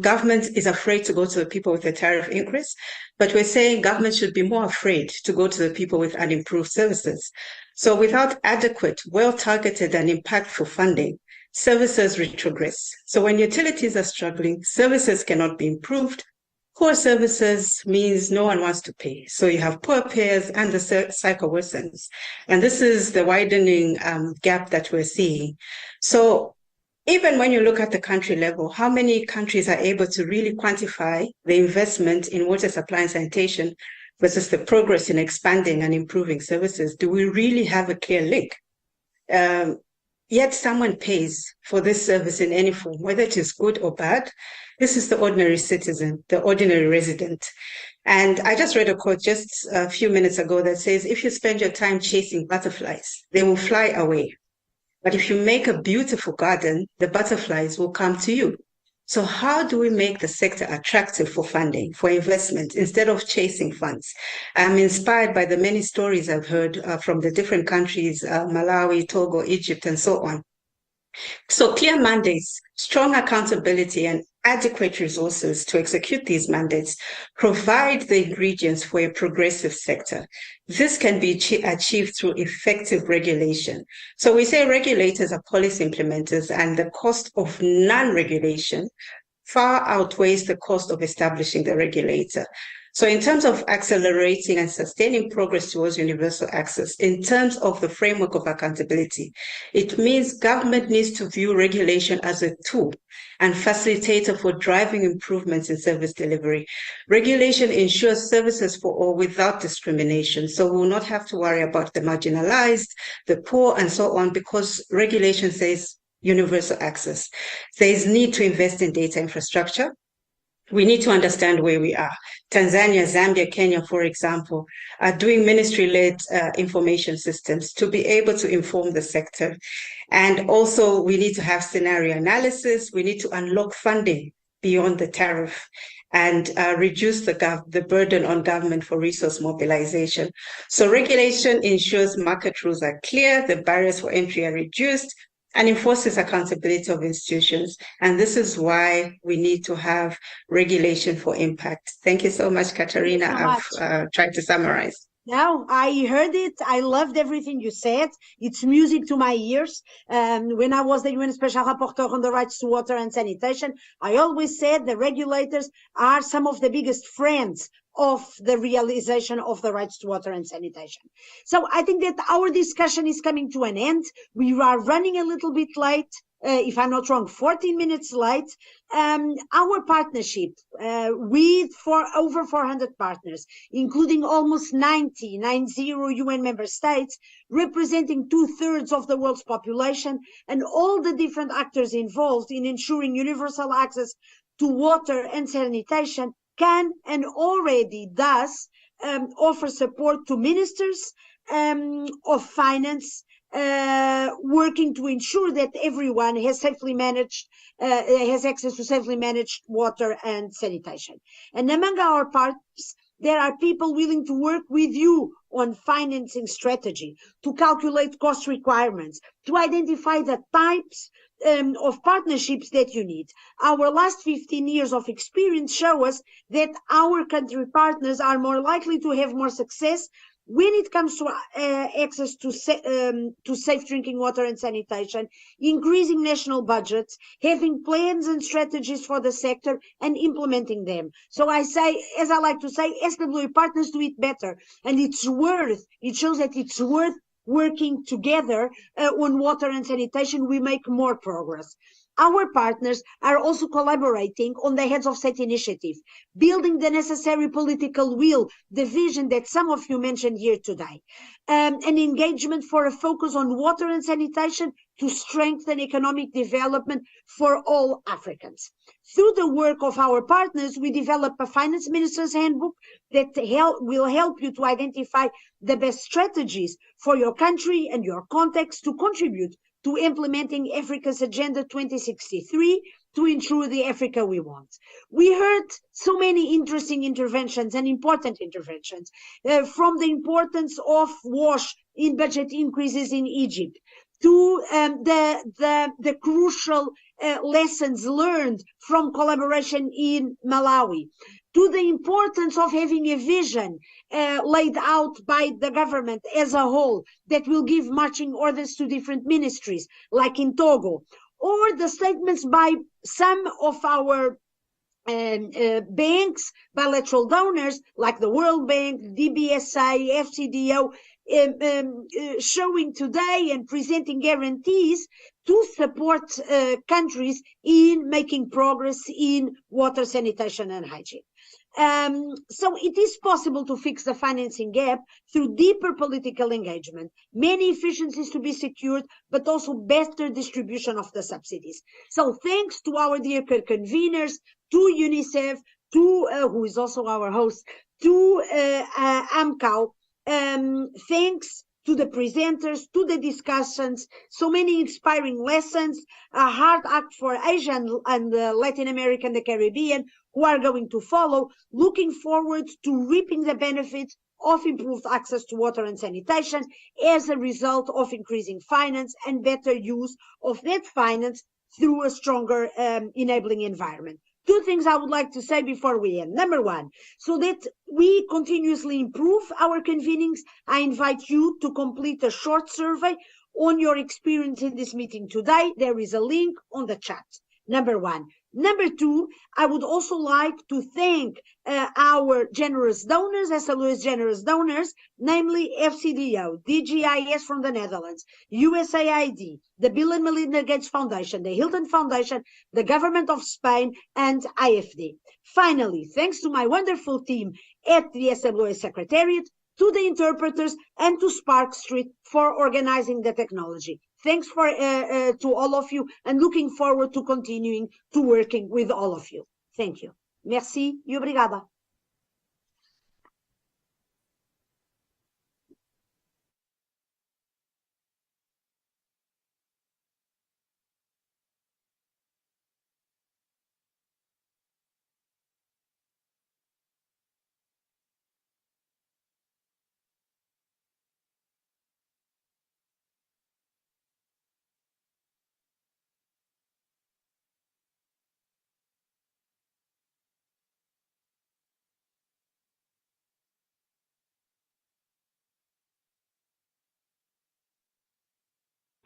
government is afraid to go to the people with a tariff increase, but we're saying government should be more afraid to go to the people with unimproved services. So without adequate, well-targeted and impactful funding, services retrogress. So when utilities are struggling, services cannot be improved. Poor services means no one wants to pay. So you have poor payers and the cycle worsens. And this is the widening gap that we're seeing. So even when you look at the country level, how many countries are able to really quantify the investment in water supply and sanitation versus the progress in expanding and improving services? Do we really have a clear link? Yet someone pays for this service in any form, whether it is good or bad. This is the ordinary citizen, the ordinary resident. And I just read a quote just a few minutes ago that says, if you spend your time chasing butterflies, they will fly away. But if you make a beautiful garden, the butterflies will come to you. So how do we make the sector attractive for funding, for investment, instead of chasing funds? I'm inspired by the many stories I've heard from the different countries, Malawi, Togo, Egypt, and so on. So clear mandates, strong accountability, and adequate resources to execute these mandates provide the ingredients for a progressive sector. This can be achieved through effective regulation. So we say regulators are policy implementers, and the cost of non-regulation far outweighs the cost of establishing the regulator. So in terms of accelerating and sustaining progress towards universal access, in terms of the framework of accountability, it means government needs to view regulation as a tool and facilitator for driving improvements in service delivery. Regulation ensures services for all without discrimination. So we will not have to worry about the marginalized, the poor, and so on, because regulation says universal access. There is need to invest in data infrastructure. We need to understand where we are. Tanzania, Zambia, Kenya, for example, are doing ministry-led information systems to be able to inform the sector. And also we need to have scenario analysis. We need to unlock funding beyond the tariff and reduce the burden on government for resource mobilization. So regulation ensures market rules are clear, the barriers for entry are reduced, and enforces accountability of institutions. And this is why we need to have regulation for impact. Thank you so much, Katerina. I've tried to summarize. No, I heard it. I loved everything you said. It's music to my ears. When I was the UN Special Rapporteur on the rights to water and sanitation, I always said the regulators are some of the biggest friends of the realization of the rights to water and sanitation. So I think that our discussion is coming to an end. We are running a little bit late. If I'm not wrong, 14 minutes late. Our partnership with over 400 partners, including almost 90 UN member states, representing 2/3 of the world's population, and all the different actors involved in ensuring universal access to water and sanitation, can and already does offer support to ministers of finance working to ensure that everyone has access to safely managed water and sanitation. And among our partners, there are people willing to work with you on financing strategy, to calculate cost requirements, to identify the types of partnerships that you need. Our last 15 years of experience show us that our country partners are more likely to have more success when it comes to access to safe drinking water and sanitation, increasing national budgets, having plans and strategies for the sector, and implementing them. So I say, as I like to say, SWA partners do it better, and it shows that it's worth working together on water and sanitation. We make more progress. Our partners are also collaborating on the Heads of State initiative, building the necessary political will, the vision that some of you mentioned here today, an engagement for a focus on water and sanitation to strengthen economic development for all Africans. Through the work of our partners, we develop a finance minister's handbook that will help you to identify the best strategies for your country and your context to contribute to implementing Africa's Agenda 2063 to ensure the Africa we want. We heard so many interesting interventions and important interventions, from the importance of WASH in budget increases in Egypt, to the crucial lessons learned from collaboration in Malawi, to the importance of having a vision laid out by the government as a whole that will give marching orders to different ministries, like in Togo, or the statements by some of our banks, bilateral donors, like the World Bank, DBSA, FCDO, showing today and presenting guarantees to support countries in making progress in water, sanitation, and hygiene. So it is possible to fix the financing gap through deeper political engagement, many efficiencies to be secured, but also better distribution of the subsidies. So thanks to our dear conveners, to UNICEF, to who is also our host, to AMCAO, thanks to the presenters, to the discussions, so many inspiring lessons, a hard act for Asia and Latin America and the Caribbean, who are going to follow, looking forward to reaping the benefits of improved access to water and sanitation as a result of increasing finance and better use of that finance through a stronger enabling environment. Two things I would like to say before we end. Number one, so that we continuously improve our convenings, I invite you to complete a short survey on your experience in this meeting today. There is a link on the chat. Number one. Number two, I would also like to thank our generous donors, SLO's generous donors, namely FCDO, DGIS from the Netherlands, USAID, the Bill and Melinda Gates Foundation, the Hilton Foundation, the Government of Spain, and IFD. Finally, thanks to my wonderful team at the SLO Secretariat, to the interpreters, and to Spark Street for organizing the technology. Thanks to all of you, and looking forward to continuing to working with all of you. Thank you. Merci e obrigada.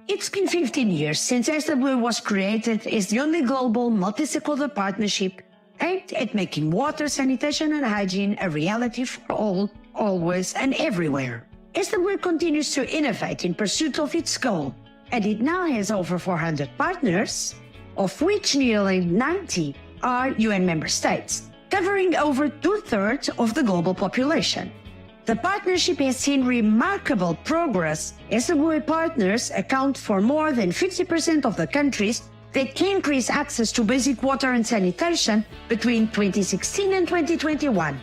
It's been 15 years since SWA was created as the only global multi-stakeholder partnership aimed at making water, sanitation, and hygiene a reality for all, always, and everywhere. SWA continues to innovate in pursuit of its goal, and it now has over 400 partners, of which nearly 90 are UN member states, covering over 2/3 of the global population. The partnership has seen remarkable progress. SWA partners account for more than 50% of the countries that can increase access to basic water and sanitation between 2016 and 2021.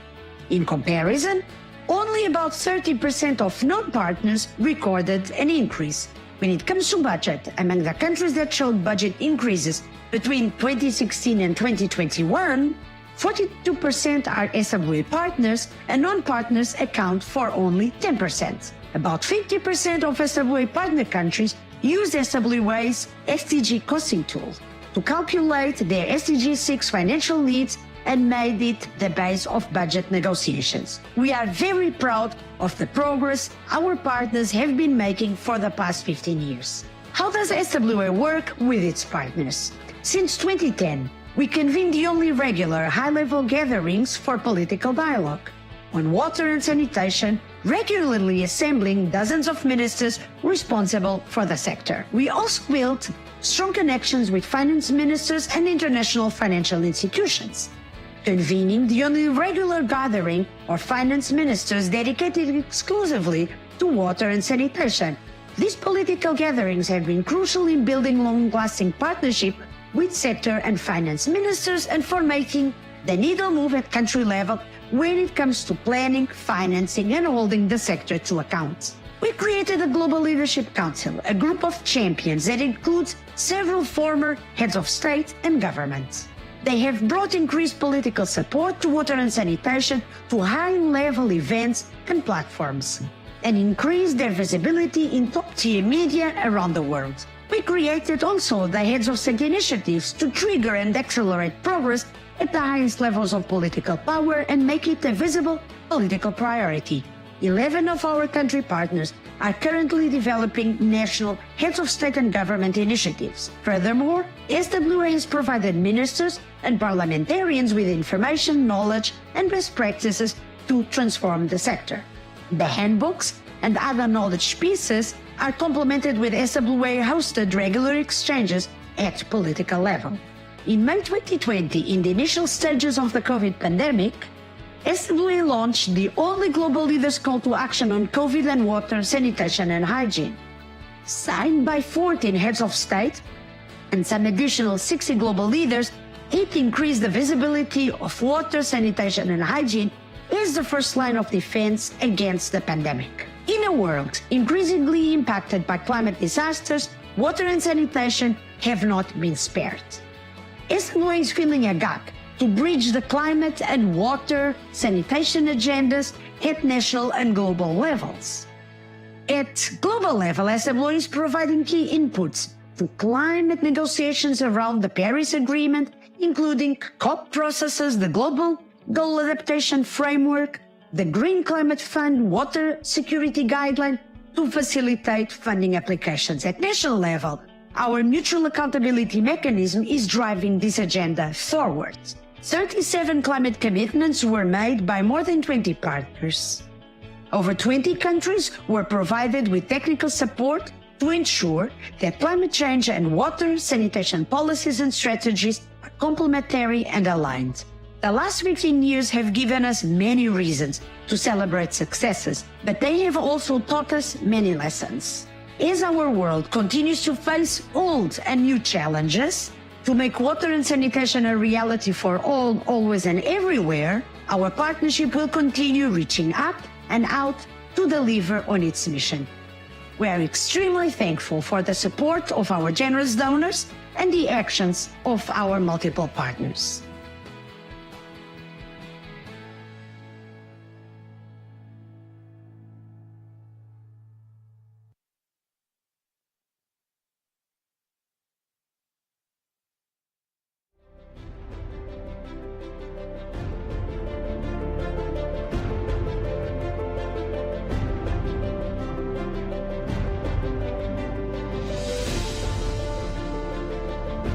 In comparison, only about 30% of non-partners recorded an increase. When it comes to budget, among the countries that showed budget increases between 2016 and 2021, 42% are SWA partners and non-partners account for only 10%. About 50% of SWA partner countries use SWA's SDG costing tool to calculate their SDG 6 financial needs and made it the base of budget negotiations. We are very proud of the progress our partners have been making for the past 15 years. How does SWA work with its partners? Since 2010, we convene the only regular high-level gatherings for political dialogue on water and sanitation, regularly assembling dozens of ministers responsible for the sector. We also built strong connections with finance ministers and international financial institutions, convening the only regular gathering of finance ministers dedicated exclusively to water and sanitation. These political gatherings have been crucial in building long-lasting partnership with sector and finance ministers and for making the needle move at country level when it comes to planning, financing, and holding the sector to account. We created a Global Leadership Council, a group of champions that includes several former heads of state and government. They have brought increased political support to water and sanitation to high-level events and platforms, and increased their visibility in top-tier media around the world. We created also the Heads of State initiatives to trigger and accelerate progress at the highest levels of political power and make it a visible political priority. 11 of our country partners are currently developing national Heads of State and Government initiatives. Furthermore, SWA has provided ministers and parliamentarians with information, knowledge, and best practices to transform the sector. The handbooks and other knowledge pieces are complemented with SWA-hosted regular exchanges at political level. In May 2020, in the initial stages of the COVID pandemic, SWA launched the only global leaders call to action on COVID and water, sanitation and hygiene. Signed by 14 heads of state and some additional 60 global leaders, it increased the visibility of water, sanitation and hygiene as the first line of defense against the pandemic. In a world increasingly impacted by climate disasters, water and sanitation have not been spared. SWA is filling a gap to bridge the climate and water sanitation agendas at national and global levels. At global level, SWA is providing key inputs to climate negotiations around the Paris Agreement, including COP processes, the Global Goal Adaptation Framework, the Green Climate Fund, Water Security Guideline, to facilitate funding applications. At national level, our mutual accountability mechanism is driving this agenda forward. 37 climate commitments were made by more than 20 partners. Over 20 countries were provided with technical support to ensure that climate change and water sanitation policies and strategies are complementary and aligned. The last 15 years have given us many reasons to celebrate successes, but they have also taught us many lessons. As our world continues to face old and new challenges, to make water and sanitation a reality for all, always and everywhere, our partnership will continue reaching up and out to deliver on its mission. We are extremely thankful for the support of our generous donors and the actions of our multiple partners.